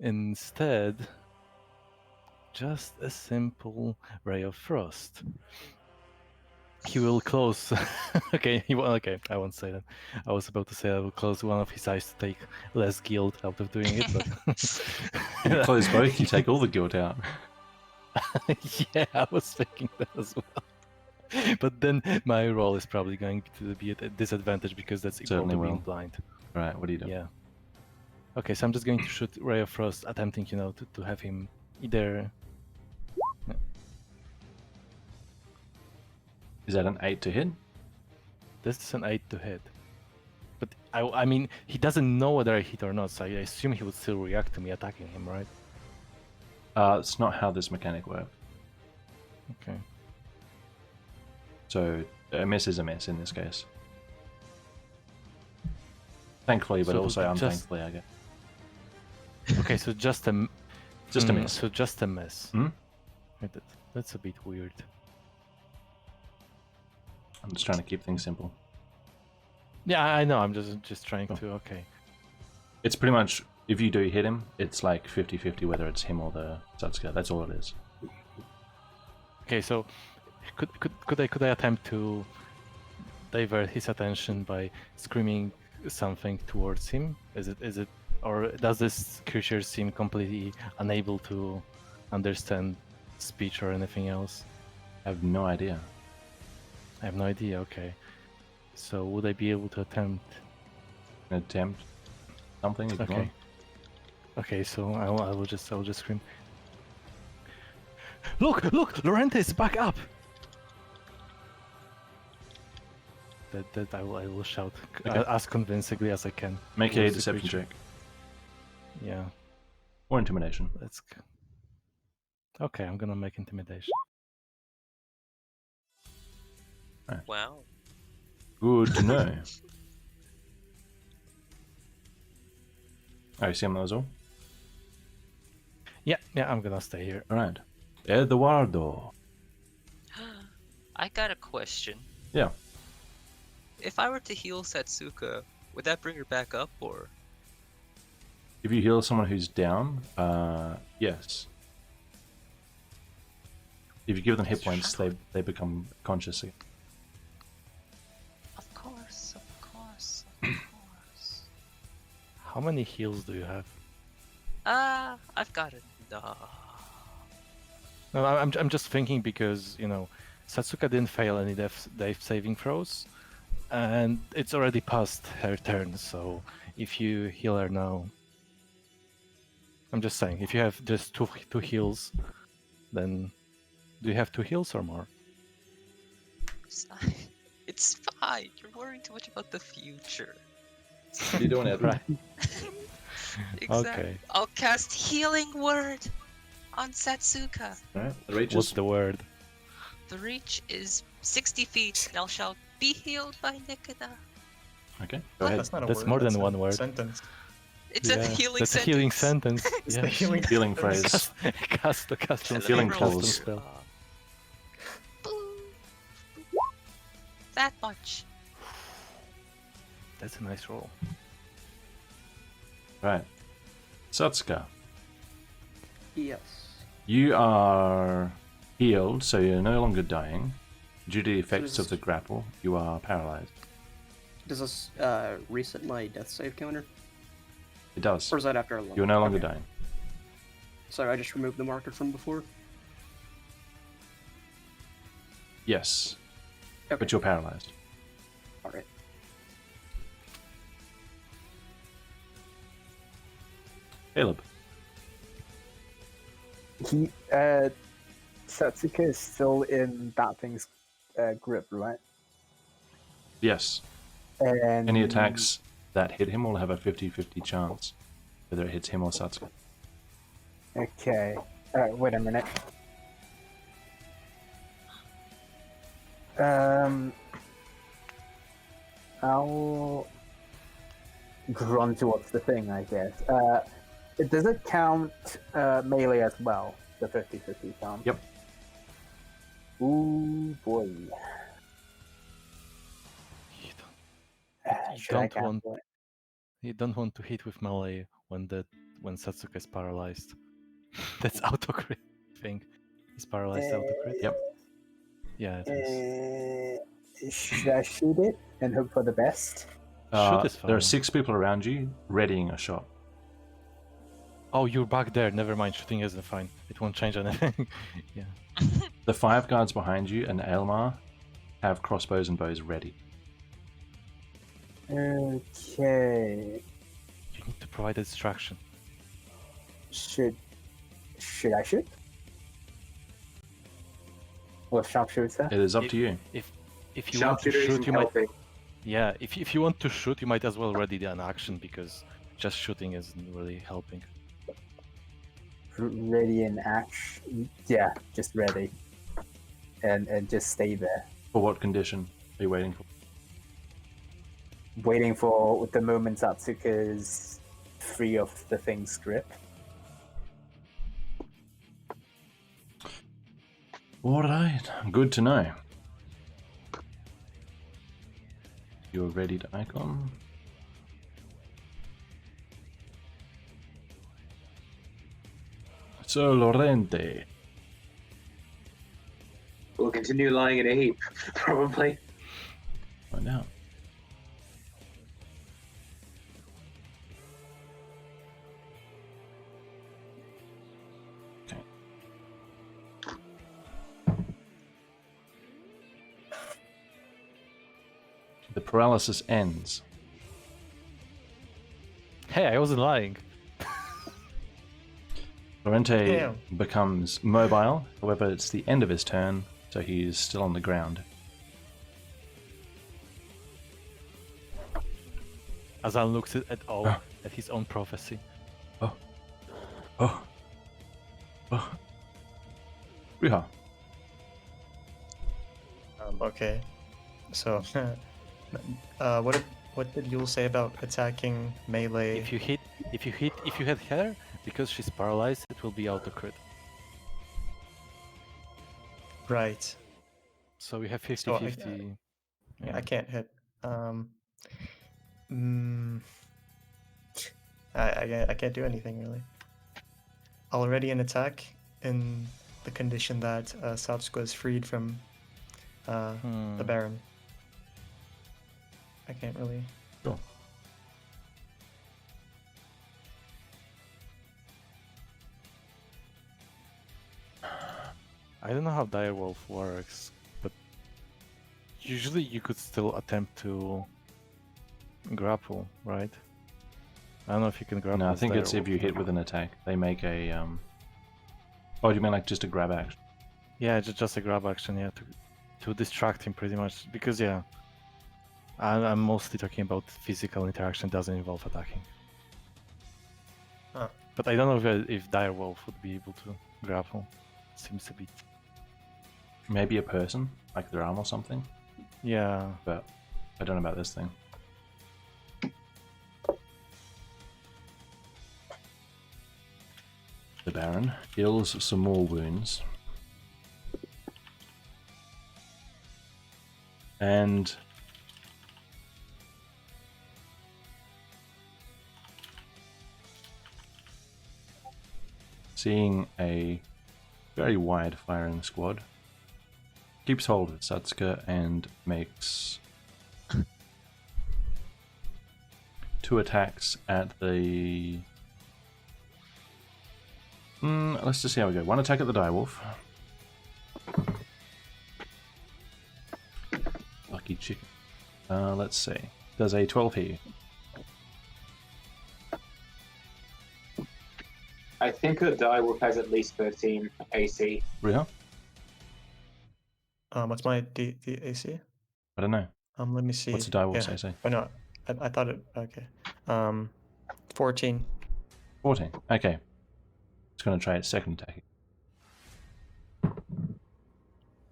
Instead, just a simple ray of frost. He will close. Okay, I won't say that. I was about to say I will close one of his eyes to take less guilt out of doing it, but If you close both, you take all the guilt out. yeah, I was thinking that as well. But then my roll is probably going to be at a disadvantage because that's equal Certainly to being will. blind. Alright, what do you do? Yeah. Okay, so I'm just going to shoot Ray of Frost, attempting, to have him either. Is that an 8 to hit? This is an 8 to hit. But I mean, he doesn't know whether I hit or not, so I assume he would still react to me attacking him, right? It's not how this mechanic works. Okay. So a miss is a miss in this case. Thankfully, but So also just- unthankfully, I guess. Okay, so just a Just a miss. So just a miss. Hmm? Right, that's a bit weird. I'm just trying to keep things simple. Yeah, I know. I'm just trying Oh. to. Okay. It's pretty much, if you do hit him, it's like 50-50 whether it's him or the Satsuka. That's all it is. Okay, so could I attempt to divert his attention by screaming something towards him? Is it or does this creature seem completely unable to understand speech or anything else? I have no idea. I have no idea. Okay, so would I be able to attempt? An attempt something if you Okay. want. Okay, so I will just scream. Look! Lorente is back up. That I will shout Okay. as convincingly as I can. Make a towards the deception creature. check. Yeah, Or intimidation. let's. Okay, I'm gonna make intimidation. Wow. Good to know. Oh, you see him, that was all? Yeah, I'm gonna stay here. Alright. Eduardo. I got a question. Yeah. If I were to heal Satsuka, would that bring her back up, or? If you heal someone who's down, yes. If you give them hit points, they become conscious again. Of course. How many heals do you have? I've got it. No, I'm just thinking because Satsuka didn't fail any death saving throws, and it's already past her turn. So if you heal her now, I'm just saying, if you have just two heals, then do you have 2 heals or more? It's fine. You're worrying too much about the future. What are you doing, Ed? Right. Exactly. Okay. I'll cast Healing Word on Satsuka. Alright, the reach What's is... the word? The reach is 60 feet, and I'll shout, "Be healed by Nikita." Okay, go ahead. That's not a That's word. more than that's a one word. Sentence. It's a healing that's sentence. a healing sentence. It's Yeah. the healing. Healing phrase. Cast And custom let me Healing roll. clause. spell. Boom. That much. That's a nice roll. Right. Satsuka, Yes. you are healed, so you're no longer dying. Due to the effects of the grapple, you are paralyzed. Does this reset my death save counter? It does. Or is that after a level? You're no longer Okay. dying. So I just removed the marker from before? Yes, Okay. but you're paralyzed. Alright. Caleb, He Satsuka is still in that thing's grip, right? yes. And Any attacks that hit him will have a 50-50 chance, whether it hits him or Satsuka. Okay. Wait a minute. I'll run towards the thing, I guess. Does it count melee as well? The 50-50 count? Yep. Ooh, boy. You Should I don't want cancel it? you don't want to hit with melee when when Satsuka is paralyzed. That's autocrit thing. Is paralyzed autocrit? Yep. Yeah, it is. Should I shoot it and hope for the best? Shoot is There are fine. 6 people around you readying a shot. Oh, you're back there. Never mind. Shooting isn't fine. It won't change anything. Yeah. The 5 guards behind you and Aelmar have crossbows and bows ready. Okay. You need to provide a distraction. Should I shoot? Or sharpshooter? It is up to you. If you want to Sharpshooter shoot, isn't you might. helping. Yeah. If you want to shoot, you might as well ready an action because just shooting isn't really helping. Ready in action? Yeah, just ready. And just stay there. For what condition are you waiting for? Waiting for the moment Satsuka's free of the thing's grip. Alright, good to know. You're ready to icon. So, Lorente. We'll continue lying in a heap, probably. Find out. Okay. The paralysis ends. Hey, I wasn't lying. Lorente Damn. becomes mobile, however, it's the end of his turn, so he's still on the ground. Azan looks at all at his own prophecy. Oh. Riiga. Okay. So, what did Yule say about attacking melee? If you hit her, because she's paralyzed, it will be autocrit. Right. So we have So 50-50. I can't hit. I can't do anything really. Already an attack in the condition that Satsuka is freed from the Baron. I can't really. Sure. I don't know how Direwolf works, but usually you could still attempt to grapple, right? I don't know if you can grapple. No, I as think it's if Direwolf. you hit with an attack. They make a. Oh, do you mean like just a grab action? Yeah, just a grab action, yeah, to distract him pretty much. Because yeah, I'm mostly talking about physical interaction. Doesn't involve attacking. Huh. But I don't know if Direwolf would be able to grapple. Seems a bit. Maybe a person, like their arm or something. Yeah. But I don't know about this thing. The Baron heals some more wounds. And seeing a very wide firing squad, keeps hold of Satsuka and makes 2 attacks at the... let's just see how we go. 1 attack at the Direwolf. Lucky chicken. Let's see. Does a 12 hit you? I think a Direwolf has at least 13 AC. Riiga? What's my the AC? I don't know. Let me see. What's the Direwolf's AC? Oh no, I thought it. Okay. 14. 14. Okay. It's going to try its second attack.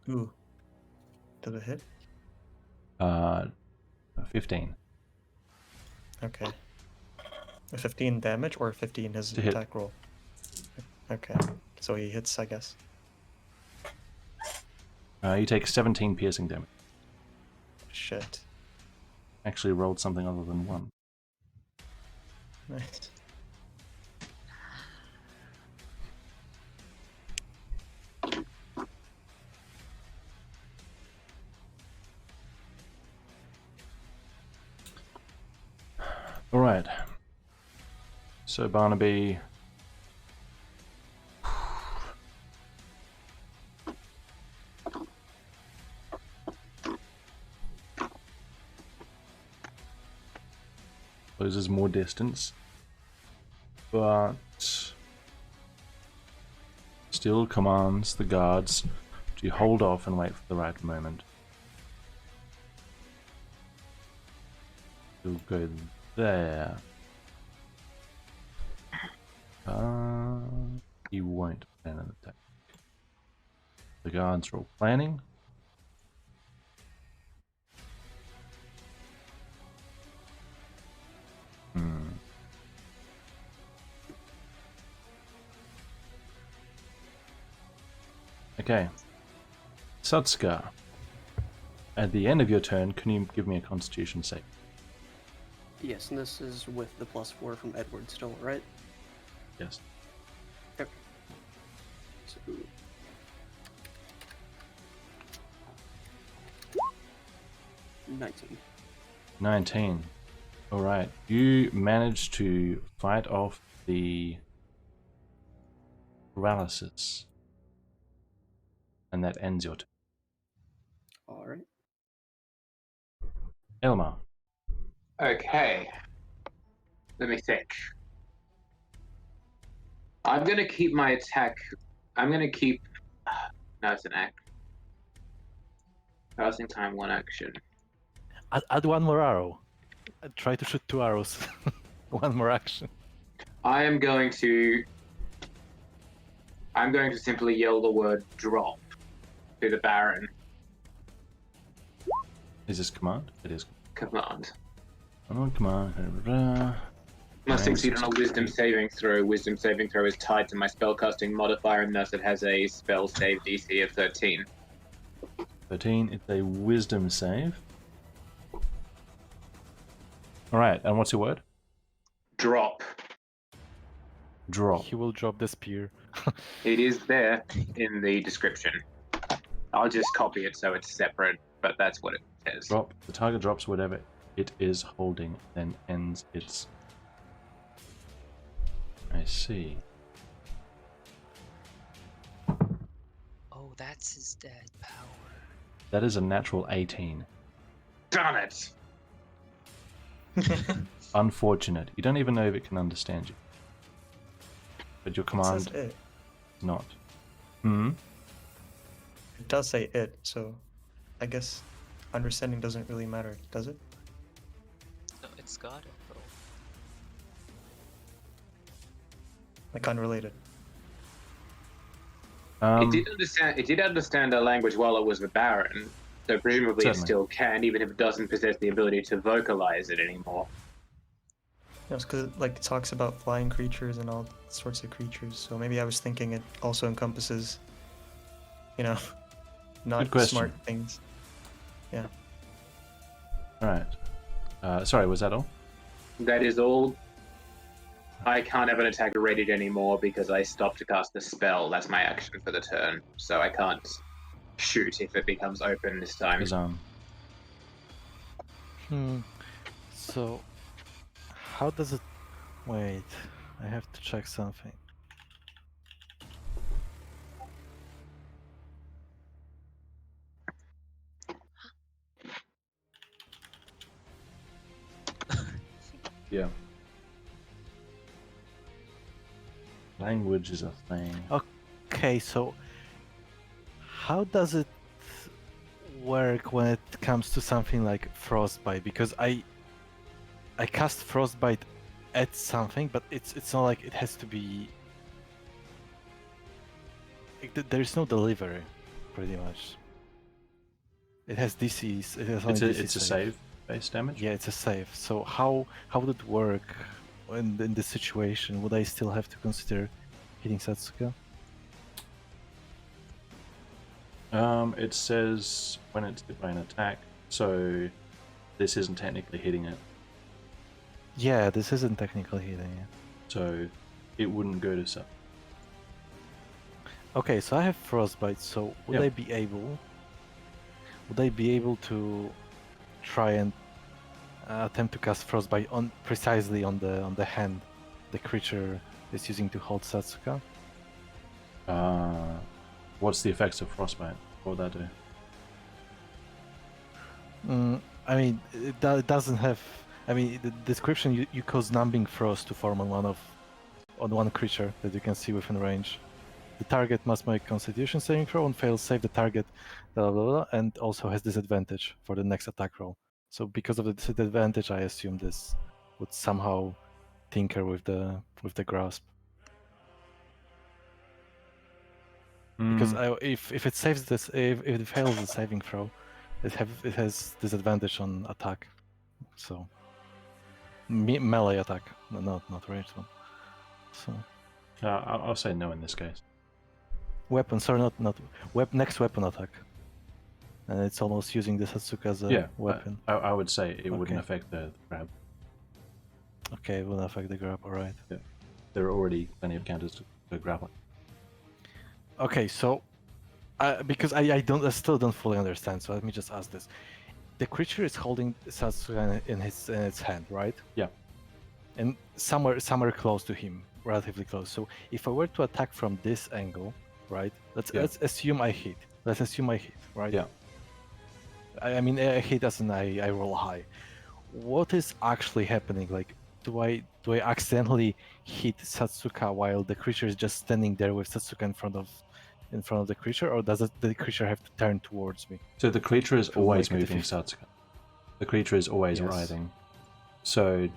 Ooh. Did it hit? 15. Okay. A 15 damage or 15 his To hit. attack roll? Okay. So he hits, I guess. You take 17 piercing damage. Shit. Actually rolled something other than 1. Nice. Alright. So Barnaby. Loses more distance, but still commands the guards to hold off and wait for the right moment. He'll go there. He won't plan an attack. The guards are all planning. Okay. Satsuka. At the end of your turn, can you give me a constitution save? Yes, and this is with the +4 from Edward still, right? Yes. Okay. So... 19. 19. Alright. You managed to fight off the paralysis. And that ends your turn. Alright. Elmar. Okay. Let me think. I'm gonna keep my attack. I'm gonna keep. No, it's an act. Passing time, one action. Add one more arrow. Try to shoot 2 arrows. One more action. I'm going to simply yell the word "drop" to the Baron. Is this command? It is. Command. Oh, command. Must Nine, succeed on a Wisdom saving throw. Wisdom saving throw is tied to my spellcasting modifier, and thus it has a spell save DC of 13. 13. It's a wisdom save. Alright, and what's your word? Drop. Drop. He will drop the spear. It is there in the description. I'll just copy it so it's separate, but that's what it says. Drop. The target drops whatever it is holding, then ends its. I see. Oh, that's his dead power. That is a natural 18. Darn it! Unfortunate. You don't even know if it can understand you. But your It command says it. is not. Hmm? It does say it, so I guess understanding doesn't really matter, does it? No, it's got it, though. Like unrelated. It did understand our language while it was the Baron, so presumably it Certainly. still can, even if it doesn't possess the ability to vocalize it anymore. No, it's because it talks about flying creatures and all sorts of creatures. So maybe I was thinking it also encompasses, not question. smart things. Yeah. Alright. Sorry, was that all? That is all. I can't have an attack readied anymore because I stopped to cast the spell. That's my action for the turn, so I can't shoot if it becomes open this time. His So, how does it... Wait, I have to check something. Yeah. Language is a thing. Okay, so how does it work when it comes to something like frostbite? Because I cast frostbite at something, but it's not like it has to be. There's no delivery, pretty much. It has DCs. It has only It's a save based damage? Yeah, it's a save. So how would it work in this situation? Would I still have to consider hitting Satsuka? It says when it's hit by an attack, so this isn't technically hitting it. Yeah, this isn't technically hitting it. So it wouldn't go to Sat. Okay, so I have frostbite. So would Yep. I be able? Would I be able to try and attempt to cast frostbite on precisely on the hand the creature is using to hold Satsuka. What's the effects of frostbite? What would that do? I mean, it doesn't have. I mean, the description you cause numbing frost to form on one creature that you can see within range. The target must make Constitution saving throw and fails save the target, blah, blah, blah, and also has disadvantage for the next attack roll. So because of the disadvantage, I assume this would somehow tinker with the grasp. Because if it saves this, if it fails the saving throw, it has disadvantage on attack. So melee attack, not ranged one. So I'll say no in this case. weapon, sorry, not next weapon attack. And it's almost using the Satsuka as a weapon. I would say it wouldn't affect the grab. Okay, it wouldn't affect the grab, alright. Yeah. There are already plenty of counters to grappling. Okay, so because I still don't fully understand, so let me just ask this. The creature is holding Satsuka in its hand, right? Yeah. And somewhere close to him, relatively close. So if I were to attack from this angle, right? Let's assume I hit. Right? Yeah. I mean, I hit as in I roll high. What is actually happening? Like, do I accidentally hit Satsuka while the creature is just standing there with Satsuka in front of the creature, or does the creature have to turn towards me? So the creature is always moving Satsuka. The creature is always writhing. So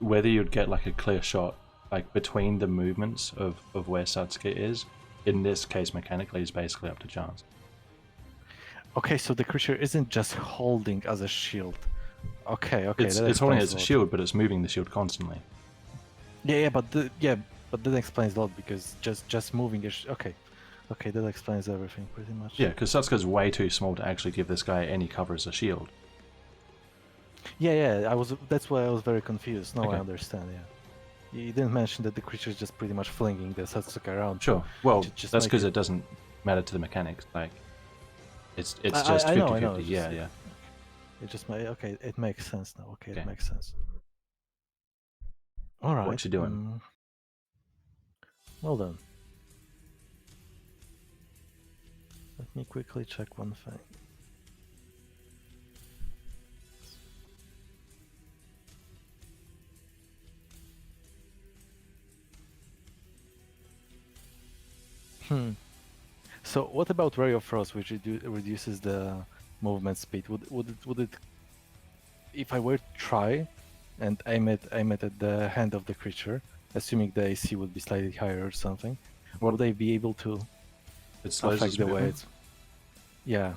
whether you'd get like a clear shot like between the movements of where Satsuka is, in this case mechanically is basically up to chance. Okay, so the creature isn't just holding as a shield. Okay. It's holding it as a shield, but it's moving the shield constantly. But that explains a lot because just moving it. Okay, that explains everything pretty much. Yeah, because Satsuka's way too small to actually give this guy any cover as a shield. Yeah. That's why I was very confused. Now I understand. Yeah, you didn't mention that the creature is just pretty much flinging the Satsuka around. Sure. Well, that's because it doesn't matter to the mechanics. Like, it's just 50-50. Yeah. It just it makes sense now. Okay, it makes sense. All right. What you doing? Well done. Let me quickly check one thing. So what about Ray of Frost, which reduces the movement speed? Would it, if I were to try and aim it at the hand of the creature, assuming the AC would be slightly higher or something, would they be able to affect the way it's... Yeah.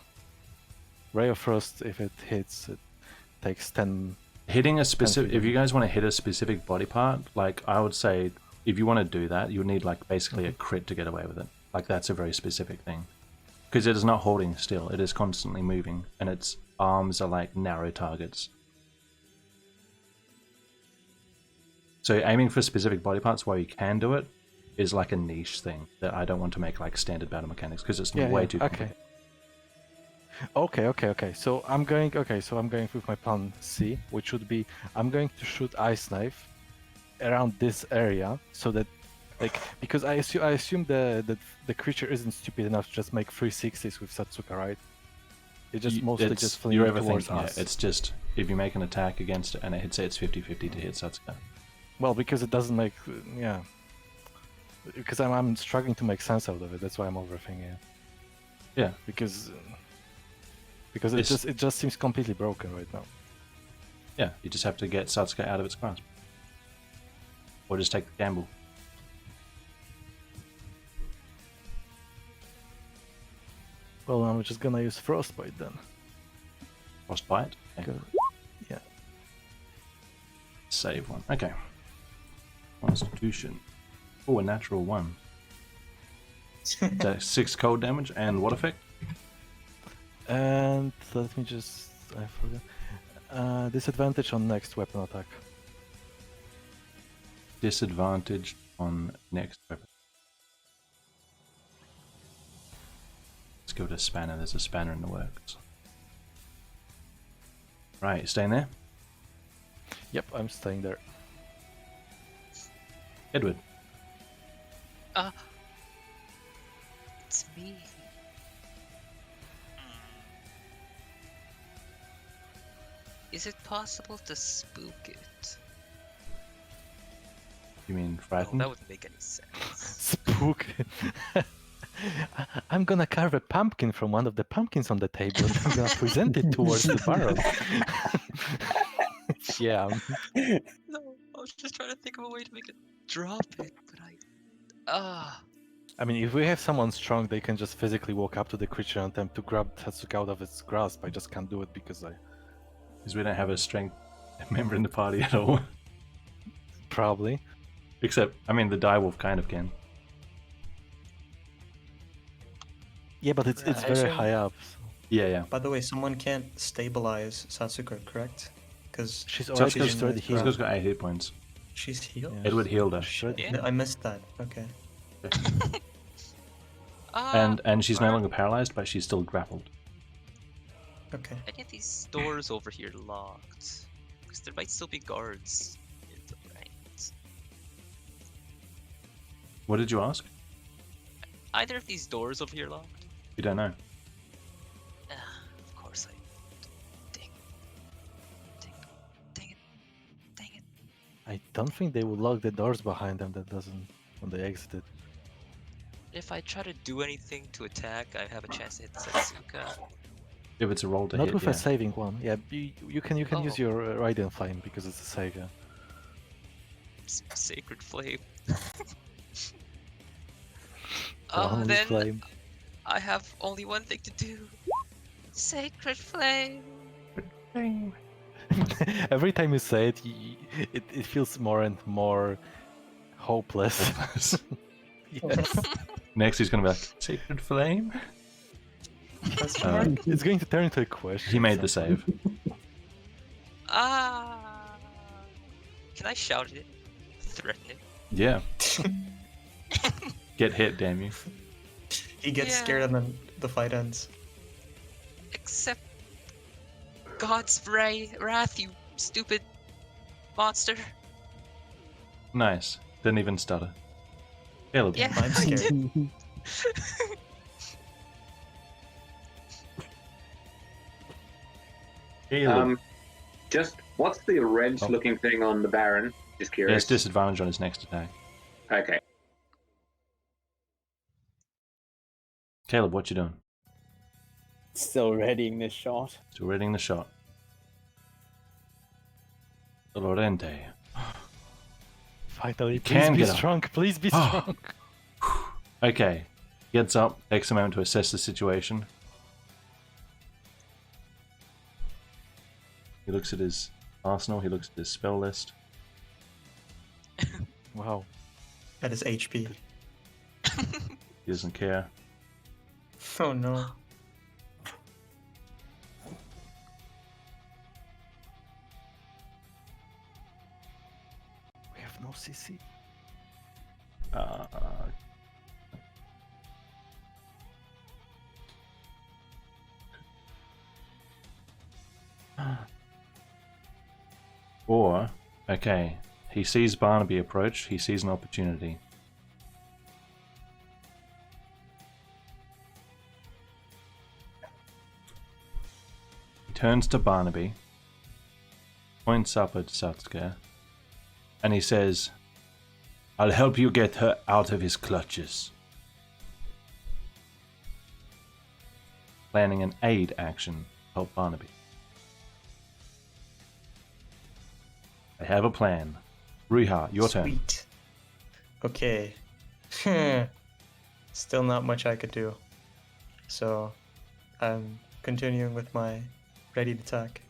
Ray of Frost, if it hits, it takes 10... Hitting a specific... If you guys want to hit a specific body part, like, I would say, if you want to do that, you would need, like, basically a crit to get away with it. Like, that's a very specific thing. Because it is not holding still, it is constantly moving, and its arms are like narrow targets. So aiming for specific body parts where you can do it is like a niche thing that I don't want to make like standard battle mechanics because it's way too complicated. Okay. So I'm going with my plan C, which would be I'm going to shoot Ice Knife around this area so that, like, because I assume the creature isn't stupid enough to just make 360s with Satsuka, right? It just just flinging towards us. It's just if you make an attack against it and it hits it, it's 50-50 to hit Satsuka. Well, because it doesn't make because I'm struggling to make sense out of it. That's why I'm overthinking it. Yeah, because it just seems completely broken right now. Yeah, you just have to get Satsuka out of its grasp, or just take the gamble. Well, I'm just gonna use Frostbite then. Frostbite? Okay. Yeah. Save one. Okay. Constitution. Oh, a natural 1. That's 6 cold damage, and what effect? And let me just... I forgot. Disadvantage on next weapon attack. Disadvantage on next weapon. Let's go to spanner. There's a spanner in the works. Right, staying there? Yep, I'm staying there. Edward. It's me. Is it possible to spook it? You mean No, frightened? that wouldn't make any sense. Spook. I'm gonna carve a pumpkin from one of the pumpkins on the table and I'm gonna present it towards the Baron. Yeah. No, I was just trying to think of a way to make it drop it, but I mean, if we have someone strong, they can just physically walk up to the creature and attempt to grab Tatsuka out of its grasp. I just can't do it because I... Because we don't have a strength member in the party at all. Probably. Except, I mean, the direwolf kind of can. Yeah, but it's I very assume- high up. So. Yeah, yeah. By the way, someone can't stabilize Satsuka, correct? Because She's Satsuka's- already healed. Satsuka's got 8 hit points. she's healed. Yeah, Edward she's- healed her. she's already- Yeah. I missed that. Okay. And she's no are longer paralyzed, but she's still grappled. Okay. any of these doors over here locked? Because there might still be guards in the right. What did you ask? Either of these doors over here locked? You don't know. Of course I. Dang. Dang. Dang it. Dang it. I don't think they would lock the doors behind them. That doesn't when they exited. If I try to do anything to attack, I have a chance to hit Satsuka. If it's a roll to Not hit, with yeah. a saving one. Yeah, you can use Oh. your Radiant Flame because it's a save. Yeah. Sacred Flame. Only Then flame. I have only one thing to do. Sacred Flame. Every time you say it, it feels more and more hopeless. Yes. Next, he's going to be like, Sacred Flame? It's going to turn into a question. He made the sometime. save. Can I shout it? Threaten it? Yeah. Get hit, damn you. He gets Yeah. scared and then the fight ends. Except God's wrath, you stupid monster. Nice. Didn't even stutter. Caleb. Yeah, I'm I scared. did. Caleb. Just what's the wrench-looking thing on the Baron? Just He curious. has disadvantage on his next attack. Okay. Caleb, what you doing? Still readying this shot. Still reading the shot. Lorente. Finally, You please can be get up. strong. Please be Oh. strong. Okay. Gets up, takes a moment to assess the situation. He looks at his arsenal, he looks at his spell list. Wow. At his HP. He doesn't care. Oh no. We have no CC. Uh, or, okay, he sees Barnaby approach, he sees an opportunity. He turns to Barnaby, points up at Satsuka, and he says, I'll help you get her out of his clutches. Planning an aid action to help Barnaby. I have a plan. Riiga, your turn. Sweet. Okay. Still not much I could do. So, I'm continuing with my ready to attack.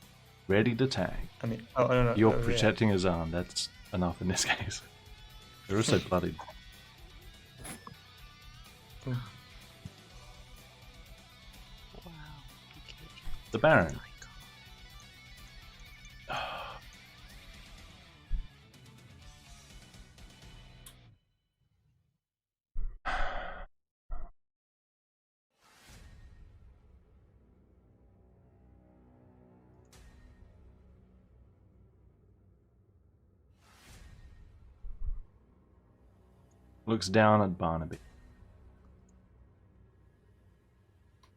Ready to tag. I mean, oh no. You're oh, yeah. protecting his arm. That's enough in this case. They're also bloodied. Wow. The Baron. looks down at Barnaby.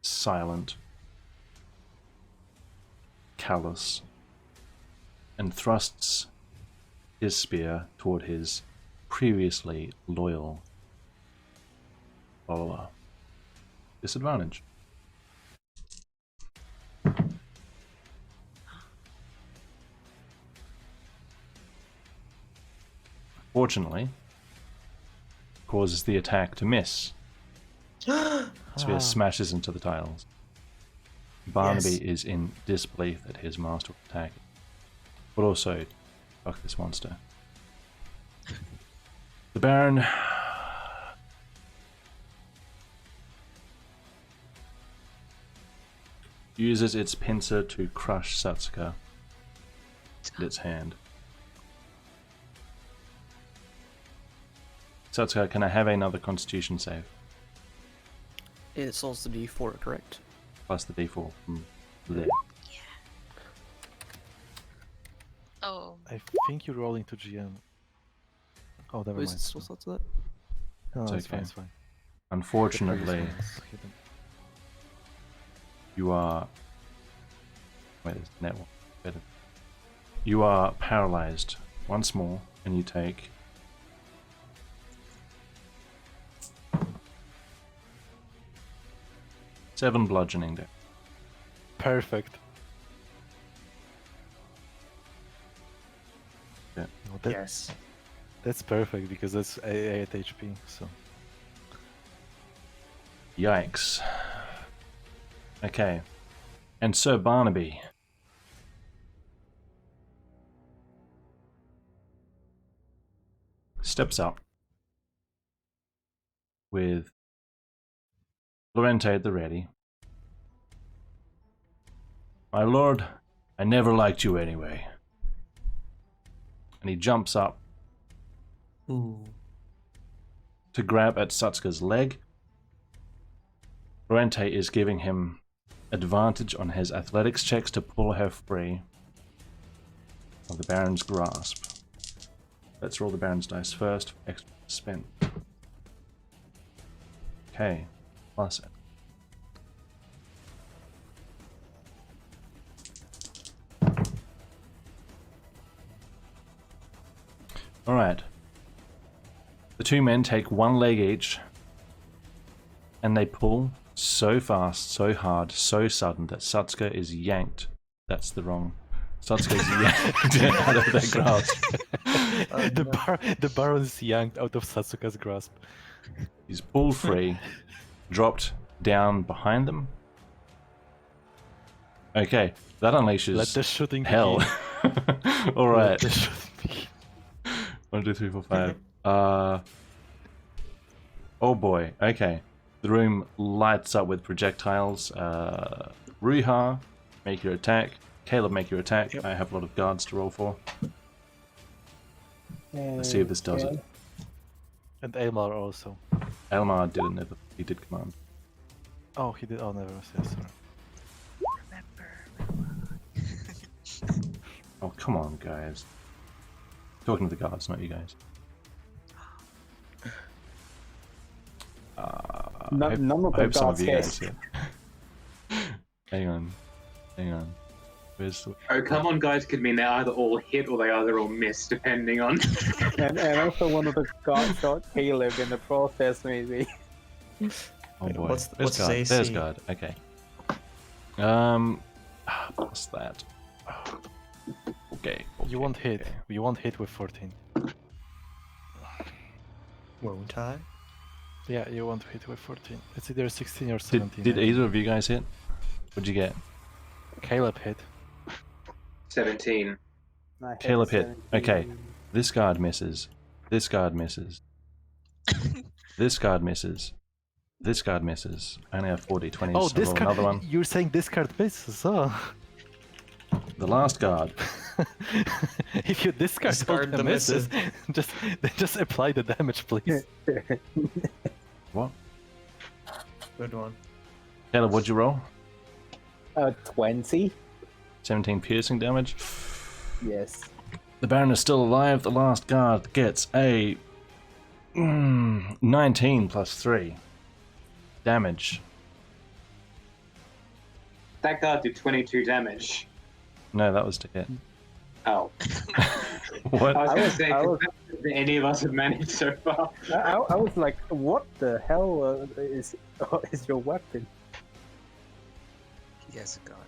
Silent, callous, and thrusts his spear toward his previously loyal follower. Disadvantage. Fortunately, causes the attack to miss. Spear smashes into the tiles. Barnaby Yes. is in disbelief at his master attack, but also, fuck this monster. The Baron uses its pincer to crush Satsuka in its hand. Satsuka, can I have another Constitution save? It's also the D4, correct? Plus the D4 from there. Oh, I think you're rolling to GM. Oh, never Is mind. it still set to that? No, It's it's fine, okay. it's fine. The Unfortunately, previous one is hidden. you are... Wait, there's net one. Better. You are paralyzed once more, and you take... seven bludgeoning damage. Perfect. Yeah. No, that, Yes. That's perfect because that's 8 HP. So Yikes. Okay. And Sir Barnaby. Steps up with Lorente at the ready. My lord, I never liked you anyway. And he jumps up Ooh. to grab at Satsuka's leg. Lorente is giving him advantage on his athletics checks to pull her free of the Baron's grasp. Let's roll the Baron's dice first. Extra spent. Okay. Plus it. Alright. The two men take one leg each, and they pull so fast, so hard, so sudden that Satsuka is yanked. That's the wrong. Satsuka is yanked out of their grasp. the Baron is yanked out of Satsuka's grasp. He's pulled free, dropped down behind them. Okay, that unleashes Let the shooting hell. begin. All Let right. the shooting begin. 1, 2, 3, 4, 5. Oh boy. Okay. The room lights up with projectiles. Ruha, make your attack. Caleb, make your attack. Yep. I have a lot of guards to roll for. Let's see if this does it. And Aymar also. Elmar didn't ever. He did command. Oh, he did. Oh, never. Yes, sorry. remember. Oh, come on, guys. Talking to the guards, not you guys. None of I the hope some of gods you hit. guys hit. Hang on. Where's the... Oh, come on, guys, could mean they either all hit or they either all miss, depending on. And also one of the gods shot Caleb in the process, maybe. Oh boy. What's There's guard. his There's AC? guard. Okay. What's that? Okay. You won't hit. You won't hit with 14. Won't I? Yeah, you won't hit with 14. It's either 16 or 17. Did I think. either of you guys hit? What'd you get? Caleb hit. 17. I hit Caleb hit. 17. Okay. This guard misses. This guard misses. This guard misses. This guard misses. I only have 40, 20, Oh, so this roll card. another one. You're saying this card misses. Oh. The last guard. If you discard all Discard the the misses, just apply the damage, please. What? Good one. Caleb, what'd you roll? 20? 17 piercing damage. Yes. The Baron is still alive. The last guard gets a 19 plus 3. Damage. That guard did 22 damage. No, that was to hit. Oh. What? I was I going to was- say, I 'cause was- that's what any of us have managed so far. I was like, what the hell is your weapon? He has a gun.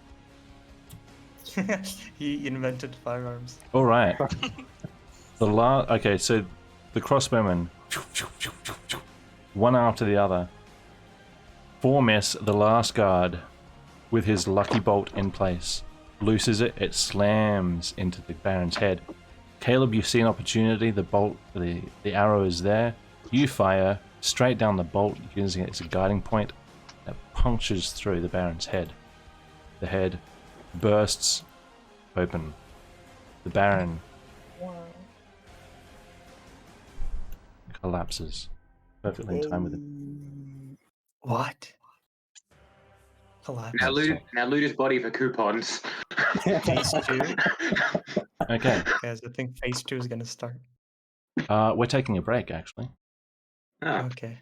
He invented firearms. All right. Okay, so the crossbowmen, one after the other, 4 miss. The last guard, with his lucky bolt in place, looses it. It slams into the Baron's head. Caleb, you see an opportunity. The bolt, the arrow is there. You fire straight down the bolt, using it as a guiding point. It punctures through the Baron's head. The head bursts open. The Baron collapses. Perfectly in time with it. What? Collapse. Now loot his body for coupons. Phase 2? Okay. Guys, I think phase 2 is gonna start. We're taking a break, actually. Oh, Okay.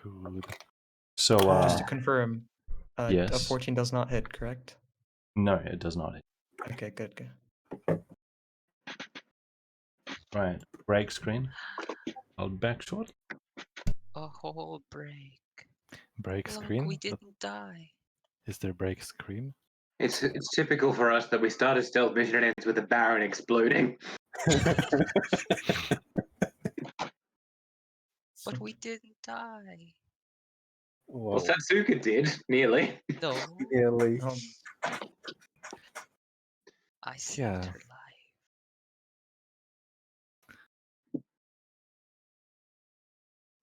Good. So, Just to confirm, a yes. 14 does not hit, correct? No, it does not hit. Okay, good. Right. Break screen. I'll be back short. A whole break. Break Look, screen? we didn't die. Is there break scream? it's typical for us that we start a stealth mission and ends with the Baron exploding. But we didn't die. Well, Whoa, Satsuka did, nearly. No, nearly. I saved Yeah. her life.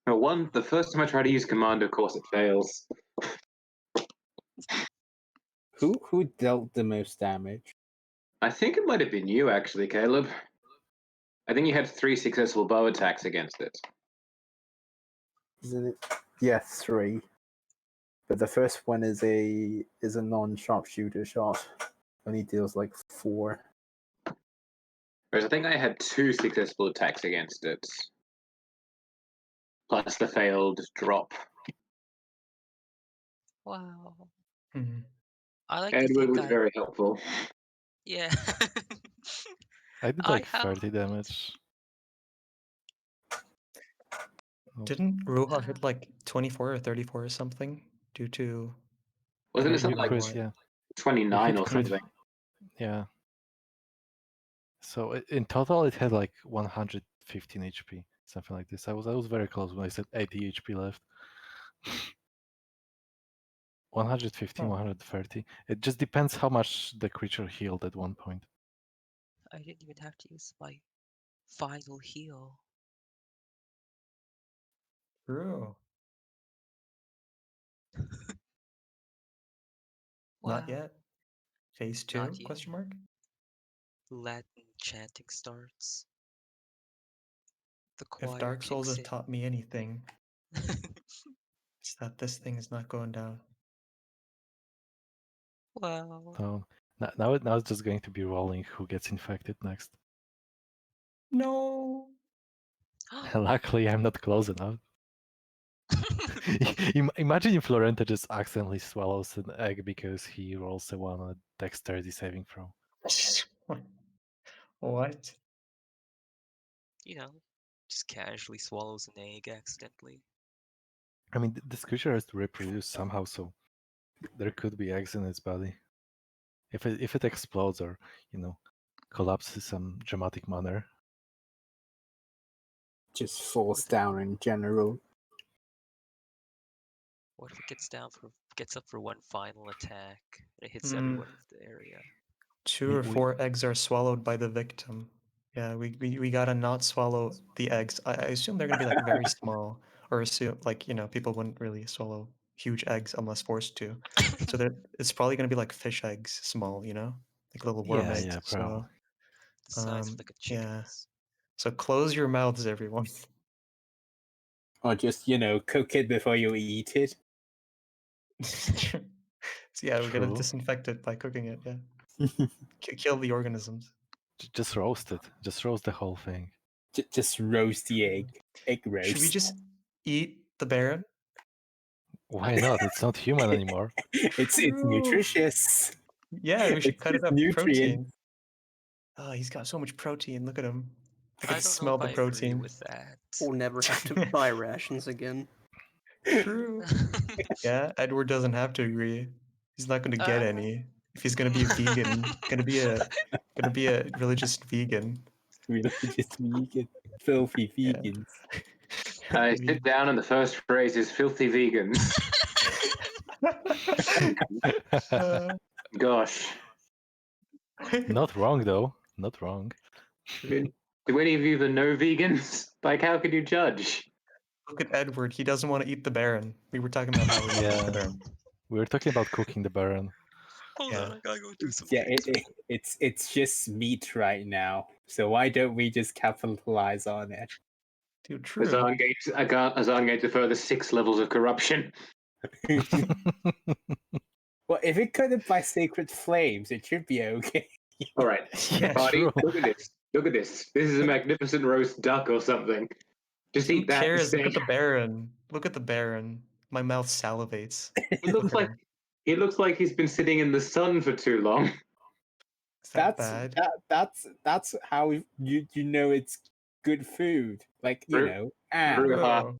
Well, the first time I try to use command, of course, it fails. Who dealt the most damage? I think it might have been you, actually, Caleb. I think you had 3 successful bow attacks against it. Isn't it? Yes, 3. But the first one is a non-sharpshooter shot. Only deals like 4. Whereas I think I had 2 successful attacks against it. Plus the failed drop. Wow. Mhm. I like to Edward think was very helpful. Yeah. I did I like have- 30 damage. Oh, Didn't Ruha hit like 24 or 34 or something due to... Wasn't I it don't something like remember crit, what. yeah. 29 or crit. something? Yeah. So in total, it had like 115 HP, something like this. I was very close when I said 80 HP left. 115, Oh. 130. It just depends how much the creature healed at one point. I didn't even have to use my final heal. True. Wow. Not yet. Phase 2? Not yet. Question mark? Latin chanting starts. The choir If Dark Souls kicks has taught me anything, in. it's that this thing is not going down. Well, So now it's just going to be rolling who gets infected next. No. Luckily, I'm not close enough. Imagine if Lorenta just accidentally swallows an egg because he rolls a 1 on a dexterity saving throw. What? you know, just casually swallows an egg accidentally. I mean, this creature has to reproduce somehow, so there could be eggs in its body. If it explodes or collapses in some dramatic manner. Just falls down in general. What if it gets up for one final attack and it hits Hmm. everyone in the area? 2 or 4 eggs are swallowed by the victim. Yeah, we gotta not swallow the eggs. I assume they're gonna be like very small, or assume like people wouldn't really swallow huge eggs unless forced to. So it's probably gonna be like fish eggs, small, like little worm Yeah, eggs. yeah, So probably. The size of like a chicken. yeah. So close your mouths, everyone. Or just, cook it before you eat it. So yeah, we're gonna True. disinfect it by cooking it. Yeah, kill the organisms. Just roast it. Just roast the whole thing. Just roast the egg. Egg roast. Should we just eat the Baron? Why not? It's not human anymore. It's True. nutritious. Yeah, we should It's cut it just up nutrients. protein. Oh, he's got so much protein. Look at him. I can don't smell know the if I agree protein. with that. We'll never have to buy rations again. True. Yeah, Edward doesn't have to agree. He's not going to get any. If he's going to be a vegan, gonna be a religious vegan. Religious vegan. Filthy Yeah. vegans. I sit down and the first phrase is filthy vegans. Uh, Gosh. Not wrong though. Not wrong. Do any of you even know vegans? Like, how could you judge? Look at Edward. He doesn't want to eat the Baron. We were talking about how we want to eat the Yeah. Baron. We were talking about cooking the Baron. Hold Yeah. on, I gotta go do some Yeah, things. it's just meat right now. So why don't we just capitalize on it? Dude, true. Azarngate to further 6 levels of corruption. Well, if it couldn't by sacred flames, it should be okay. All right, Yeah, buddy, true. look at this. Look at this. This is a magnificent roast duck or something. Just Who eat that. cares? Look instead. at the Baron. Look at the Baron. My mouth salivates. It looks Look at like him. it looks like he's been sitting in the sun for too long. Is that bad? That's how you know it's good food. Like Ru- know. Ruha,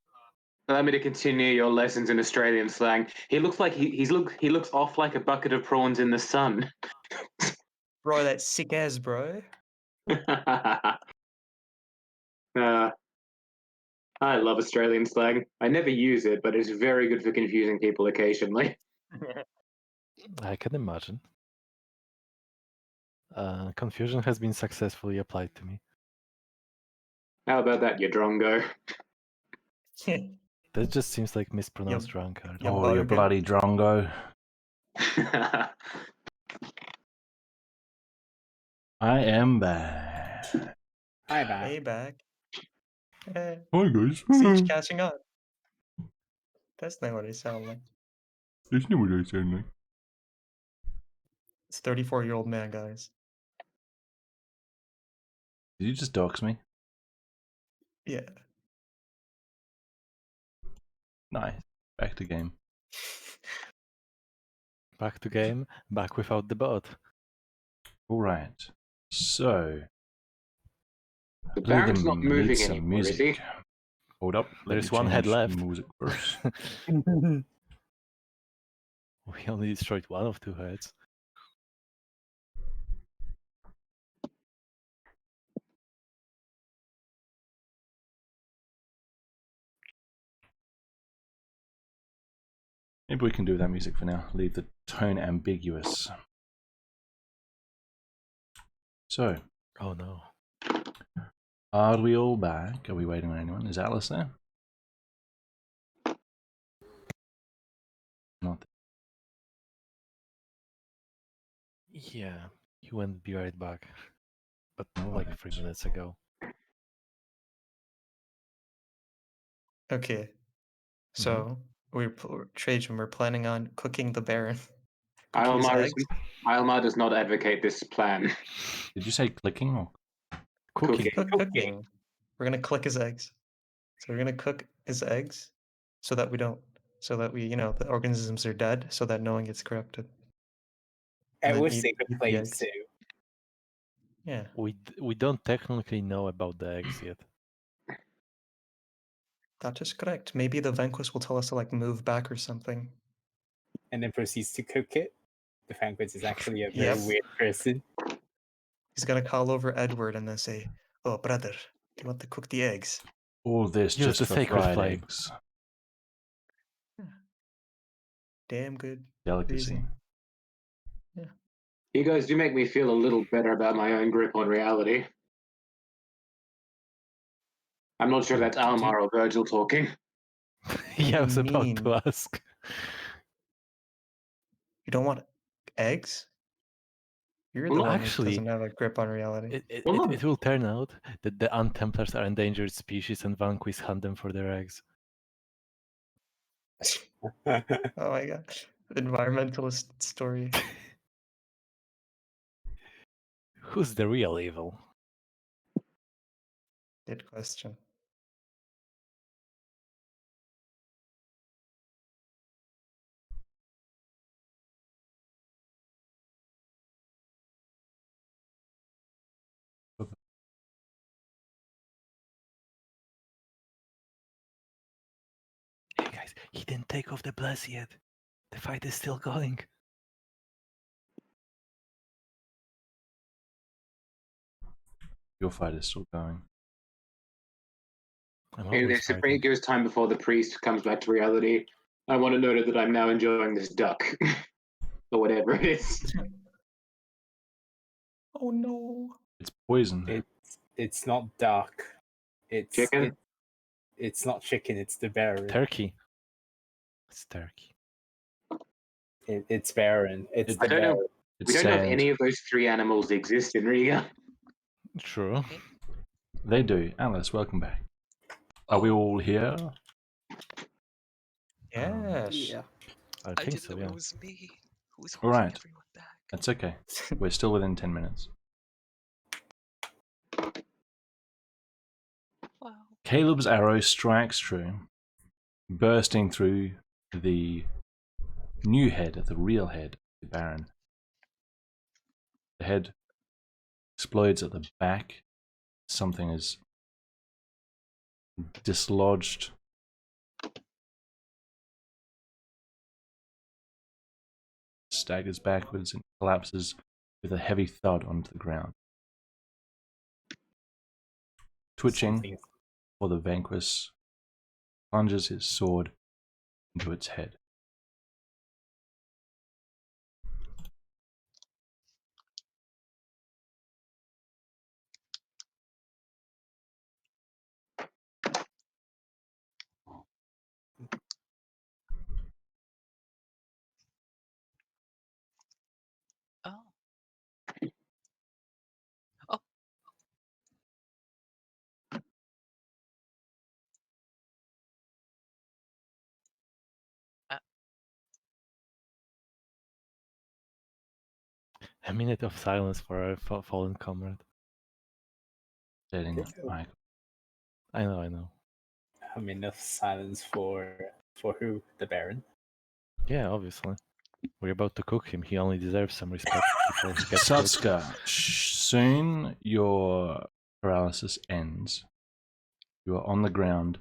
allow me to continue your lessons in Australian slang. He looks like he looks off like a bucket of prawns in the sun. Bro, that's sick as, bro. I love Australian slang. I never use it, but it's very good for confusing people occasionally. I can imagine. Confusion has been successfully applied to me. How about that, you drongo? That just seems like mispronounced drunkard. Yeah, Oh, you bugger. bloody drongo. I am back. Hi, back. Hey, back. Eh, Hi, guys. Siege catching on. That's not what I sound like. That's not what I sound like. It's 34-year-old man, guys. Did you just dox me? Yeah. Nice. Back to game. Back to game, back without the bot. All right. So, The let Baron's them not need moving some anymore, is he? music. Hold up. let There's me one head change left. Music first. We only destroyed one of 2 heads. Maybe we can do that music for now. Leave the tone ambiguous. So, Oh no. are we all back? Are we waiting on anyone? Is Atlas there? Not there. Yeah, he went be right back. But All like right. 3 minutes ago. Okay. So, Trajan, we're planning on cooking the Baron. Cooking his eggs. Ilmar does not advocate this plan. Did you say clicking or Cooking. Cooking. We're gonna click his eggs. So we're gonna cook his eggs so that we, the organisms are dead so that no one gets corrupted. And then we're eat sacred the flames eggs. too. Yeah. We don't technically know about the eggs yet. That is correct. Maybe the Vanquish will tell us to like move back or something. And then proceeds to cook it. The Vanquish is actually a very Yep. weird person. He's gonna call over Edward and then say, "Oh, brother, do you want to cook the eggs?" all this Use just the for sacred fried flame. eggs? Damn good Delicacy. reason. You guys do make me feel a little better about my own grip on reality. I'm not sure if that's Almar or Virgil talking. Yeah, I was you about mean? to ask. You don't want eggs? You're Well, the one actually, who doesn't have a grip on reality. It Well, no. it will turn out that the Untemplars are endangered species and Vanquish hunt them for their eggs. Oh my god. Environmentalist story. Who's the real evil? Good question. Hey guys, he didn't take off the bless yet. The fight is still going. Your fight is still going. I'm Hey, always this it fighting. goes time before the priest comes back to reality. I want to note that I'm now enjoying this duck. or whatever it is. Oh no. It's poison. It's not duck. Chicken? It's not chicken. It's the Baron. Turkey. It's turkey. It's Baron. It's I the don't know. Baron. It's We don't know if sand. any of those three animals exist in Riga. True. They do. Alice, welcome back. Are we all here? Yes. Yeah. I I think didn't so, know yeah. it was me who was All holding right. everyone back. That's okay. We're still within 10 minutes. Wow. Caleb's arrow strikes true, bursting through the new head, the real head, the Baron. The head explodes at the back. Something is dislodged. Staggers backwards and collapses with a heavy thud onto the ground. Twitching Something- for the vanquish, plunges his sword into its head. Oh. Oh. A minute of silence for our fallen comrade. Stating, Mike, I know. I mean, enough silence for who? The Baron. Yeah, obviously. We're about to cook him. He only deserves some respect before he gets cooked. Satsuka, soon your paralysis ends. You are on the ground,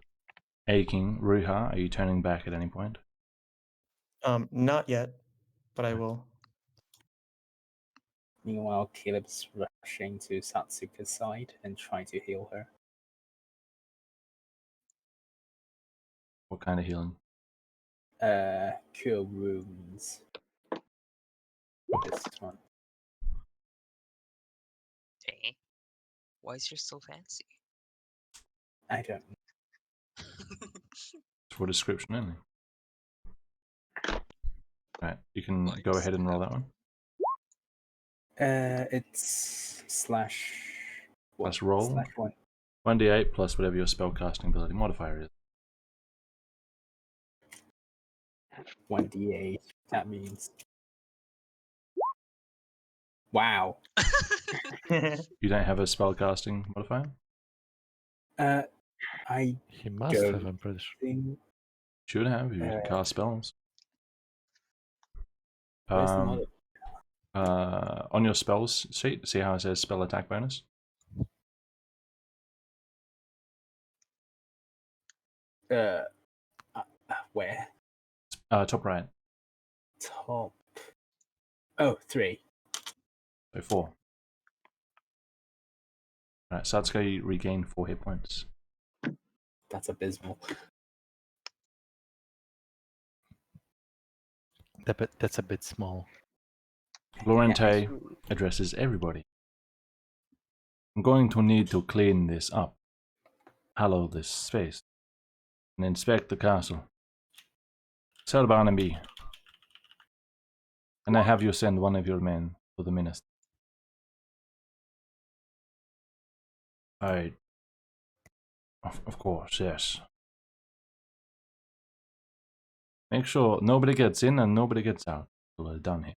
aching. Ruha, are you turning back at any point? Not yet, but I will. Meanwhile, Caleb's rushing to Satsuka's side and trying to heal her. What kind of healing? Cure wounds. This one. Dang. Why is yours so fancy? I don't know. It's for description only. Right, you can Nice. go ahead and roll that one. It's slash. What? Let's roll. Slash 1. 1d8 plus whatever your spellcasting ability modifier is. 1d8. That means. Wow. You don't have a spellcasting modifier? I He must Go. have, I'm pretty sure. think. Should have, you can cast spells. Where's the On your spells sheet, see how it says spell attack bonus? Where? Top right, Top. Oh, 3. so 4. Right, Satsuka, you regain 4 hit points. That's abysmal. That's a bit small. Lorente Ooh. addresses everybody. I'm going to need to clean this up, hallow this space, and inspect the castle. Sir Barnaby, can I have you send one of your men to the minister? Of course, yes. Make sure nobody gets in and nobody gets out till we're done here.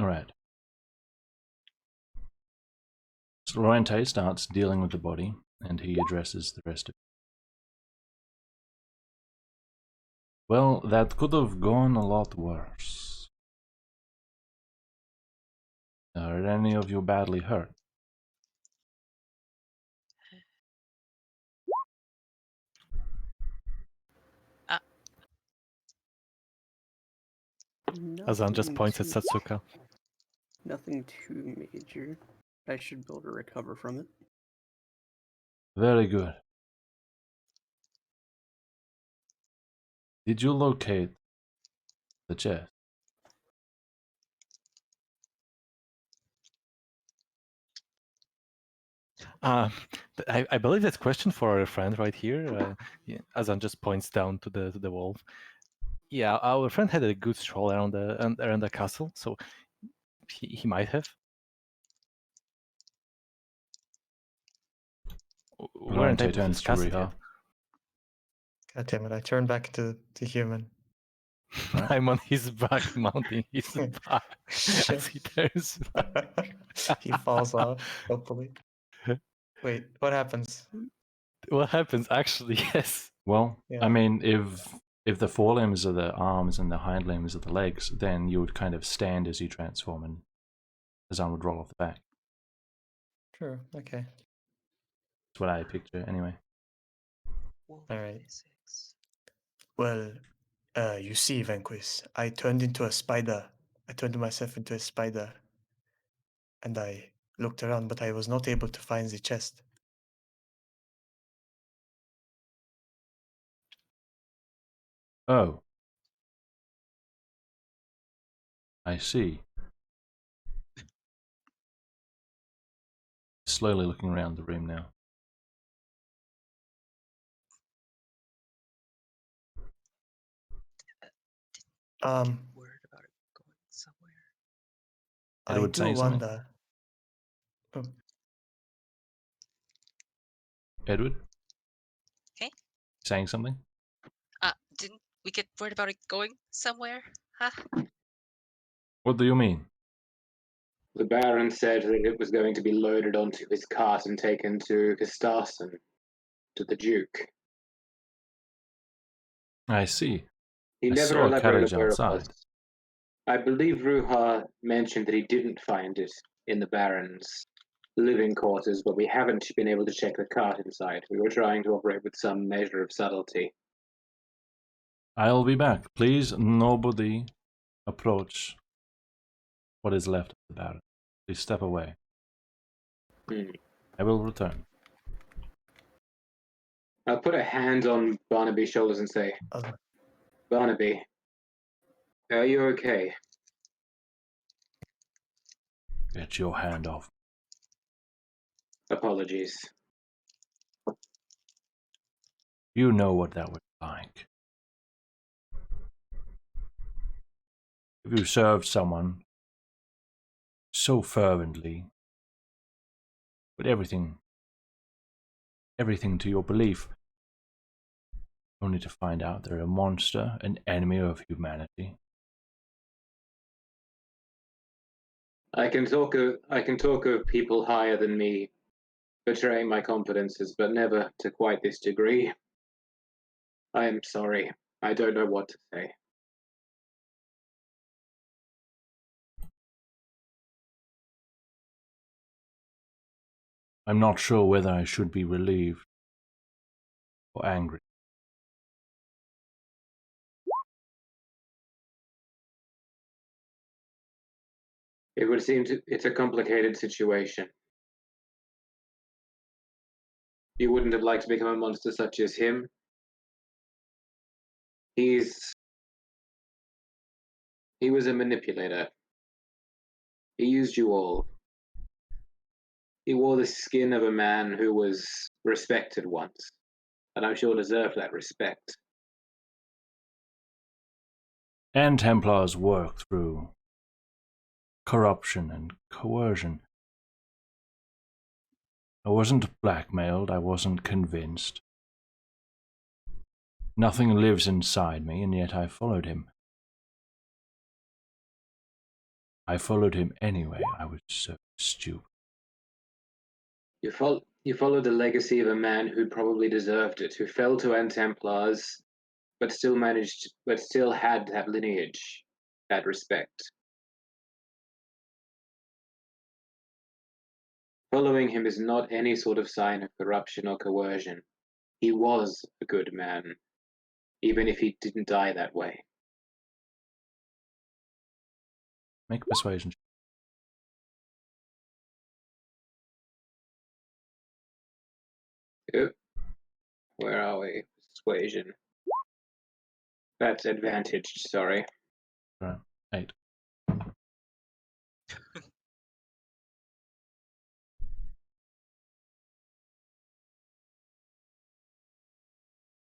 Alright. So Lorente starts dealing with the body, and he addresses the rest of it. Well, that could have gone a lot worse. Are any of you badly hurt? Azan just Nothing points at too- Satsuka. Nothing too major. I should be able to recover from it. Very good. Did you locate the chest? I believe that's a question for our friend right here. Yeah, Azan just points down to the wall. Yeah, our friend had a good stroll around the castle, so he might have. We weren't Lorente able to turns to discuss it Riiga. yet. God damn it! I turn back to human. Right. I'm on his back, mounting his back Shit. as he turns back. He falls off. Hopefully. Wait, what happens? What happens? Actually, yes. Well, Yeah. I mean, if the forelimbs are the arms and the hind limbs are the legs, then you would kind of stand as you transform, and Azan would roll off the back. True. Okay. That's what I picture, anyway. Alright. Well, you see, Vanquish, I turned into a spider. I turned myself into a spider. And I looked around, but I was not able to find the chest. Oh. I see. Slowly looking around the room now. Word about it going somewhere. I Edward do saying something? wonder. Oh, Edward? Okay. Saying something? Didn't we get word about it going somewhere? Huh? What do you mean? The Baron said that it was going to be loaded onto his cart and taken to Castasen, to the Duke. I see. He I never saw a elaborated carriage where it was. outside. I believe Ruha mentioned that he didn't find it in the Baron's living quarters, but we haven't been able to check the cart inside. We were trying to operate with some measure of subtlety. I'll be back. Please, nobody approach what is left of the Baron. Please step away. I will return. I'll put a hand on Barnaby's shoulders and say, uh, Barnaby, are you okay? Get your hand off. Apologies. You know what that was like. If you served someone so fervently, with everything to your belief, only to find out they're a monster, an enemy of humanity. I can talk of people higher than me betraying my confidences, but never to quite this degree. I am sorry. I don't know what to say. I'm not sure whether I should be relieved or angry. It would seem it's a complicated situation. You wouldn't have liked to become a monster such as him. He was a manipulator. He used you all. He wore the skin of a man who was respected once, and I'm sure deserved that respect. And Templars work through corruption and coercion. I wasn't blackmailed, I wasn't convinced. Nothing lives inside me, and yet I followed him. I followed him anyway. I was so stupid. You followed the legacy of a man who probably deserved it, who fell to Antemplars, but still had that lineage, that respect. Following him is not any sort of sign of corruption or coercion. He was a good man, even if he didn't die that way. Make a persuasion check. Yep. Where are we? Persuasion. That's advantaged, sorry. Right. 8.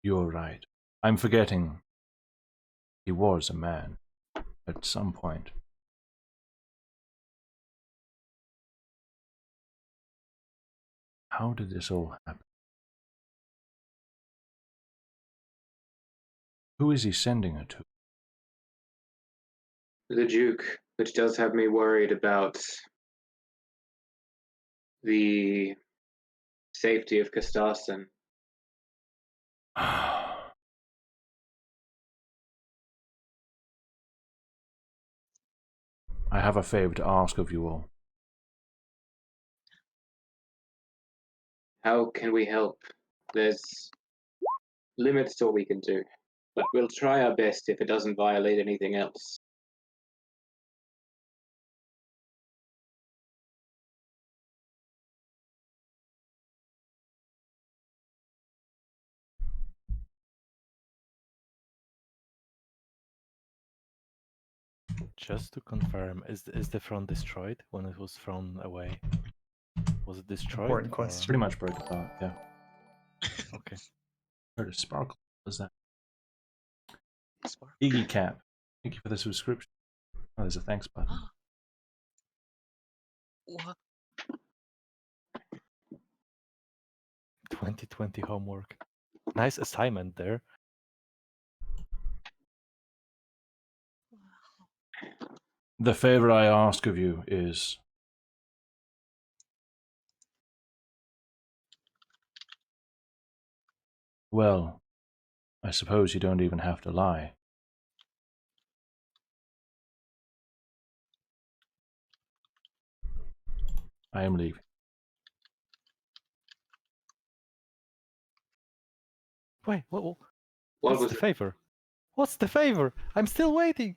You're right. I'm forgetting. He was a man at some point. How did this all happen? Who is he sending her to? The Duke, which does have me worried about the safety of Castarson. I have a favor to ask of you all. How can we help? There's limits to what we can do, but we'll try our best if it doesn't violate anything else. Just to confirm, is the front destroyed when it was thrown away? Was it destroyed? Important or- question. Pretty much broke apart, yeah. Okay. Heard a sparkle. What was that? Spark. Iggy Cap. Thank you for the subscription. Oh, there's a thanks button. What? 2020 homework. Nice assignment there. The favor I ask of you is... Well, I suppose you don't even have to lie. I am leaving. Wait, What what's was the it? favor? What's the favor? I'm still waiting.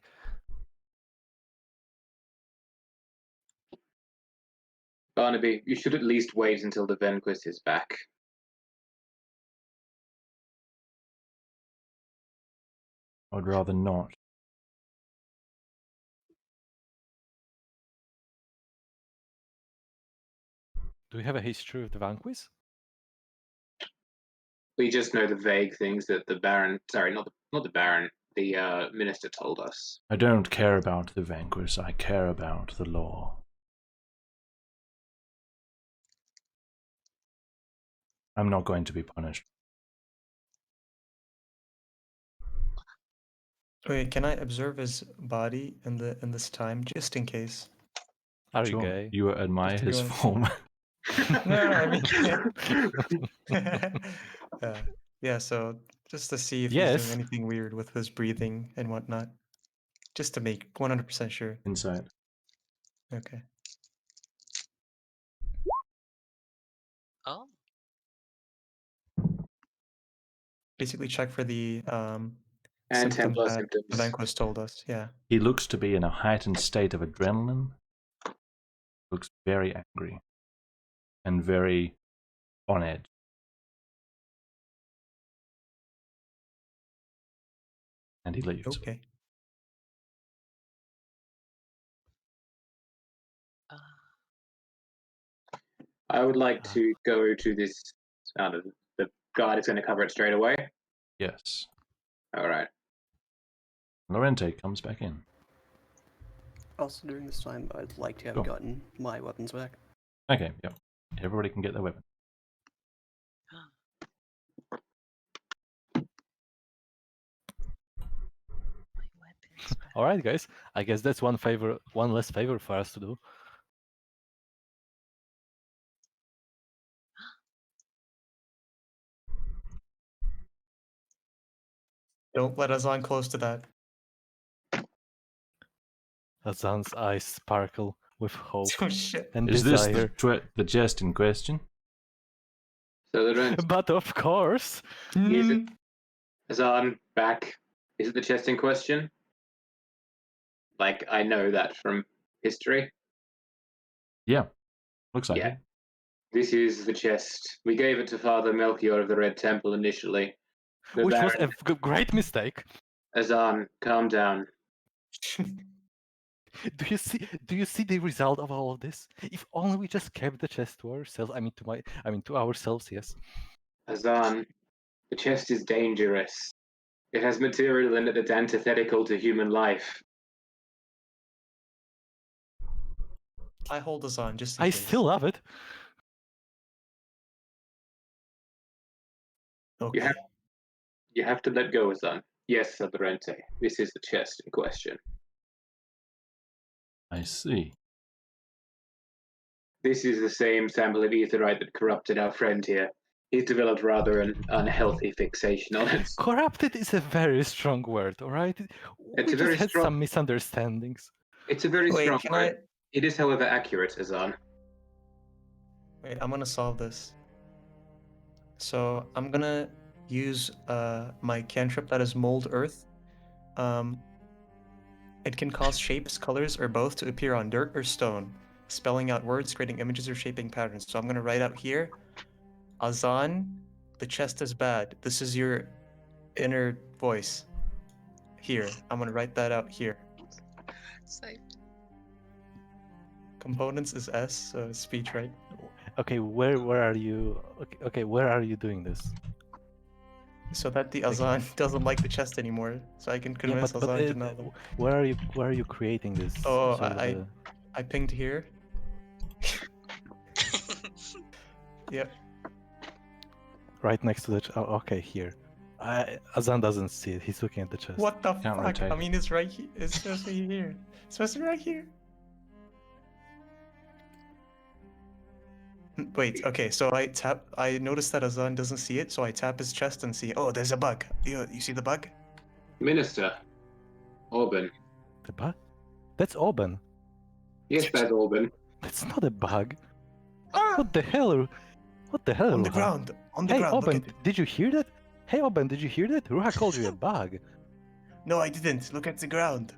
Barnaby, you should at least wait until the Venquist is back. I'd rather not. Do we have a history of the Vanquish? We just know the vague things that the Baron, sorry, not the Baron, the Minister told us. I don't care about the vanquish, I care about the law. I'm not going to be punished. Wait, can I observe his body in this time, just in case? Are Sure. you gay? You admire Just to his go- form. No, I mean, yeah. So just to see if he's Yes. doing anything weird with his breathing and whatnot, just to make 100% sure. Insight. Okay. Oh. Basically, check for the And symptoms Templar that symptoms. the Vanquist told us. Yeah. He looks to be in a heightened state of adrenaline. Looks very angry. And very on edge. And he leaves. Okay. I would like to go to this. The guard is going to cover it straight away. Yes. All right. Lorente comes back in. Also, during this time, I'd like to have Sure. gotten my weapons back. Okay, yep. Everybody can get their weapon. My weapon. All right, guys. I guess that's one less favor for us to do. Don't let us on close to that. Azan's eyes sparkle with hope Oh shit. and Is this desire. the chest in question? So the rent But of course. is it Azan back. Is it the chest in question? Like I know that from history. Yeah, looks like Yeah. it. This is the chest. We gave it to Father Melchior of the Red Temple initially. The Which was Baron- a great mistake. Azan, calm down. Do you see the result of all of this? If only we just kept the chest to ourselves. To ourselves, yes. Azan, the chest is dangerous. It has material in it that's antithetical to human life. I hold us on just in I case. still love it. Okay. You have to let go, Azan. Yes, Adorente, this is the chest in question. I see. This is the same sample of etherite that corrupted our friend here. He's developed rather an unhealthy fixation on it. Corrupted is a very strong word, all right? We It's a just very had strong- some misunderstandings. It's a very Wait, strong can word. It is, however, accurate, Azan. Wait, I'm gonna solve this. So I'm gonna use my cantrip that is Mold Earth. It can cause shapes, colors, or both to appear on dirt or stone, spelling out words, creating images, or shaping patterns. So I'm gonna write out here, Azan, the chest is bad. This is your inner voice. Here, I'm gonna write that out here. Safe. Components is S, so it's speech, right? Okay, where are you? Okay, where are you doing this? So that the Azan doesn't like the chest anymore, so I can convince Azan to not. Where are you creating this? Oh, sort of I pinged here. Yep. right next to the. Oh, okay, here. Azan doesn't see it. He's looking at the chest. What the Can't fuck? rotate I it. mean, it's right here. It's supposed to be here. It's supposed to be right here. Wait, okay, so I tap. I noticed that Azan doesn't see it, so I tap his chest and see. Oh, there's a bug. You see the bug? Minister, Orban. The bug? That's Auburn. Yes, that's Orban. That's not a bug. Ah! What the hell? What the hell? On the Ruha? ground. On the Hey, ground. Look Auburn, at it. did you hear that? Hey, Auburn, did you hear that? Ruha called you a bug. No, I didn't. Look at the ground.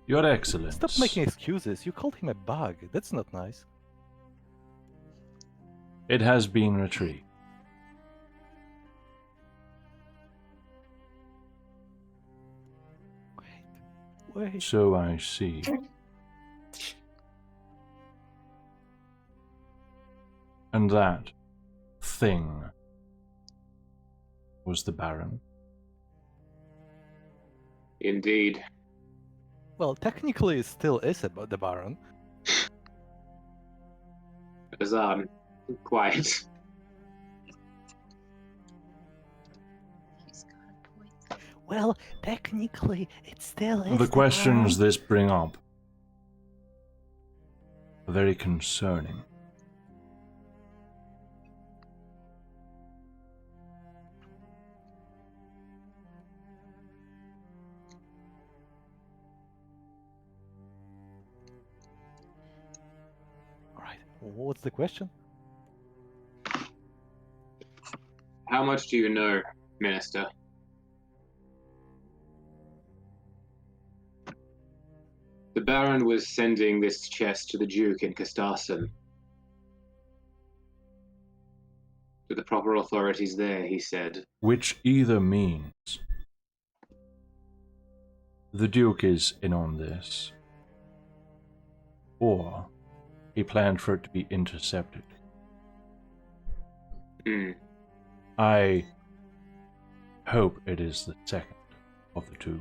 Your Excellence. Stop making excuses. You called him a bug. That's not nice. It has been retrieved. Wait. So I see. And that thing was the Baron. Indeed. Well, technically, it still is about the Baron. Azan, quiet. He's got a point. Well, technically, it still is The questions this bring up are very concerning. All right. What's the question? How much do you know, Minister? The Baron was sending this chest to the Duke in Castasen. To the proper authorities there, he said. Which either means the Duke is in on this, or he planned for it to be intercepted. Hmm. I hope it is the second of the two.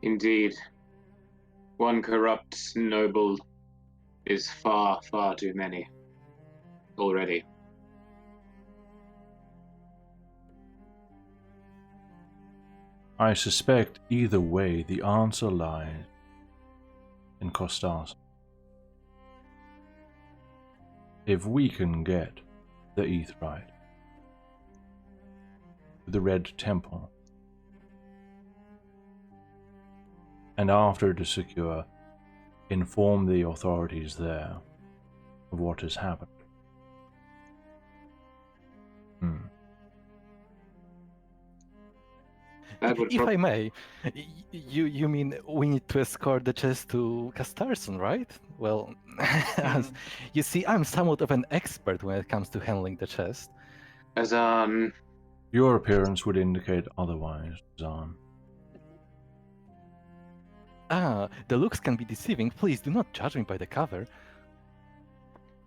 Indeed. One corrupt noble is far, far too many. Already. I suspect either way the answer lies in Costas. If we can get the Aetheryte to the Red Temple, and after it is secure, inform the authorities there of what has happened. That would If prob- I may, you mean we need to escort the chest to Castarson, right? Well, you see, I'm somewhat of an expert when it comes to handling the chest. Azan, Your appearance would indicate otherwise, Zahn. Ah, the looks can be deceiving. Please do not judge me by the cover.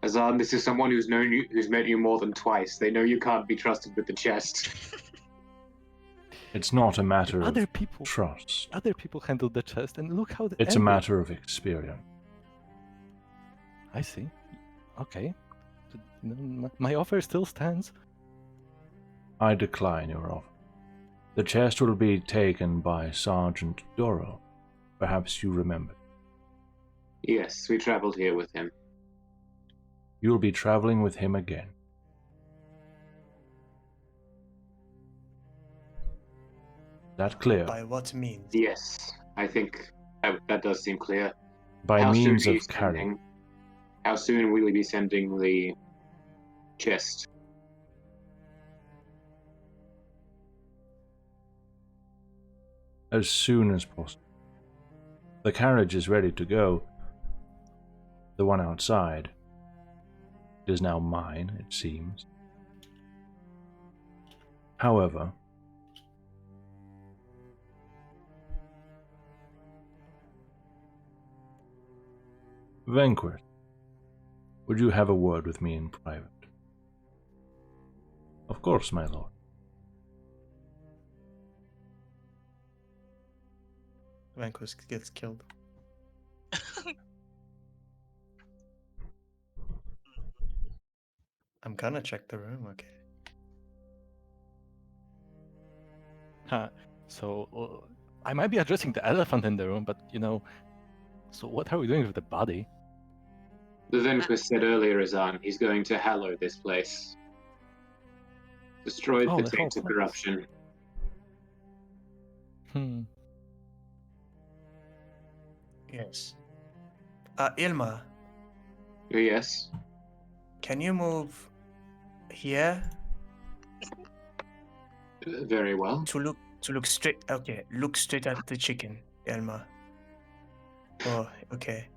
Azan, this is someone who's known you, who's met you more than twice. They know you can't be trusted with the chest. It's not a matter Other of people, trust. other people handled the chest, and look how It's a matter of experience. I see. Okay. My offer still stands. I decline your offer. The chest will be taken by Sergeant Doro. Perhaps you remember. Yes, we traveled here with him. You'll be traveling with him again. That clear? By what means? Yes, I think that does seem clear. By How soon means are you of carrying. sending? How soon will we be sending the chest? As soon as possible. The carriage is ready to go. The one outside is now mine, it seems. However, Vanquist, would you have a word with me in private? Of course, my lord. Vanquist gets killed. I'm gonna check the room, okay. Huh. So, I might be addressing the elephant in the room, but so what are we doing with the body? The Venquist said earlier, Azan, he's going to hallow this place. Destroy Oh, the the whole taint of place. corruption. Yes. Ilma, Yes. can you move here Very well. to look straight? Okay, look straight at the chicken, Ilma. Oh, okay.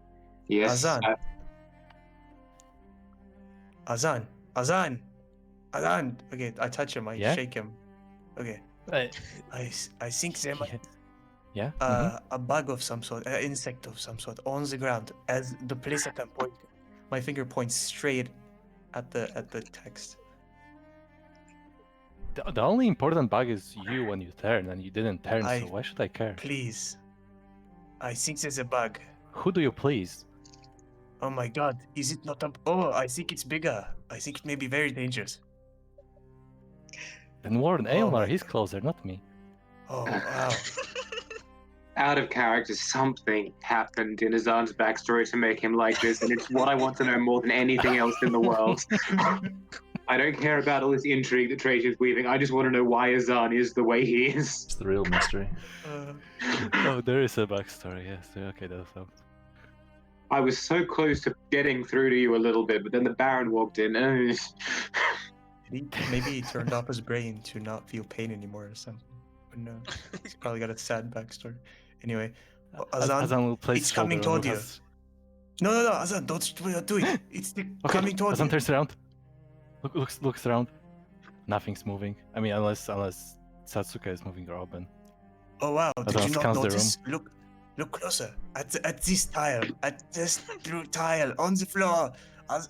Yes. Azan. Azan. Okay, I touch him. I Yeah? shake him. Okay. I think there might Yeah. a bug of some sort, an insect of some sort on the ground as the place that I'm pointing. My finger points straight at the text. The only important bug is you when you turn, and you didn't turn, I- so why should I care? Please. I think there's a bug. Who do you please? Oh my god, is it not a... Oh, I think it's bigger. I think it may be very dangerous. Then warn Oh Aelmar, my he's God. closer, not me. Oh, wow. Out of character, something happened in Azan's backstory to make him like this, and it's what I want to know more than anything else in the world. I don't care about all this intrigue that Trajan's weaving. I just want to know why Azan is the way he is. It's the real mystery. Oh, there is a backstory, yes. Okay, that's up. I was so close to getting through to you a little bit, but then the Baron walked in. Maybe he turned off his brain to not feel pain anymore or something. But no, he's probably got a sad backstory. Anyway, Azan, Azan will place it's coming shoulder on toward you. Ruha's- No, Azan, don't do it. It's coming toward Azan you. turns around. Looks around. Nothing's moving. I mean, unless Satsuka is moving or Robin. Oh wow, did Azan you not scans the notice? Look closer at this tile, at this blue tile on the floor.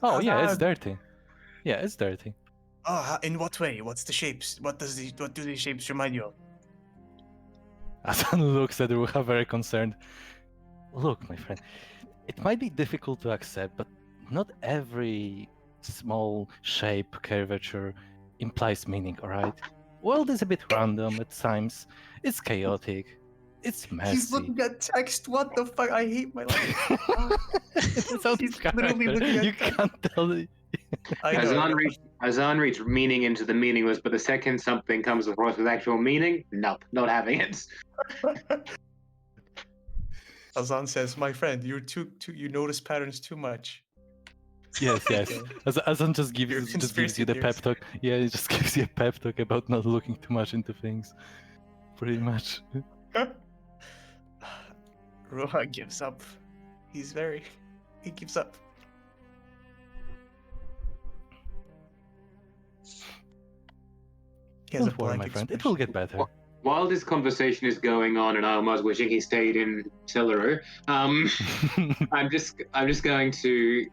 Oh yeah, it's Azan. dirty. Yeah, it's dirty. Oh, in what way? What's the shapes? What do these shapes remind you of? Azan looks at Ruha very concerned. Look, my friend, it might be difficult to accept, but not every small shape, curvature implies meaning, alright? world is a bit random at times. It's chaotic. It's messy. He's looking at text. What the fuck? I hate my life. It's out He's of literally character. looking at You text. can't tell. I know. Azan reads meaning into the meaningless, but the second something comes across with actual meaning, nope, not having it. Azan says, "My friend, you're too you notice patterns too much." Yes, yes. Okay. Azan just Your gives conspiracy you the pep theories. talk. Yeah, it just gives you a pep talk about not looking too much into things. Pretty much. Roha gives up. He gives up. He has a Don't worry, blank my friend. It expression. will get better. While this conversation is going on, and I'm almost wishing he stayed in Tilleru, I'm just going to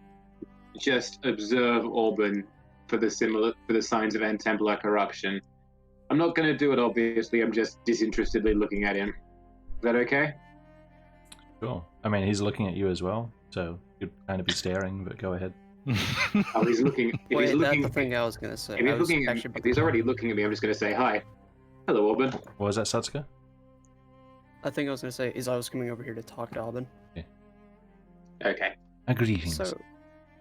observe Orban for the signs of End Templar corruption. I'm not going to do it, obviously. I'm just disinterestedly looking at him. Is that okay? Sure. I mean, he's looking at you as well, so you'd kind of be staring, but go ahead. Oh, he's looking. If Wait, he's looking, that's the thing I was gonna say. if he's looking, if he's already looking at me, I'm just going to say hi. Hello, Orban. What was that, Satsuka? I think I was gonna say is I was coming over here to talk to Alban. Okay. Greetings. So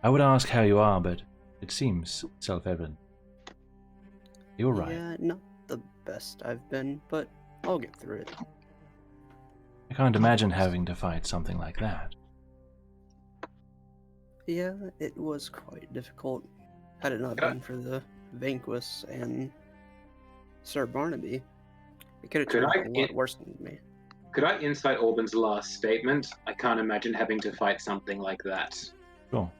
I would ask how you are, but it seems self-evident. You're right. yeah, not the best I've been, but I'll get through it. I can't imagine having to fight something like that. Yeah, it was quite difficult. Had it not been for the Vanquish and Sir Barnaby, it could have Could turned I out a lot worse than me. Could I insight Orban's last statement? I can't imagine having to fight something like that. Sure.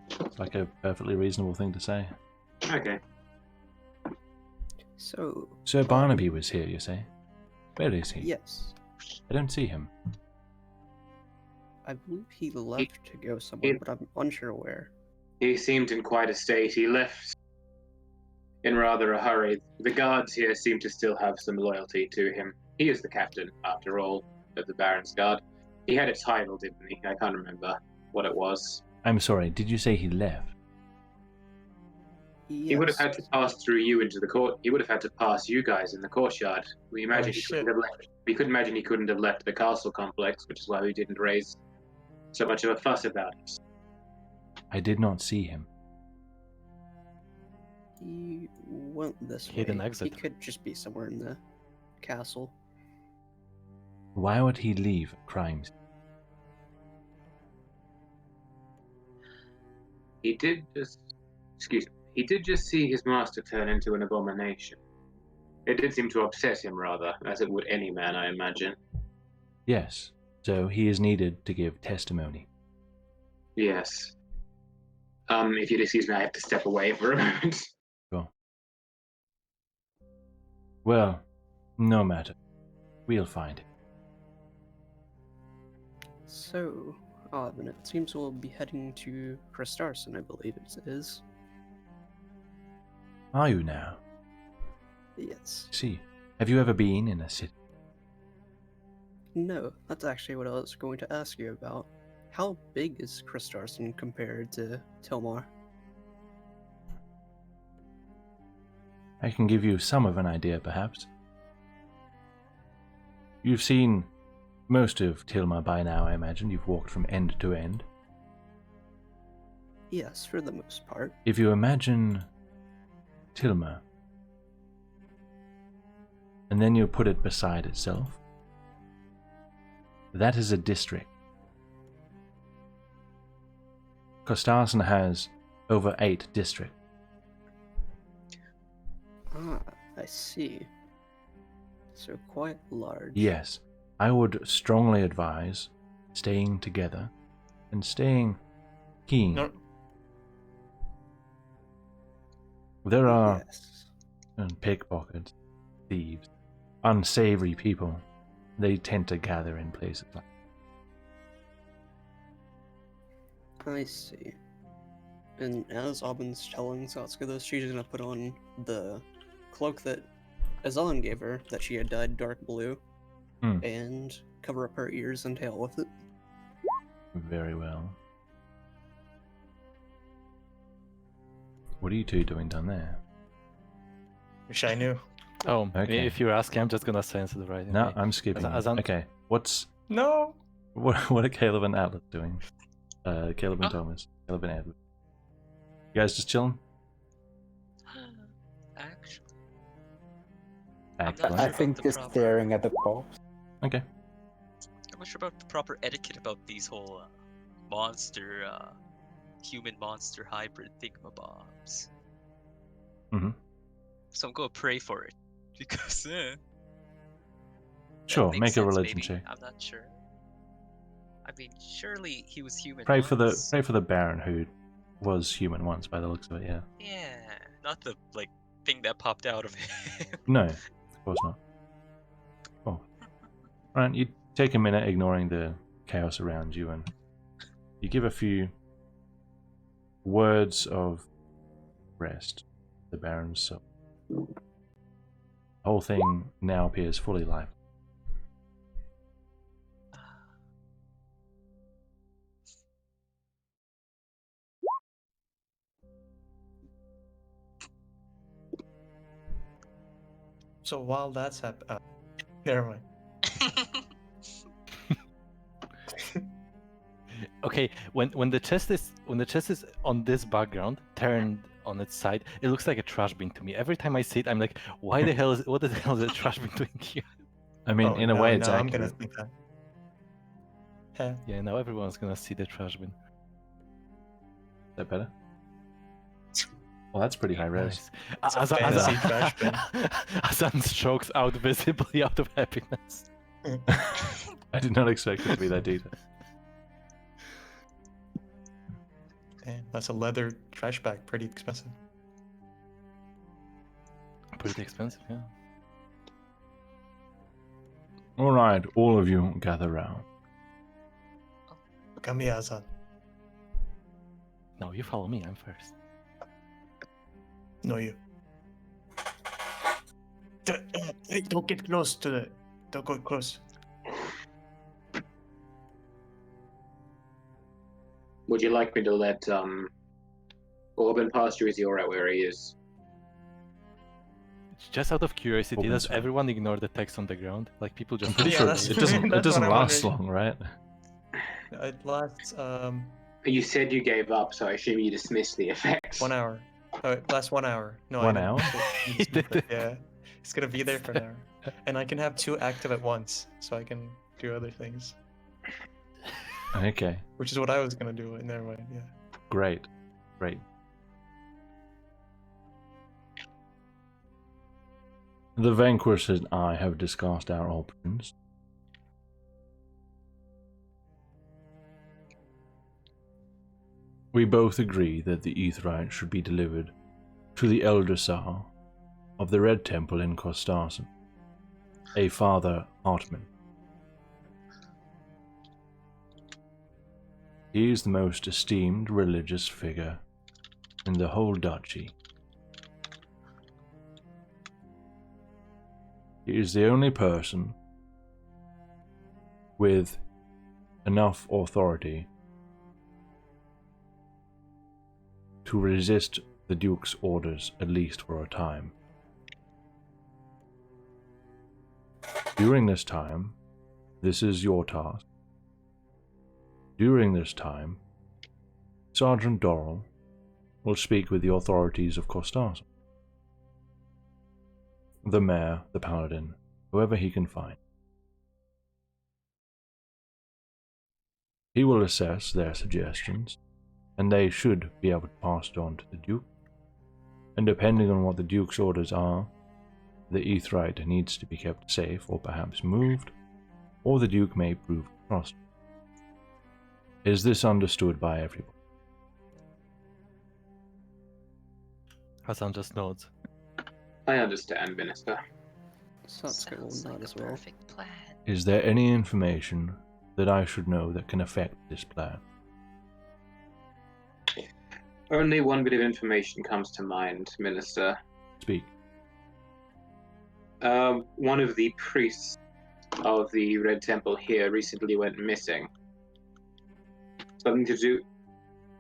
It's like a perfectly reasonable thing to say. Okay. So, Sir Barnaby was here, you say? Where is he? yes, I don't see him. I believe he left to go somewhere, he- but I'm unsure where. He seemed in quite a state. He left in rather a hurry. The guards here seem to still have some loyalty to him. He is the captain, after all, of the Baron's Guard. He had a title, didn't he? I can't remember what it was. I'm sorry, did you say he left? He would have had to pass through you into the court. He would have had to pass you guys in the courtyard. We imagine he couldn't have left. We could imagine he couldn't have left the castle complex, which is why we didn't raise so much of a fuss about it. I did not see him. He went this Hidden way. exit. He could just be somewhere in the castle. Why would he leave a crime scene? He did just see his master turn into an abomination. It did seem to upset him rather, as it would any man, I imagine. Yes, so he is needed to give testimony. Yes. If you'd excuse me, I have to step away for a moment. Sure. Well, no matter. We'll find him. So, Alban, it seems we'll be heading to Kristarson, I believe it is. Are you now? Yes. See, have you ever been in a city? No, that's actually what I was going to ask you about. How big is Kristarson compared to Tilmar? I can give you some of an idea, perhaps. You've seen most of Tilma by now, I imagine. You've walked from end to end. Yes, for the most part. If you imagine Tilma, and then you put it beside itself, that is a district. Kristarson has over 8 districts. Ah, I see. So quite large. Yes, I would strongly advise staying together and staying keen. No. There are Yes. pickpockets, thieves, unsavory people. They tend to gather in places like I see. And as Alban's telling Satsuka this, she's gonna put on the cloak that Azan gave her, that she had dyed dark blue, and cover up her ears and tail with it. very well. What are you two doing down there? Wish I knew. Oh, Okay. if you're asking, I'm just gonna answer the right. No, Okay. I'm skipping. As you. I'm- Okay, what No. are Caleb and Atlas doing? Caleb and Oh. Thomas. Caleb and Edward. You guys just chilling? Actually, Act not what? I sure about think the just proper- staring at the corpse. Okay. I'm not sure about the proper etiquette about these whole monster, human monster hybrid thingamabobs. Mhm. So I'm gonna pray for it because that Sure, makes make a sense, religion maybe. check. I'm not sure. I mean, surely he was human. Pray for once. the Baron who was human once, by the looks of it. Yeah. Yeah, not the thing that popped out of him. No, of course not. Oh, right. You take a minute, ignoring the chaos around you, and you give a few words of rest to the Baron's soul. The whole thing now appears fully lifeless. So while that's happening, never mind. Okay, when the chest is on this background, turned on its side, it looks like a trash bin to me. Every time I see it, I'm like, what the hell is the trash bin doing here? I mean, Oh, in a no, way, no, it's I'm accurate. gonna think that. Heh. Yeah, now everyone's gonna see the trash bin. Is that better? Well, that's pretty high res. Nice. It's a fancy trash bin. Azan strokes out visibly out of happiness. I did not expect it to be that detailed. Damn, that's a leather trash bag. Pretty expensive. Pretty expensive, yeah. All right, all of you gather round. Come here, Azan. No, you follow me. I'm first. No, you. Hey, don't get close to the. Don't go close. Would you like me to let Orban pass you? Is he alright where he is? Just out of curiosity, Open does side. everyone ignore the text on the ground? Like people just. Pretty Yeah, sure that's- it doesn't. It that's doesn't what I'm last wondering. long, right? It lasts You said you gave up, so I assume you dismissed the effects. 1 hour. Oh, it lasts 1 hour. No, 1 I didn't. hour? It's stupid. Yeah, it's gonna be there for an hour, and I can have 2 active at once, so I can do other things, Okay, which is what I was gonna do in their way. Yeah. great, great. The Vanquished and I have discussed our options. We both agree that the Aetheryte should be delivered to the Elder Sar of the Red Temple in Kostarsen, a Father Hartman. He is the most esteemed religious figure in the whole duchy. He is the only person with enough authority to resist the Duke's orders, at least for a time. During this time, this is your task. During this time, Sergeant Dorrell will speak with the authorities of Kostarsen. The mayor, the paladin, whoever he can find. He will assess their suggestions, and they should be able to pass it on to the Duke. And depending on what the Duke's orders are, the Aetheryte needs to be kept safe or perhaps moved, or the Duke may prove trusted. Is this understood by everyone? Hassan just nods. I understand, Minister. Satsuka will Sounds nod like as a well. perfect plan. Is there any information that I should know that can affect this plan? Only one bit of information comes to mind, Minister. Speak. One of the priests of the Red Temple here recently went missing. Something to do,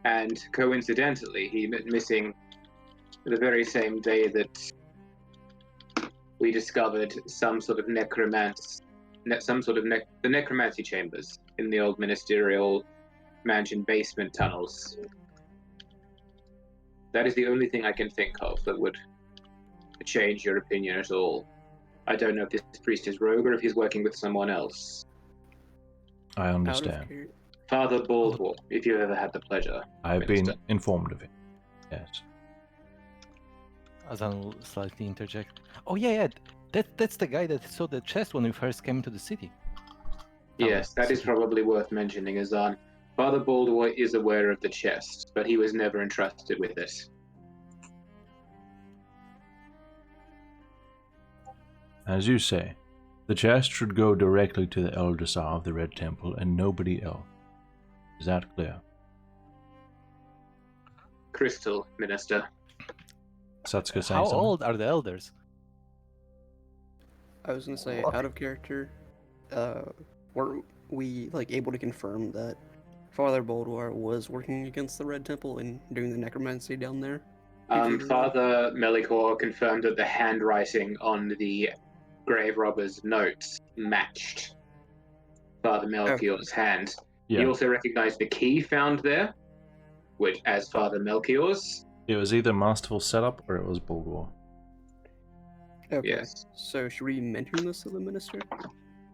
and coincidentally, he went missing the very same day that we discovered some sort of the necromancy chambers in the old ministerial mansion basement tunnels. That is the only thing I can think of that would change your opinion at all. I don't know if this priest is rogue or if he's working with someone else. I Out of understand. care- Father Baldwin, if you've ever had the pleasure. I've been Minister. informed of it. Yes. Azan slightly interject. Oh yeah. That's the guy that saw the chest when we first came to the city. Yes, that is city. probably worth mentioning, Azan. Father Baldwin is aware of the chest, but he was never entrusted with it. As you say, the chest should go directly to the Elder Tsar of the Red Temple and nobody else. Is that clear? Crystal, Minister. Satsuka saying How something? old are the elders? I was gonna say, Okay. out of character, were we like able to confirm that Father Bolduar was working against the Red Temple and doing the necromancy down there? Father Melikor confirmed that the handwriting on the grave robber's notes matched Father Melchior's hand. He Yeah. also recognized the key found there, which as Father Melchior's. It was either Masterful Setup or it was Bulgor. Okay. Yes. So should we mention this to the minister?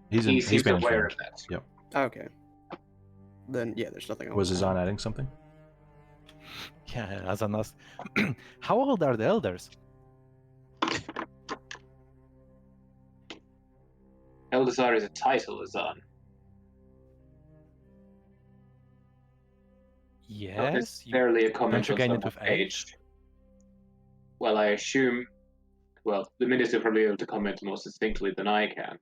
He's He's been aware informed. of that. Yep. Okay. Then yeah, there's nothing. I Was wanna Azan add. adding something? Yeah, Azan asked. How old are the elders? Eldazar is a title, Azan. Not Yes. necessarily a comment don't you on gain it someone's with age? Well, I assume. Well, the minister will probably be able to comment more succinctly than I can.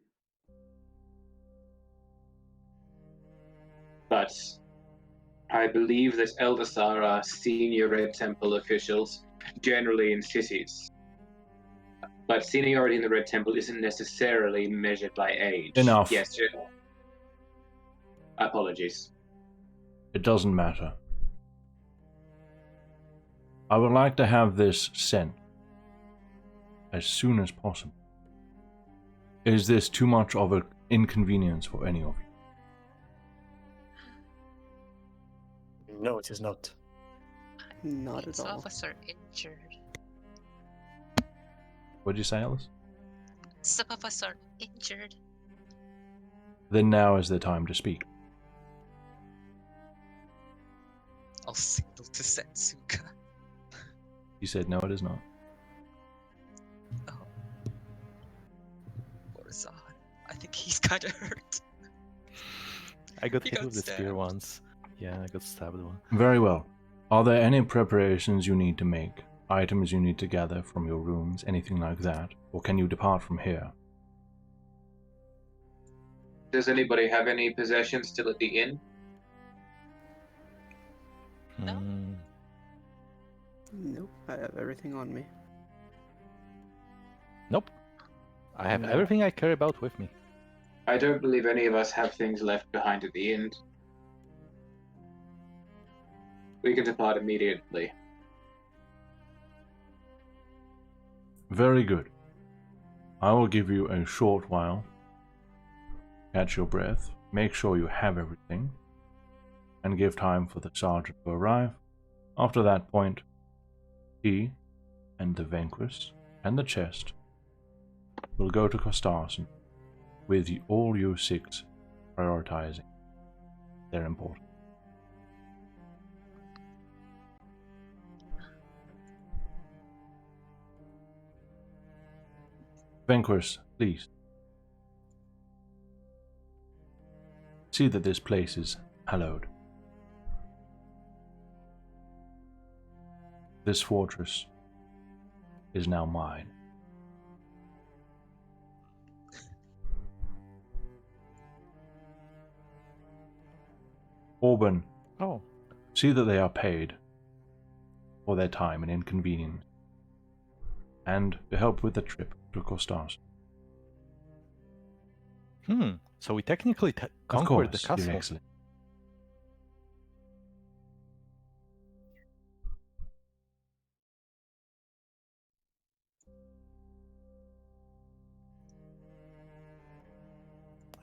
But I believe that Eldasar are senior Red Temple officials, generally in cities. But seniority in the Red Temple isn't necessarily measured by age. Enough. Yes, apologies. It doesn't matter. I would like to have this sent as soon as possible. Is this too much of an inconvenience for any of you? No, it is not. Not Police at all. officer injured. What did you say, Alice? Some of us are injured. Then now is the time to speak. I'll signal to Setsuka. He said, no, it is not. Oh. Poor Zahn. I think he's kind of hurt. I got He hit got with the spear stabbed. once. Yeah, I got stabbed one. Very well. Are there any preparations you need to make? Items you need to gather from your rooms, anything like that? Or can you depart from here? Does anybody have any possessions still at the inn? No. Hmm. Nope, I have everything on me. Nope. I have No. everything I care about with me. I don't believe any of us have things left behind at the inn. We can depart immediately. Very good. I will give you a short while. Catch your breath, make sure you have everything, and give time for the sergeant to arrive. After that point, he and the vanquished and the chest will go to Costarson with all you six prioritizing their importance. Vanquish, please. See that this place is hallowed. This fortress is now mine. Orban, Oh, see that they are paid for their time and inconvenience, and to help with the trip to Costas. so we technically Of conquered the course, castle. Your Excellency.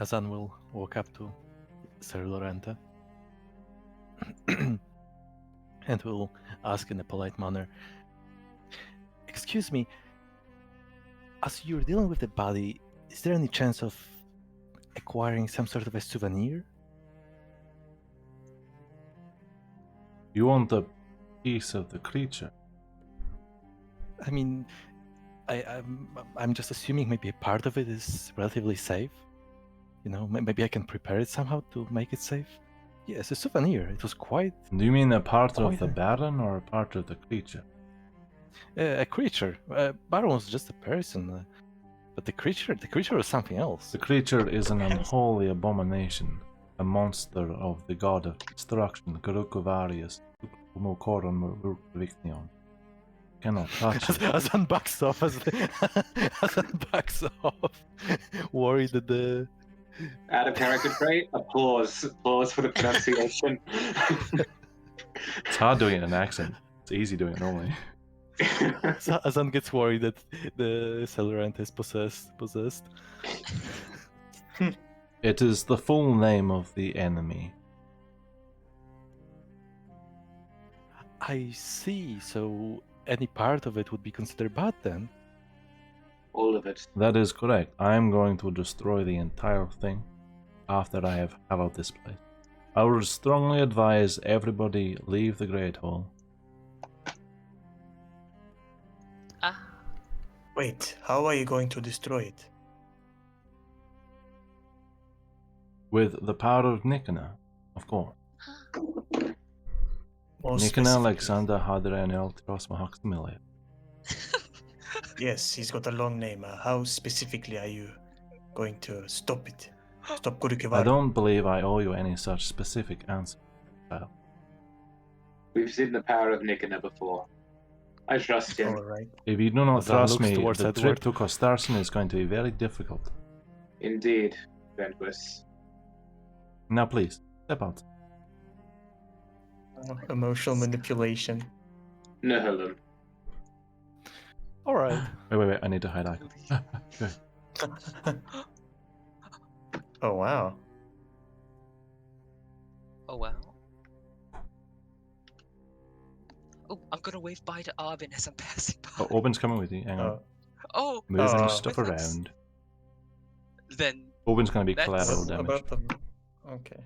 Azan will walk up to Sir Lorenta and will ask in a polite manner, "Excuse me, as you're dealing with the body, is there any chance of acquiring some sort of a souvenir?" You want the piece of the creature? I mean, I'm just assuming maybe a part of it is relatively safe. You know, maybe I can prepare it somehow to make it safe. Yes, a souvenir. It was quite Do you mean a part of Quite the a- Baron or a part of the creature? a creature. Baron was just a person, but the creature was something else. The creature is an unholy abomination, a monster of the god of destruction, Garukuvarius, Umokoron Murviknion. Cannot touch it. Azan backs off. Azan backs off, worried that the Out of character trait, applause. Applause for the pronunciation. It's hard doing it in an accent. It's easy doing it normally. Azan gets worried that the Celerant is possessed. It is the full name of the enemy. I see. So any part of it would be considered bad then? All of it. That is correct. I am going to destroy the entire thing after I have out this place. I would strongly advise everybody leave the Great Hall. Ah, Wait, how are you going to destroy it? With the power of Nicanor, of course. More Nicanor specifically. Alexander Hadrian Eltros Mahaxmile. Yes, he's got a long name. How specifically are you going to stop it? Stop Gurukivar? I don't believe I owe you any such specific answer. We've seen the power of Nicanor before. I trust him. Alright. If you do not Azan trust looks me, towards the Edward. trip to Costarson is going to be very difficult. Indeed, Ventus. Now please, step out. Emotional manipulation. Nihilum. All right. Wait, I need to hide eye. Good. Oh wow. oh wow. Oh, I'm gonna wave bye to Arvin as I'm passing by. Oh, Auburn's coming with you. Hang on. Oh, Moving Oh. stuff With us. around. then Auburn's going to be That's- collateral What damage. about them? Okay.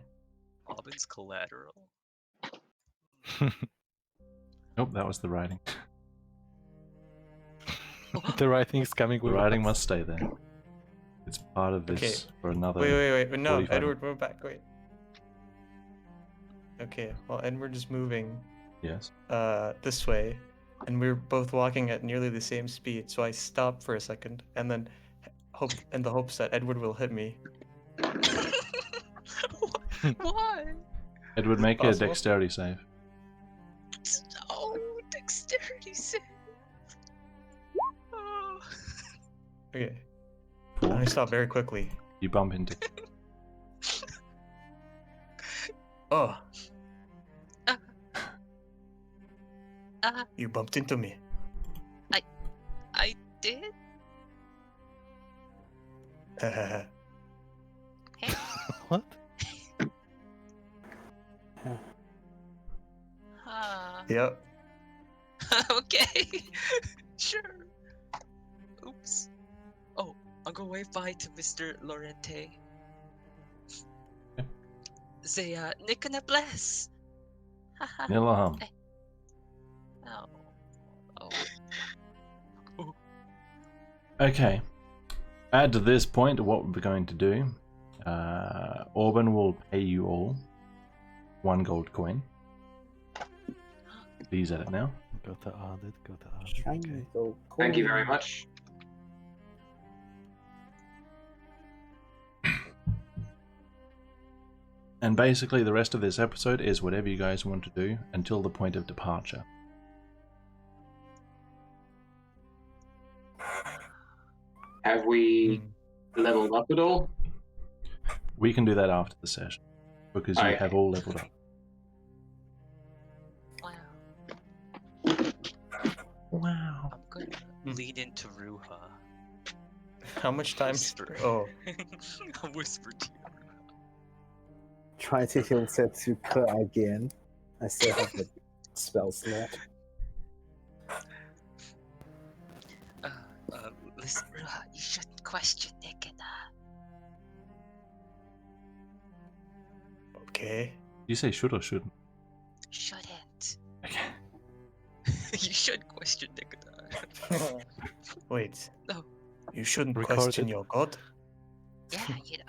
Arvin's collateral. Nope, that was the writing. The writing is coming The with writing us. must stay there. It's part of this Okay. for another. Wait. No, 45. Edward, we're back. Wait. Okay, well, Edward is moving Yes. this way, and we're both walking at nearly the same speed. So I stop for a second, and then hope in the hopes that Edward will hit me. Why? Edward, make a Possible. dexterity save. Oh, dexterity save. Oh. Okay, Four. I stop very quickly. You bump into. Oh, Uh, you bumped into me. I did? What? Yep. Okay. Sure. Oops. Oh, I'll go wave bye to Mr. Lorente. Say, Nicanor bless. Haha. Nilaham. Oh. Oh. Okay. At this point, what we're going to do, Auburn will pay you all 1 gold coin. Please add it now. Go to add it. Okay. Thank you very much. And basically, the rest of this episode is whatever you guys want to do until the point of departure. Have we leveled up at all? We can do that after the session because you Okay. have all leveled up. Wow. Wow. I'm gonna lean into Ruha. How much time? Whisper. Oh, A whisper to you. Try to heal Setsuka again. I still have the spell slot. Listen, Ruha, you shouldn't question Nikita. okay. You say should or shouldn't? Shouldn't. Okay. You should question Nikita. Wait. No. You shouldn't Recorded. question your god. Yeah, you know,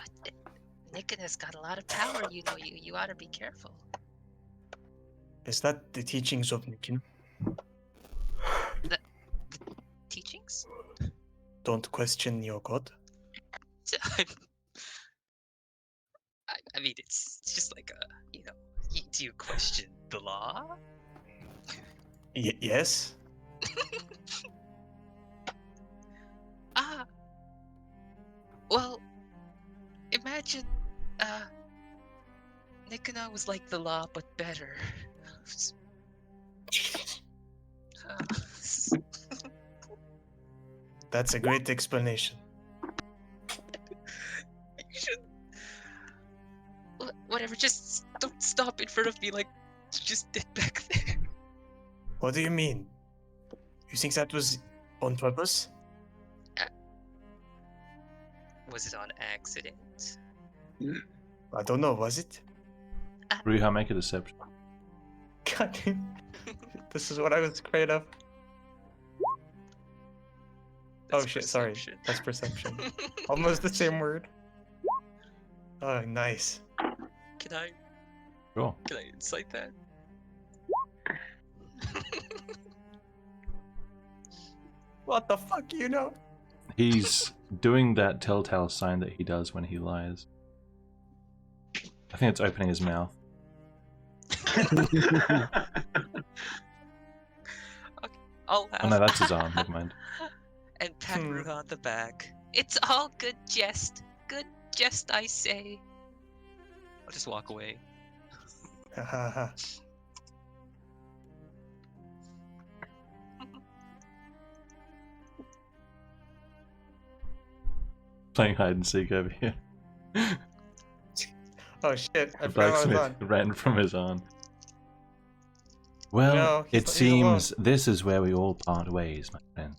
Nikita's got a lot of power. You know, you ought to be careful. Is that the teachings of Nikin? The teachings? Don't question your god. I mean, it's just like a, you know, do you question the law? Yes. Well, imagine, Nikita was like the law, but better. That's a great explanation. You should. Whatever, just don't stop in front of me like you just did back there. What do you mean? You think that was on purpose? Was it on accident? I don't know, was it? Ruha, make a deception. God damn. This is what I was afraid of. That's Oh shit, sorry. perception. That's perception. Almost the same word. Oh, nice. Can I Sure. insight that? What the fuck, you know? He's doing that telltale sign that he does when he lies. I think it's opening his mouth. I'll laugh. Oh no, that's his arm. Never mind. And pat Ruha on the back. It's all good jest. Good jest, I say. I'll just walk away. Ha ha ha. Playing hide and seek over here. Oh shit, I The forgot I was blacksmith on. ran from his arm. Well, No, it he's alone. seems this is where we all part ways, my friend.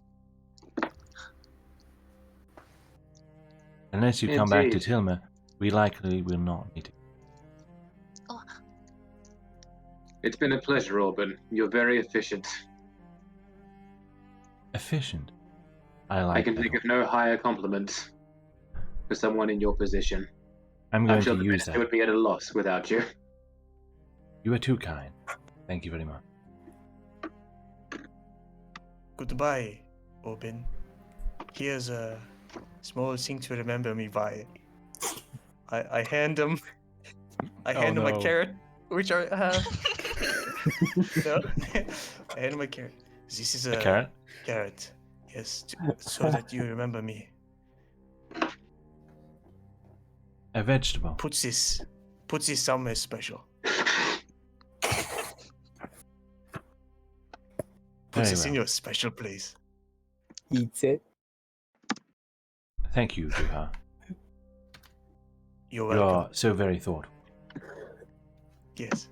Unless you come back to Indeed. Tilma, we likely will not meet again. It's been a pleasure, Orban. You're very efficient. Efficient. I like I can that. think of no higher compliment for someone in your position. I'm I'm going sure to the use minister that. would be at a loss without you. You are too kind. Thank you very much. Goodbye, Obin. Here's a small thing to remember me by. I hand him. I hand him a no. carrot, which I have. No, I hand him a carrot. This is A carrot? Carrot. Yes, so that you remember me. A vegetable. Put this somewhere special. Put Very this in well. your special place. Eats it. Thank you, Ruha. You're You welcome. are so very thoughtful. Yes.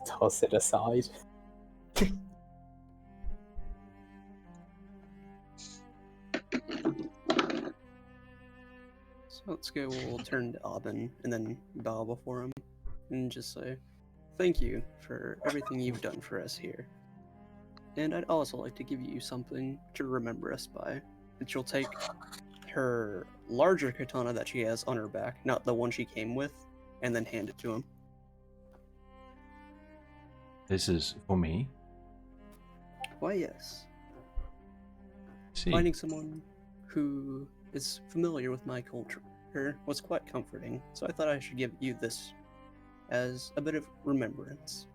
Toss it aside. So let's go, we'll turn to Aubin and then bow before him and just say, thank you for everything you've done for us here. And I'd also like to give you something to remember us by. And she'll take her larger katana that she has on her back, not the one she came with, and then hand it to him. This is for me. Why, yes. See, Finding someone who is familiar with my culture was quite comforting, so I thought I should give you this as a bit of remembrance.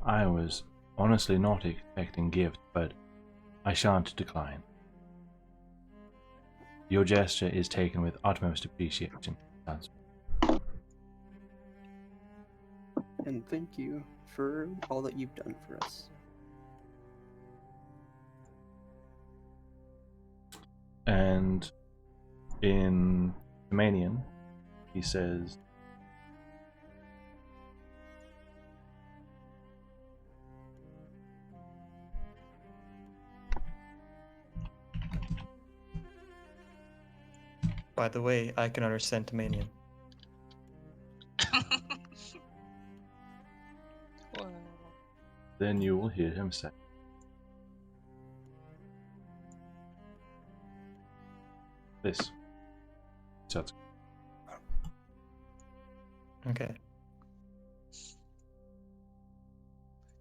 I was honestly not expecting gift, but I shan't decline. Your gesture is taken with utmost appreciation. That's And thank you for all that you've done for us. And in Romanian, he says, By the way, I can understand Tamanian. Wow. then you will hear him say, this. Satsuki. Okay.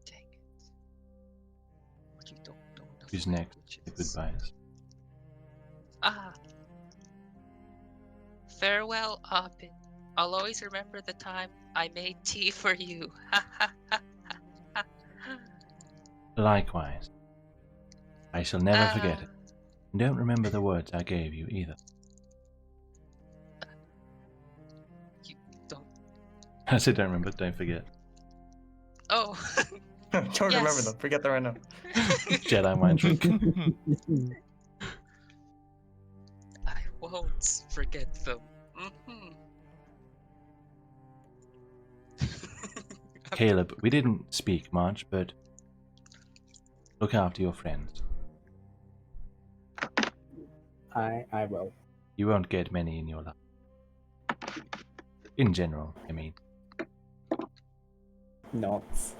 Dang it. What you don't know enough Who's next? languages. Goodbyes. Ah. Farewell, Abin. I'll always remember the time I made tea for you. Likewise. I shall never forget it. And don't remember the words I gave you either. You don't. I said don't remember, don't forget. Oh. Don't remember Yes. them. Forget them right now. Jedi mind trick. I won't forget them. Mhm. Caleb, we didn't speak much, but look after your friends. I will. You won't get many in your life. In general, I mean. Nods.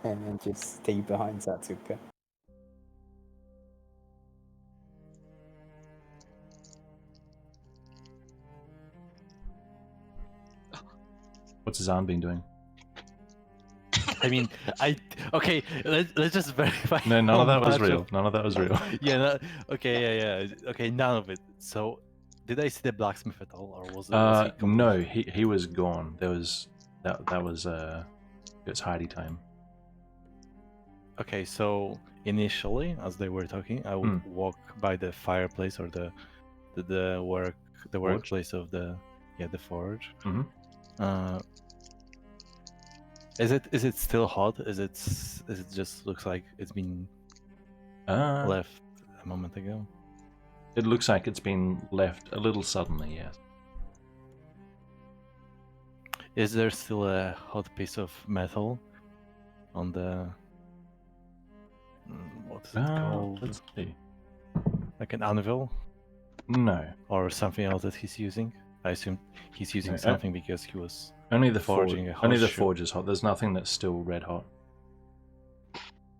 And then just stay behind Satsuka. What's Zan been doing? I mean, okay. Let's just verify. No, none how of that was much real. None of that was real. Yeah. No, okay. Yeah. Okay. None of it. So, did I see the blacksmith at all, or was it? Was he No, he was gone. There was that was it's Heidi time. Okay, so initially, as they were talking, I would walk by the fireplace or the workplace of the forge. Mhm. Is it still hot? Is it just looks like it's been left a moment ago? It looks like it's been left a little suddenly, yes. Is there still a hot piece of metal on the what is it called? Let's see. Like an anvil No, or something else that he's using? I assume he's using No, something because he was only the forging forge. a Only the horseshoe. forge is hot. There's nothing that's still red hot.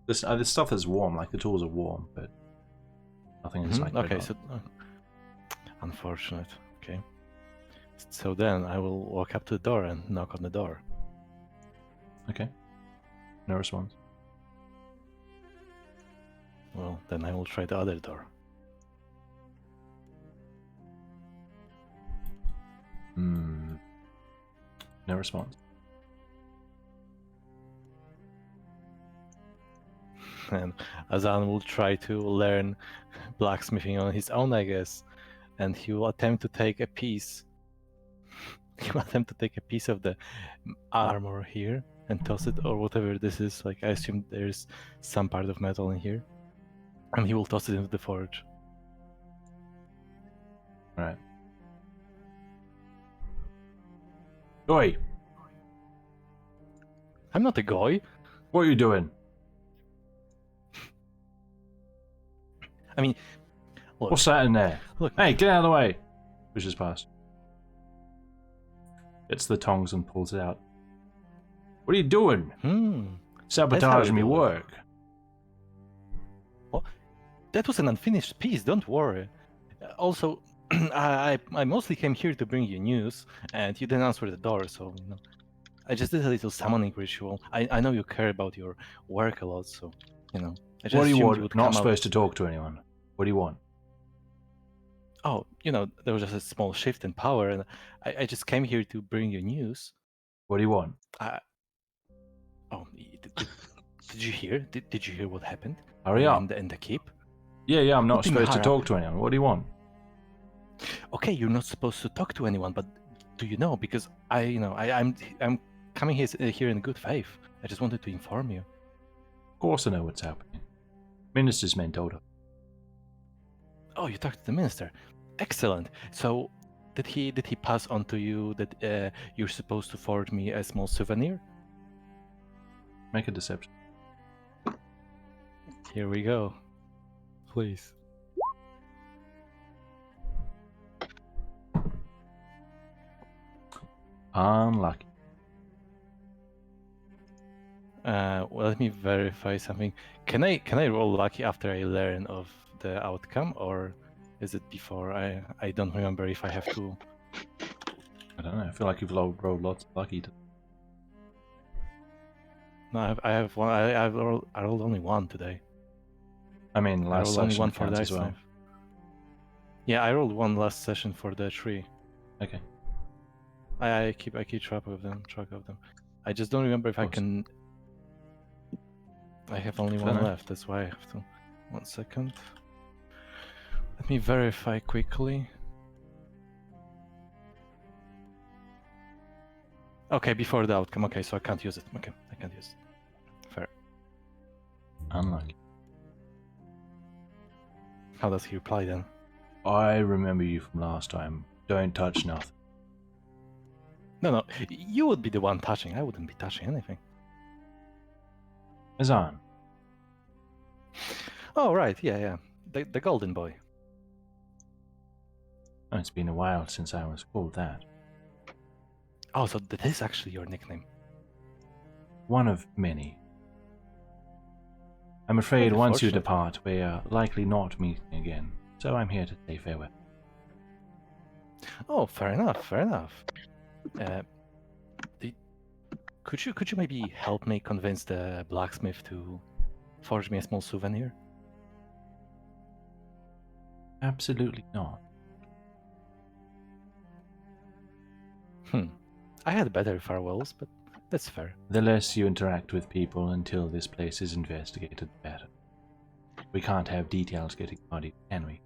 This stuff is warm, like the tools are warm, but nothing is like red okay, hot. so unfortunate. Okay, so then I will walk up to the door and knock on the door. Okay. No response. Well, then I will try the other door. No response. And Azan will try to learn blacksmithing on his own, I guess, and he will attempt to take a piece. He will attempt to take a piece of the armor here and toss it, or whatever this is. Like, I assume there's some part of metal in here, and he will toss it into the forge. All right. Oi! I'm not a guy. What are you doing? I mean, look, What's that in there? look. Hey, get out of the way! Pushes past. Gets the tongs and pulls it out. What are you doing? Sabotaging me do it. work. That was an unfinished piece. Don't worry. Also, I mostly came here to bring you news, and you didn't answer the door, so I just did a little summoning ritual. I know you care about your work a lot, so I just What do you assumed want? would Not come supposed to out. talk to anyone. What do you want? Oh, there was just a small shift in power, and I just came here to bring you news. What do you want? Did you hear? Did you hear what happened? Hurry up. In the keep? Yeah, I'm not What do you mean, supposed to hurry up? talk to anyone. What do you want? Okay, you're not supposed to talk to anyone, but do you know? Because I'm coming here in good faith. I just wanted to inform you. Of course I know what's happening. Minister's men told her. Oh, you talked to the minister. Excellent. So, did he pass on to you that you're supposed to forward me a small souvenir? Make a deception. Here we go. Please. Unlucky. Well, let me verify something. Can I roll lucky after I learn of the outcome, or is it before? I don't remember if I have to. I don't know. I feel like you've rolled lots of lucky. No, I have one. I rolled only one today. I mean, I last rolled only session one for counts the as well. knife. Yeah, I rolled one last session for the tree. Okay. I keep track of them. I just don't remember if I course. can. I have only Fair one enough. left. That's why I have to. 1 second. Let me verify quickly. Okay, before the outcome. Okay, so I can't use it. Okay, I can't use it. Fair. Unlucky. How does he reply then? I remember you from last time. Don't touch nothing. No, you would be the one touching. I wouldn't be touching anything. Azan. Oh, right, yeah. The golden boy. Oh, it's been a while since I was called that. Oh, so that is actually your nickname. One of many. I'm afraid Very once you fortunate. depart, we are likely not meeting again. So I'm here to say farewell. Oh, fair enough. Could you maybe help me convince the blacksmith to forge me a small souvenir? Absolutely not. I had better farewells, but that's fair. The less you interact with people until this place is investigated, the better. We can't have details getting muddy, can we?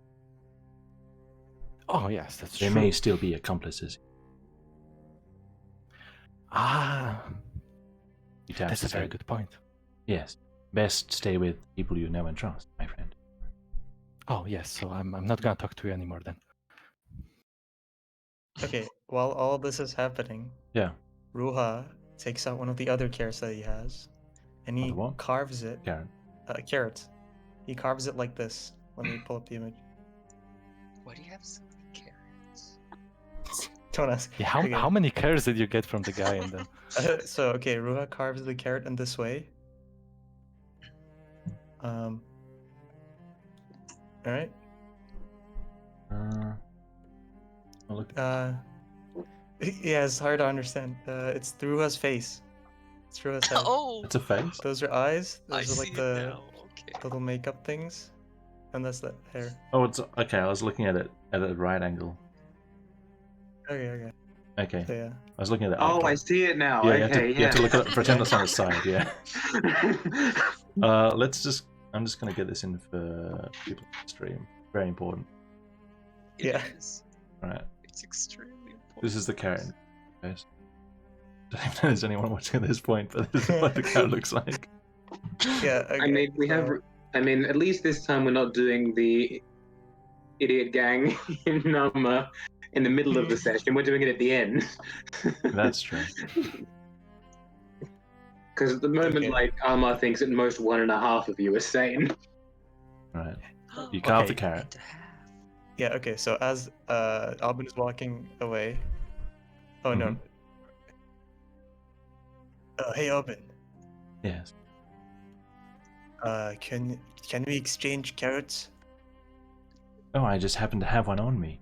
Oh, yes, that's There true. may still be accomplices. Ah, You'd have that's to a very say- good point. Yes. Best stay with people you know and trust, my friend. Oh, yes, so I'm not gonna talk to you anymore then. Okay, while all this is happening, Yeah. Ruha takes out one of the other carrots that he has, and he Other what? carves it. Karen. A carrot. He carves it like this. Let me pull up the image. Why do you have so many carrots? Don't ask. Yeah, how many carrots did you get from the guy and then? So okay, Ruha carves the carrot in this way. All right. Oh, look. Yeah, it's hard to understand. It's Ruha's face. It's Ruha's head. Oh, It's a face. Those are eyes. I Those are see like it the now. Okay. little makeup things, and that's the hair. Oh, it's okay. I was looking at it at a right angle. Okay. Okay. So yeah. I was looking at it. Oh, okay. I see it now. Yeah, Okay, you have to yeah. look at it, pretend it's on its side. Yeah. Let's just. I'm just gonna get this in for people to stream. Very important. It Yeah. is. All right. It's extremely important. This is the carrot. Guys. I don't even know if there's anyone watching at this point, but this is what the carrot looks like. Yeah. Okay, I mean, we have. so- I mean, at least this time we're not doing the idiot gang in in the middle of the session. We're doing it at the end. That's true. Because at the moment, Okay. like Alma thinks at most 1.5 of you are sane. Right. You carve the Okay. carrot. To have. Yeah. Okay. So as Albin is walking away. Oh no. Mhm. Hey Albin. Yes. Can we exchange carrots? Oh, I just happen to have one on me.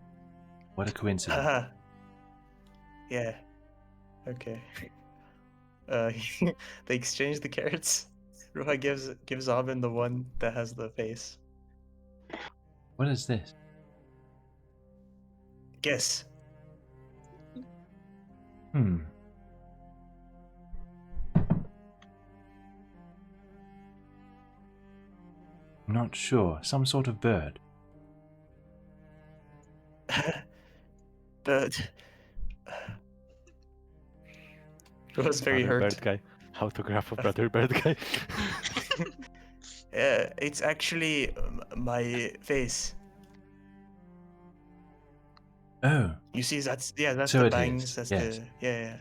What a coincidence. Haha. Yeah. Okay. They exchange the carrots. Ruha gives Albin the one that has the face. What is this? Guess. I'm not sure. Some sort of bird. Bird. Ruha's very Brother hurt. Bird guy. Autograph of brother bird guy. Yeah, it's actually my face. Oh, You see, that's So the it bangs. is, That's yes. the yeah.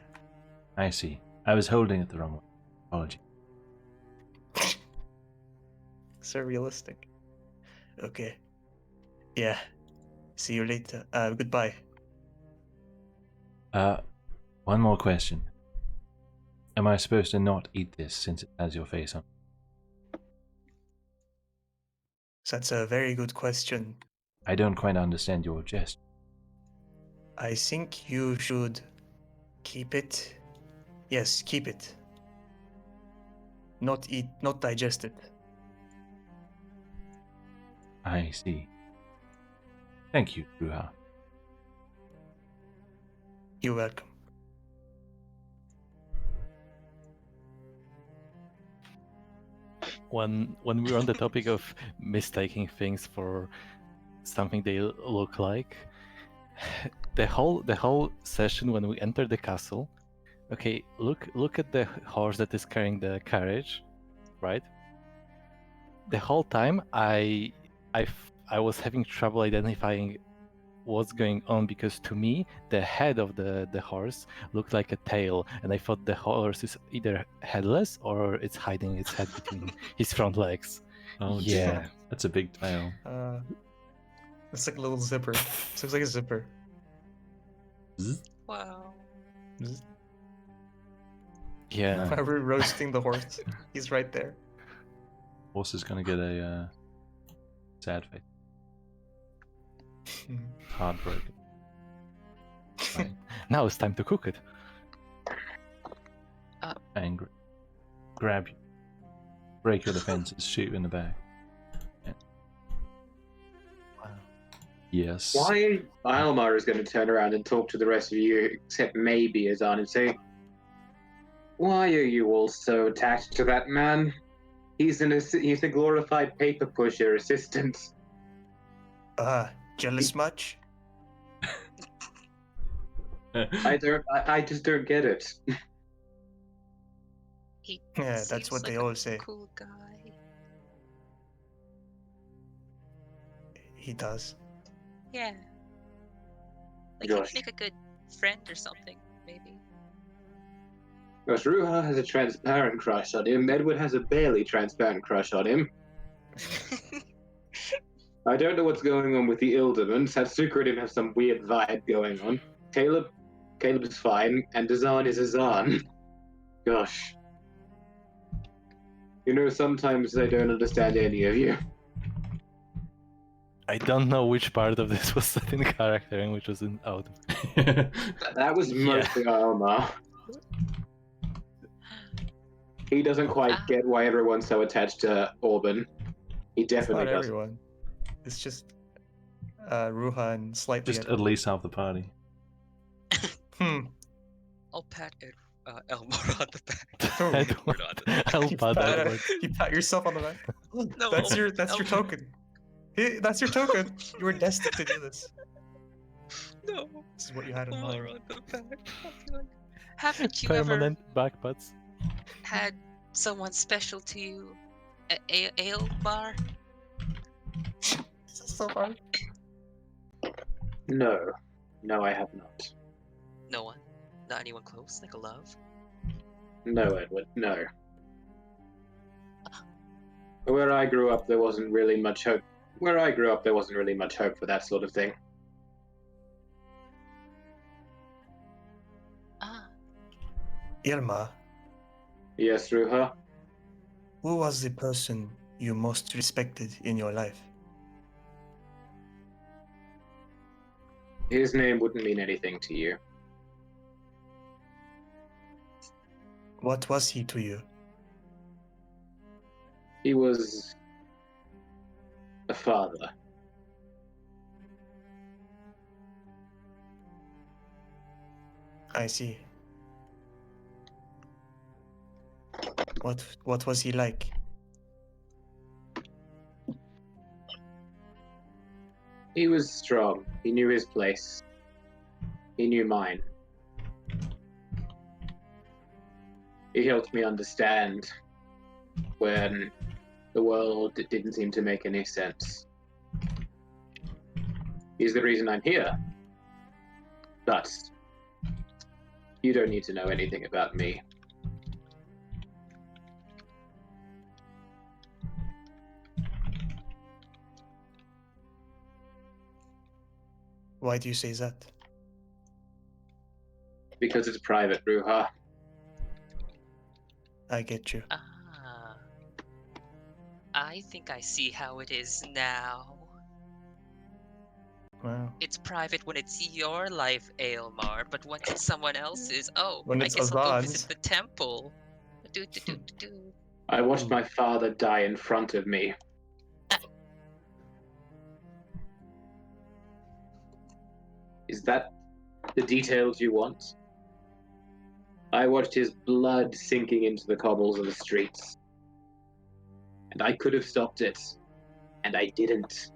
I see. I was holding it the wrong way. Apology. So realistic. Okay. Yeah. See you later. Goodbye. One more question. Am I supposed to not eat this since it has your face on? That's a very good question. I don't quite understand your gesture. I think you should keep it. Yes, keep it. Not eat, not digest it. I see. Thank you, Ruha. You're welcome. When we're on the topic of mistaking things for something they look like, the whole session when we enter the castle, okay, look at the horse that is carrying the carriage, right? The whole time I was having trouble identifying what's going on, because to me the head of the horse looked like a tail, and I thought the horse is either headless or it's hiding its head between his front legs. Oh, Yeah. dear. That's a big tail. It's like a little zipper. It looks like a zipper. Wow. Yeah. Nice. Why we're roasting the horse. He's right there. Horse is gonna get a sad face. Heartbroken. Right. Now it's time to cook it. Angry. Grab you. Break your defenses. Shoot you in the back. Yeah. Wow. Yes. Why Almar is going to turn around and talk to the rest of you, except maybe Azan, and say, "Why are you all so attached to that man? He's a glorified paper pusher assistant." Jealous much? I just don't get it. He Yeah, that's seems what like they a always say. Cool guy. He does. Yeah. Like Gosh. he'd make a good friend or something, maybe. Gosh, Ruha has a transparent crush on him. Edward has a barely transparent crush on him. I don't know what's going on with the Ilderman. Satsuka and him have some weird vibe going on. Caleb is fine, and Azan is Azan. Gosh. You know, sometimes I don't understand any of you. I don't know which part of this was set in character and which was out. That was Yeah. mostly Alma. He doesn't quite get why everyone's so attached to Orban. He It's not definitely doesn't. everyone. It's just Ruha and slightly. Just at least half the party. I'll pat Elmore on the back. Edward, I'll You pat pat, Edward. you pat yourself on the back. No, that's your Elmore. token. That's your token. You were destined to do this. No. This is what you had in Elmore mind. on the back. I'll be like, haven't you Permanent ever back pats. had someone special to you at ale bar? This is so hard. No, I have not. No one. Not anyone close, like a love. No, Edward, no. Where I grew up, there wasn't really much hope. Where I grew up, there wasn't really much hope for that sort of thing. Ah, Irma, Yes, Ruha? who was the person you most respected in your life? His name wouldn't mean anything to you. What was he to you? He was a father. I see. What was he like? He was strong. He knew his place. He knew mine. He helped me understand when the world didn't seem to make any sense. He's the reason I'm here. But you don't need to know anything about me. Why do you say that? Because it's private, Ruha. I get you. Ah. I think I see how it is now. Wow. It's private when it's your life, Aelmar, but when it's someone else's, oh, When I it's guess I'll go Azad's. visit the temple. Do, do, do, do, do. I watched Ooh. my father die in front of me. Is that the details you want? I watched his blood sinking into the cobbles of the streets. And I could have stopped it. And I didn't.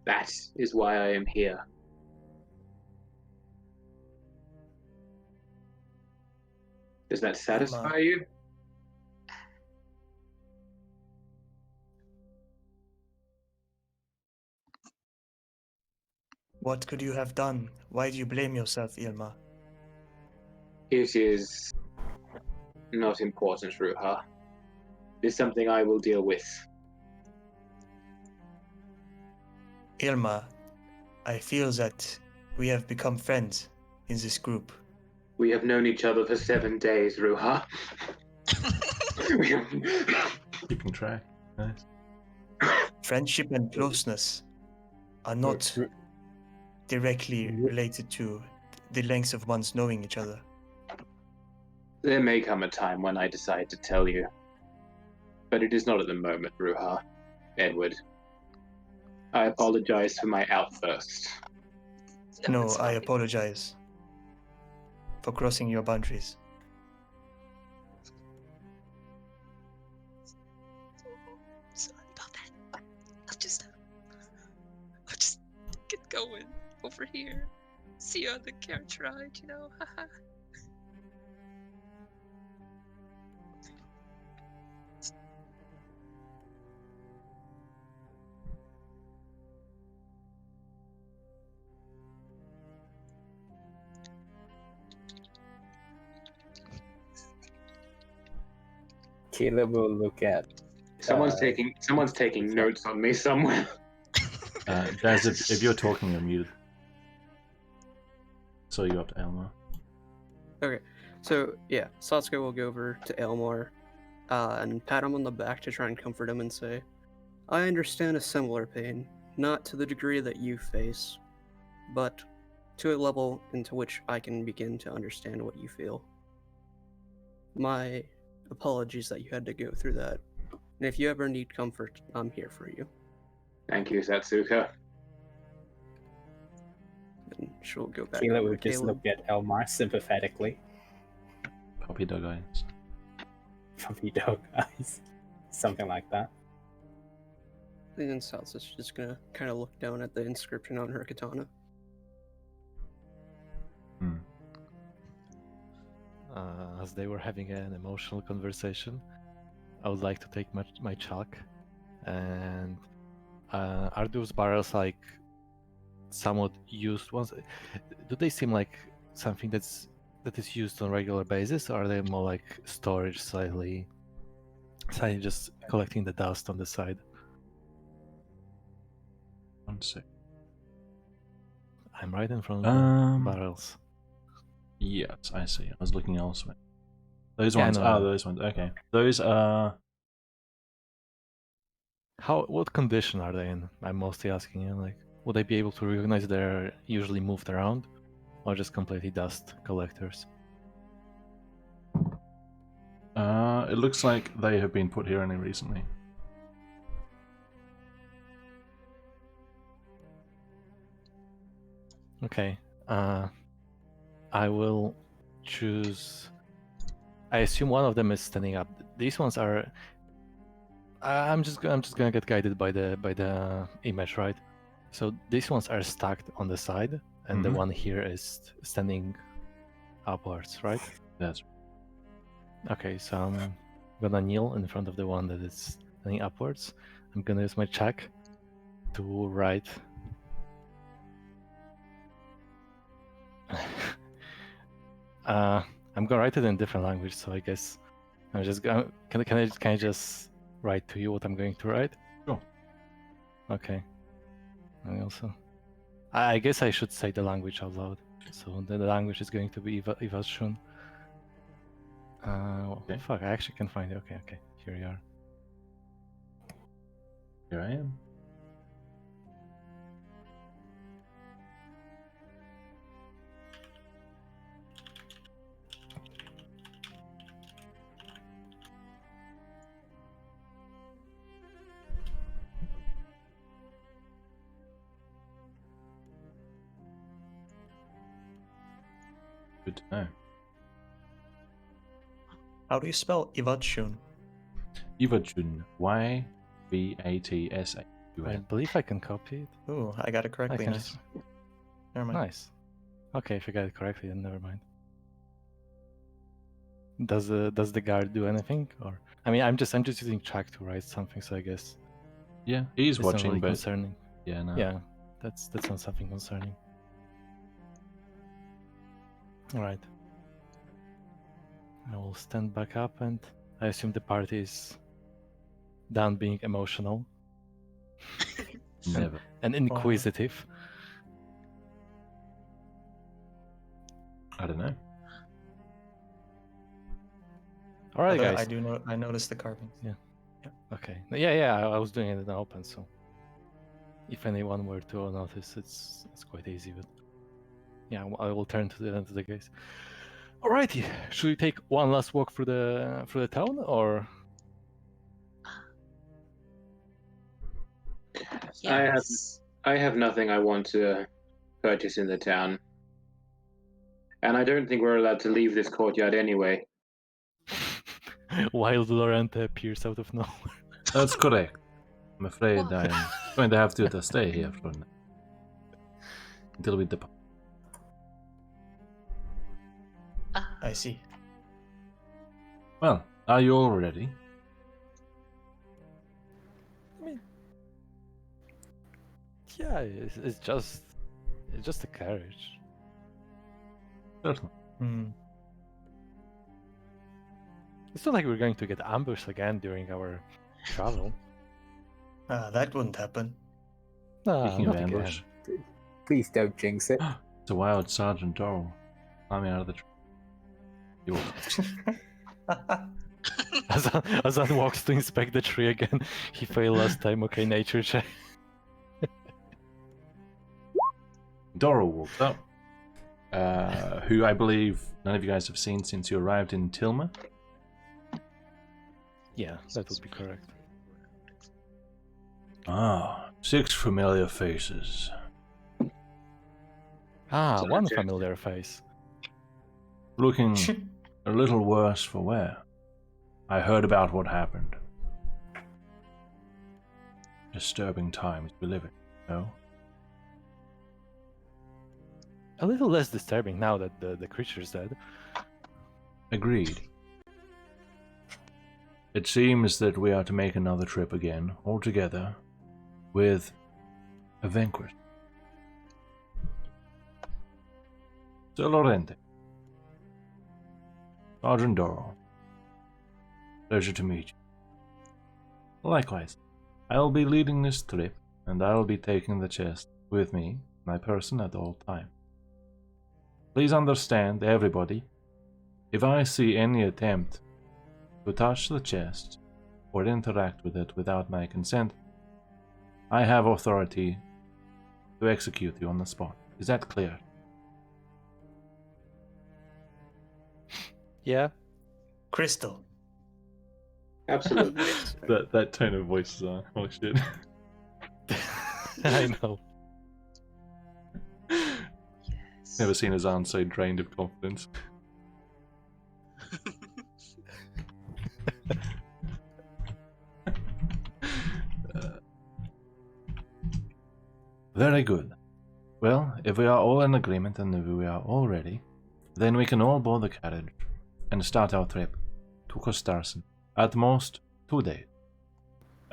That is why I am here. Does that satisfy you? What could you have done? Why do you blame yourself, Ilma? It is not important, Ruha. It is something I will deal with. Ilma, I feel that we have become friends in this group. We have known each other for 7 days, Ruha. We have... Keeping track. Nice. Friendship and closeness are not directly related to the length of one's knowing each other. There may come a time when I decide to tell you. But it is not at the moment, Ruha. Edward. I apologize for my outburst. No, it's I fine. apologize for crossing your boundaries. Sorry about that. I'll just get going over here. See you on the carriage ride, you know. Haha. Caleb will look at. Someone's taking notes on me somewhere. Daz, if you're talking, you're muted. So you're up to Elma. Okay, so yeah, Satsuka will go over to Elmar and pat him on the back to try and comfort him and say, I understand a similar pain, not to the degree that you face, but to a level into which I can begin to understand what you feel. My apologies that you had to go through that, and if you ever need comfort, I'm here for you. Thank you, Satsuka. And she'll go back Caleb over will to just Caleb. look at Elmar sympathetically. Puppy dog eyes. Puppy dog eyes. Something like that. And then Salsa's just gonna kind of look down at the inscription on her katana. As they were having an emotional conversation, I would like to take my chalk. And are those barrels like somewhat used ones? Do they seem like something that is used on a regular basis, or are they more like storage, slightly just collecting the dust on the side? 1 sec. I'm right in front of the barrels. Yes, I see. I was looking elsewhere. Those Yeah, ones. no. Those ones. Okay. Those are. What condition are they in? I'm mostly asking you. Like, would I be able to recognize they're usually moved around, or just completely dust collectors? It looks like they have been put here only recently. Okay. I will choose. I assume one of them is standing up. These ones are. I'm just gonna get guided by the image, right? So these ones are stacked on the side, and the Mhm. one here is standing upwards, right? That's Okay, so I'm gonna kneel in front of the one that is standing upwards. I'm gonna use my check to write. I'm gonna write it in a different language, so I guess I'm just gonna. Can I just write to you what I'm going to write? Sure. Okay. And also, I guess I should say the language out loud. So the language is going to be Ivashun. Okay. Fuck, I actually can find it. Okay, here we are. Here I am. Good to know. How do you spell Ivachun? Ivachun. I Yvatshun. believe I can copy it. Ooh, I got it I correctly. can Nice. just... Never mind. Nice. Okay, if I got it correctly, then never mind. Does the guard do anything, or I mean, I'm just using track to write something, so I guess Yeah, he's it's not watching, really but concerning. yeah, no. Yeah, that's not something concerning. All right. I will stand back up, and I assume the party is done being emotional Never. and inquisitive. I don't know. All right, Although guys. I noticed the carvings. Okay. Yeah. I was doing it in the open, so if anyone were to notice, it's quite easy. But yeah, I will turn to the guys. Alrighty. Should we take one last walk through the town, or? Yes. I have nothing I want to purchase in the town. And I don't think we're allowed to leave this courtyard anyway. Wild Lorenta appears out of nowhere. That's correct. I'm afraid What? I'm going to have to stay here for now. Until we depart. I see. Well, are you all ready? Yeah, it's just a carriage. Certainly. Hmm. It's not like we're going to get ambushed again during our travel. That wouldn't happen. Nah, Speaking of not again. ambush, Please don't jinx it. it's a wild Sergeant Dorrell climbing out of the tree. You Azan walks to inspect the tree again. He failed last time. Okay, nature check. Dorrell walks up, who I believe none of you guys have seen since you arrived in Tilma. Yeah, that would be correct. Ah, 6 familiar faces. Ah, one Sergeant. familiar face. Looking a little worse for wear. I heard about what happened. Disturbing times we live in, no? A little less disturbing now that the creature's dead. Agreed. It seems that we are to make another trip again, all together, with a vanquish. Sir Lorente. Sergeant Dorrell. Pleasure to meet you. Likewise, I'll be leading this trip, and I'll be taking the chest with me, my person at all times. Please understand, everybody, if I see any attempt to touch the chest or interact with it without my consent, I have authority to execute you on the spot. Is that clear? Yeah. Crystal. Absolutely. That tone of voice is oh shit. I know. Yes. Never seen his aunt so drained of confidence. Very good. Well, if we are all in agreement and if we are all ready, then we can all board the carriage and start our trip to Kostarsen. At most, 2 days.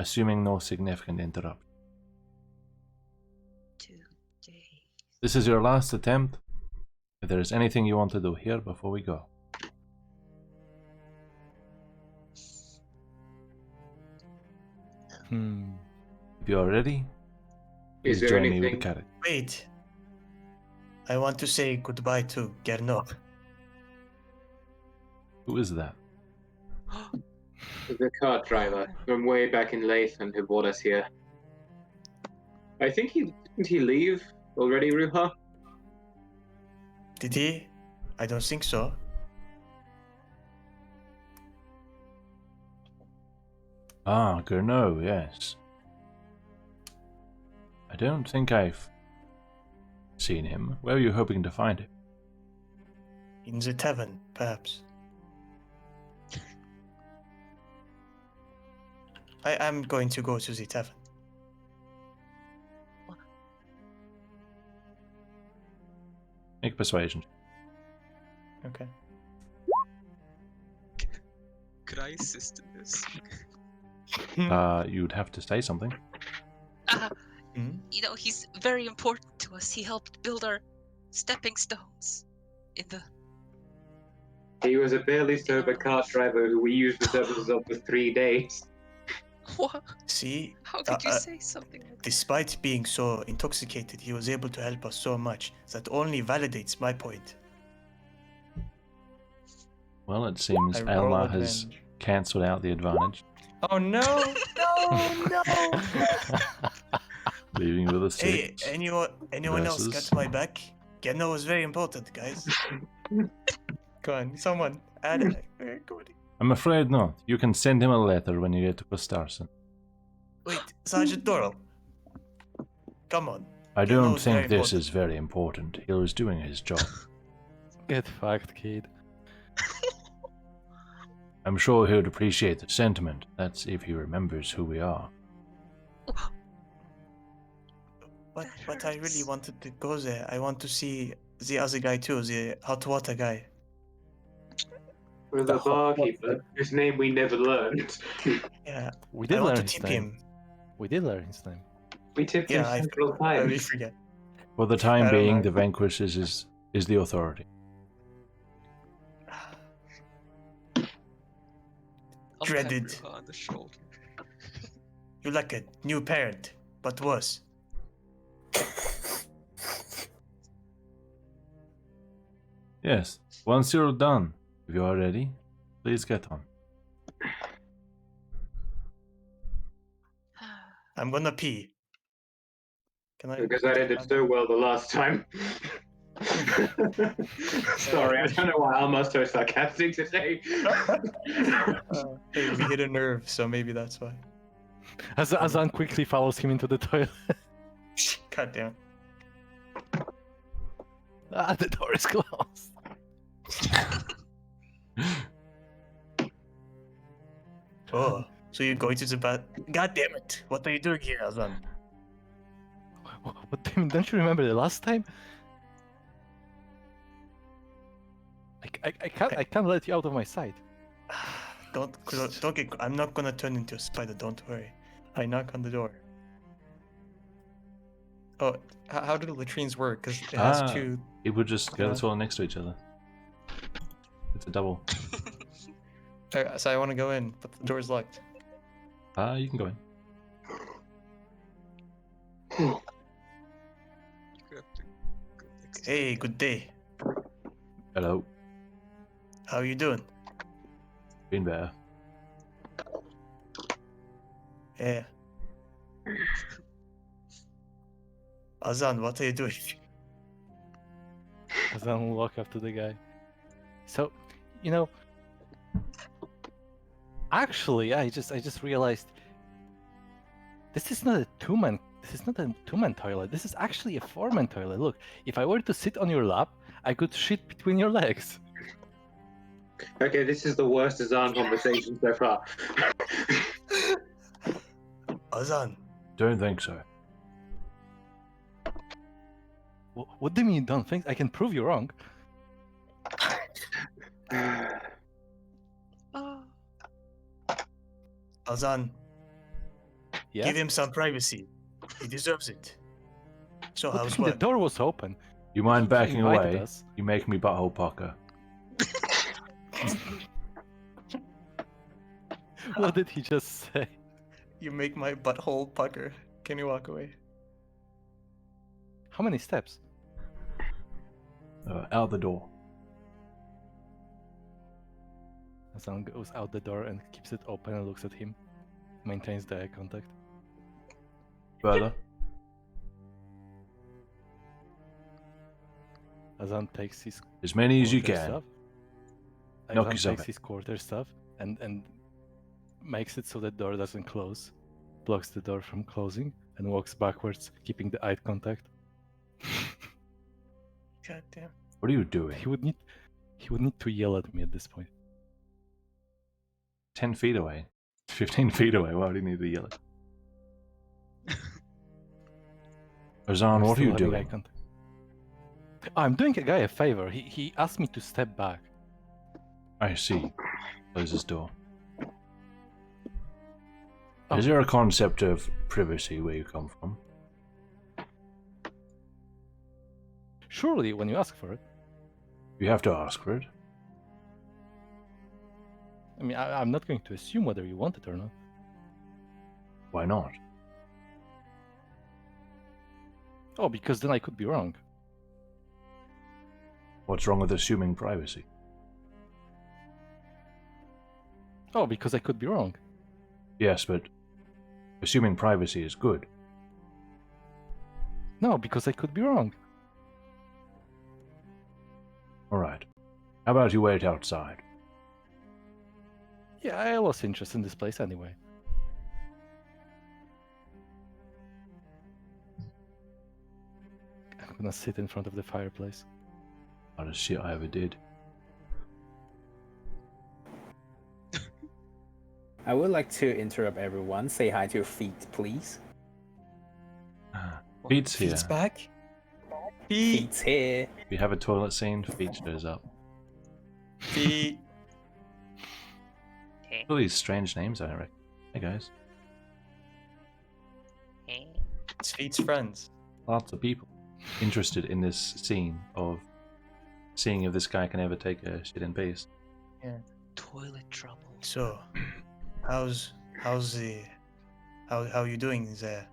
assuming no significant interruption. 2 days. This is your last attempt. If there is anything you want to do here before we go. If you are ready, Is please there join me with the anything? carriage. Wait. I want to say goodbye to Gernot. Who is that? The cart driver from way back in Lathan who brought us here. I think didn't he leave already, Ruha? Did he? I don't think so. Ah, Gernot, yes. I don't think I've seen him. Where are you hoping to find him? In the tavern, perhaps. I am going to go to the tavern. Make a persuasion. Okay. Could I assist in this? You'd have to say something. Hmm? You know, he's very important to us. He helped build our stepping stones in the. He was a barely sober cart driver who we used the services of for 3 days. What? See, How could you say something like that? despite being so intoxicated, he was able to help us so much. That only validates my point. Well, it seems I roll Alma has advantage. cancelled out the advantage, Oh no! No! No! leaving with a Hey, 6. anyone else got versus- my back? Gernot was very important, guys. Go on, someone add it. Go on. I'm afraid not. You can send him a letter when you get to Costarson. Wait, Sergeant Doral. Come on. I Gernot don't was very think this important. is very important. He was doing his job. Get fucked, kid. I'm sure he would appreciate the sentiment. That's if he remembers who we are. But I really hurts. wanted to go there. I want to see the other guy too, the hot water guy. With the barkeeper, whose name we never learned. Yeah, We I did want learn to his tip name. him. We did learn his name. We tipped Yeah, him several I really times. forget. For the time I don't being, know. the Vanquish is the authority. I'll Dreaded. tap Ruha on the shoulder. You're like a new parent, but worse. Yes, once you're done, if you are ready, please get on. I'm gonna pee. Can I? Because that ended so well the last time. Sorry, I don't know why Alma's so sarcastic today. Hey, we hit a nerve, so maybe that's why. Azan quickly follows him into the toilet. God damn. Ah, the door is closed. Oh, so you're going to the bath? God damn it! What are you doing here, Azan? What do you mean? Don't you remember the last time? I can't let you out of my sight. Don't get. I'm not gonna turn into a spider. Don't worry. I knock on the door. Oh, how do latrines work? Because it has two. It would just go Yeah. the toilet next to each other. It's a double. So I want to go in, but the door's locked. You can go in. You have to go next to Hey, him. good day. Hello. How you doing? Been better. Yeah. Azan, what are you doing? Azan will walk up to the guy. So, you know, actually, I just realized this is not a two-man toilet. This is actually a four-man toilet. Look, if I were to sit on your lap, I could shit between your legs. Okay, this is the worst Azan conversation so far. Azan, Don't think so. What do you mean you don't think? I can prove you wrong. Oh, Azan, Yeah. Give him some privacy. He deserves it. So What how's do you mean? work? The door was open. You mind He backing invited away? us. You make me butthole pucker. What did he just say? You make my butthole pucker. Can you walk away? How many steps? Out the door. Hassan goes out the door and keeps it open and looks at him. Maintains the eye contact. Further. Hassan takes his As many as you quarter can. staff. Knock Hassan yourself takes out. his quarter staff and makes it so the door doesn't close. Blocks the door from closing and walks backwards, keeping the eye contact. God damn. What are you doing? He would need to yell at me at this point. 10 feet away. 15 feet away. Why would he need to yell it? Ozan, We're what are still you having eye doing? contact. I'm doing a guy a favor. He asked me to step back. I see. Close his door. Oh. Is there a concept of privacy where you come from? Surely, when you ask for it. You have to ask for it. I mean, I'm not going to assume whether you want it or not. Why not? Oh, because then I could be wrong. What's wrong with assuming privacy? Oh, because I could be wrong. Yes, but assuming privacy is good. No, because I could be wrong. Alright. How about you wait outside? Yeah, I lost interest in this place anyway. I'm gonna sit in front of the fireplace. Hottest shit I ever did. I would like to interrupt everyone. Say hi to your feet, please. Feet's here. Feet's back? Feet. Feet's here. If you have a toilet scene, feet shows up. Feet. Hey, All these strange names, I reckon. Hey guys. hey. It's Feet's friends. Lots of people interested in this scene of seeing if this guy can ever take a shit in peace. Toilet trouble. So, how's the how you doing there?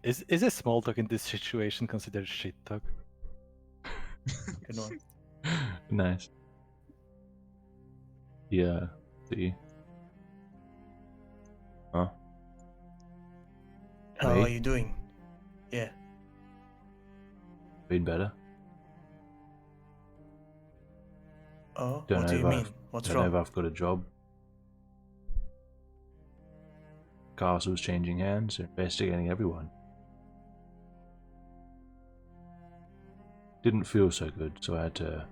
Is a small talk in this situation considered shit talk? Good one. Nice. Yeah. See. Huh? How Me? are you doing? Yeah. Been better? Oh, Don't what know do if you I've- mean? What's Don't know wrong? if I've got a job. Castle's changing hands, they're investigating everyone. Didn't feel so good, so I had to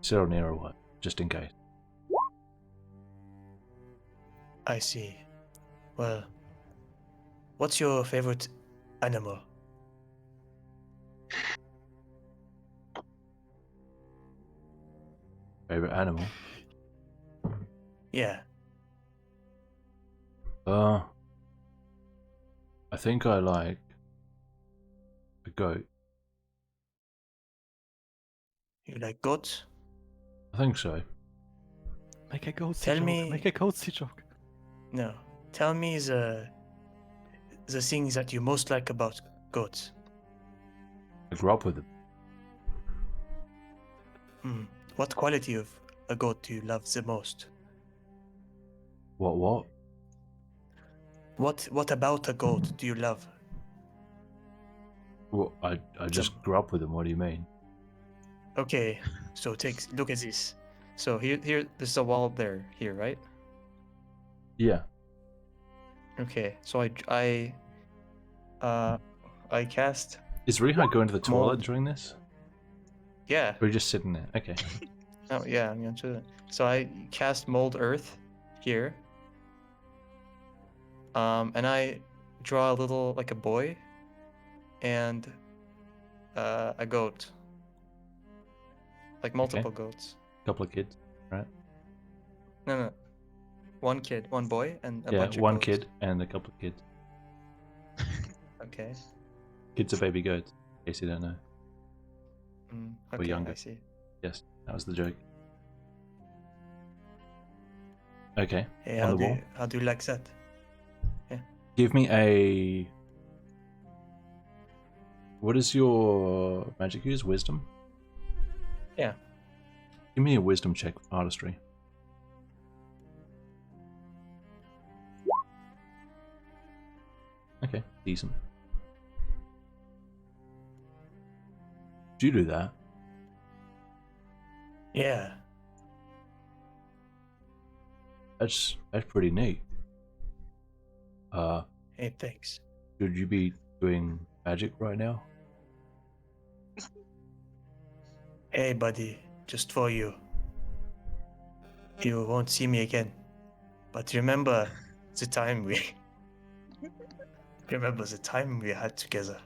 settle near a while, just in case. I see. Well, what's your favorite animal? Favorite animal? Yeah. I think I like a goat. You like goats? I think so. Make a goatsy Tell joke. me- Make a goatsy joke. No. Tell me the things that you most like about goats. I grew up with them. What quality of a goat do you love the most? What? What about a goat do you love? Well, I just grew up with them, what do you mean? Okay, so look at this. So here this is a wall there, here, right? Yeah. Okay, so I cast, Is Riiga going to the toilet Mold. during this? yeah. Or are you just sitting there? Okay. Oh yeah, I'm gonna do that. So I cast mold earth here. And I draw a little, like a boy and a goat. Like multiple goats. Couple of kids, right? No. One kid, one boy, and a Yeah, bunch of one goats. kid and a couple of kids. Okay. Kids are baby goats, in case you don't know. Okay, younger. I see. Yes, that was the joke. Okay, Hey, on the wall. how do you like that? Give me a... What is your magic use? Wisdom? Yeah. Give me a wisdom check for artistry. Okay, decent. Did you do that? Yeah. That's pretty neat. Hey, thanks. Should you be doing magic right now? Hey, buddy, just for you. You won't see me again. But remember the time we... remember the time we had together.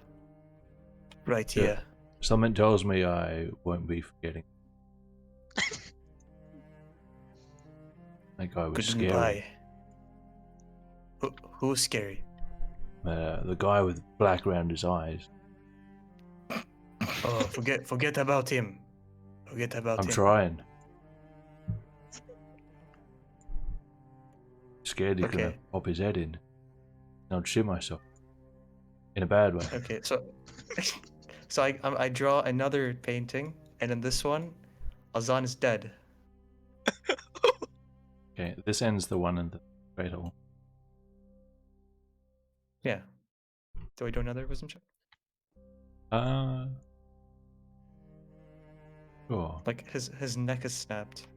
Right Yeah. here. Something tells me I won't be forgetting. That guy was scary. Goodbye. Who's scary? The guy with black around his eyes. Oh, forget about him. Forget about I'm him. trying. Scared he's gonna Okay. pop his head in. I'll shit myself. In a bad way. Okay, so so I draw another painting, and in this one, Azan is dead. Okay, this ends the one in the great hall. Yeah. Do I do another wisdom check? Sure. Like his neck is snapped.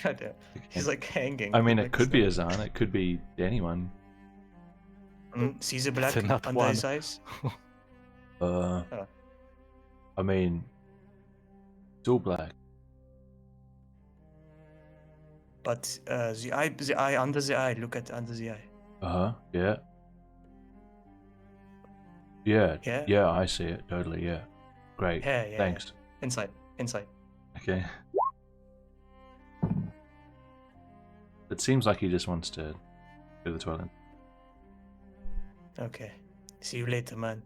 God damn. He's like hanging. I mean, His it neck could is be snapped. Azan, it could be anyone. See the black It's not under one. his eyes? I mean, it's all black. But the eye under the eye. Look at under the eye. Yeah. Yeah. Yeah? Yeah, I see it. Totally, yeah. Great. Yeah. Thanks. Inside. Okay. It seems like he just wants to go to the toilet. Okay. See you later, man.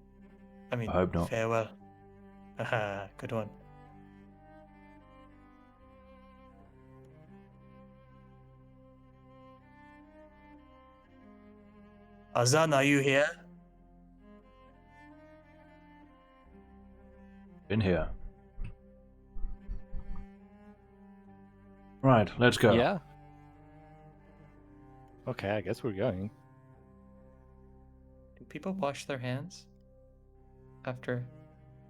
I mean, I hope not. farewell. Haha, good one. Azan, are you here? In here. Right, let's go. Yeah. Okay, I guess we're going. Do people wash their hands after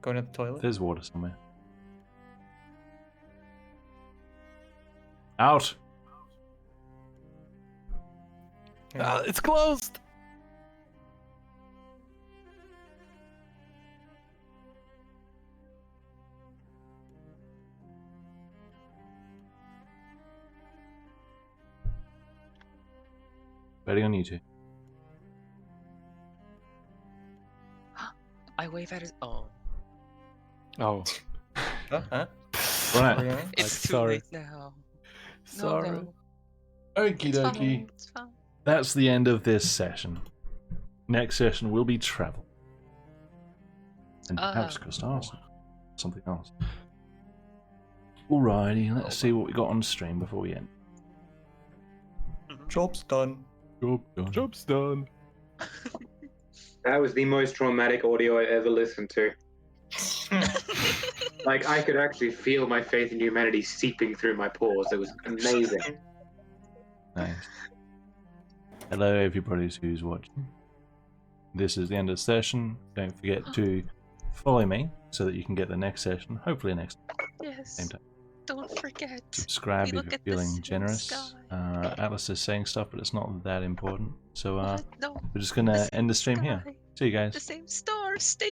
going to the toilet? There's water somewhere. Out! Yeah. It's closed! Betting on you two. I wave at his. Oh, Oh. Huh? Right. Yeah. it's too sorry. late now. Sorry. No. Okie It's dokie. fine. It's fine. That's the end of this session. Next session will be travel. And perhaps something else. Alrighty, let's see what we got on stream before we end. Job's done. Job done. Job's done. That was the most traumatic audio I ever listened to. Like, I could actually feel my faith in humanity seeping through my pores. It was amazing. Nice. Hello, everybody who's watching. This is the end of the session. Don't forget to follow me so that you can get the next session, hopefully next Yes. same time. Don't forget. Subscribe We if look you're at the feeling same generous. sky. Atlas is saying stuff, but it's not that important. So What? No. we're just gonna end the stream here. Sky. See you guys. The same stars. Stay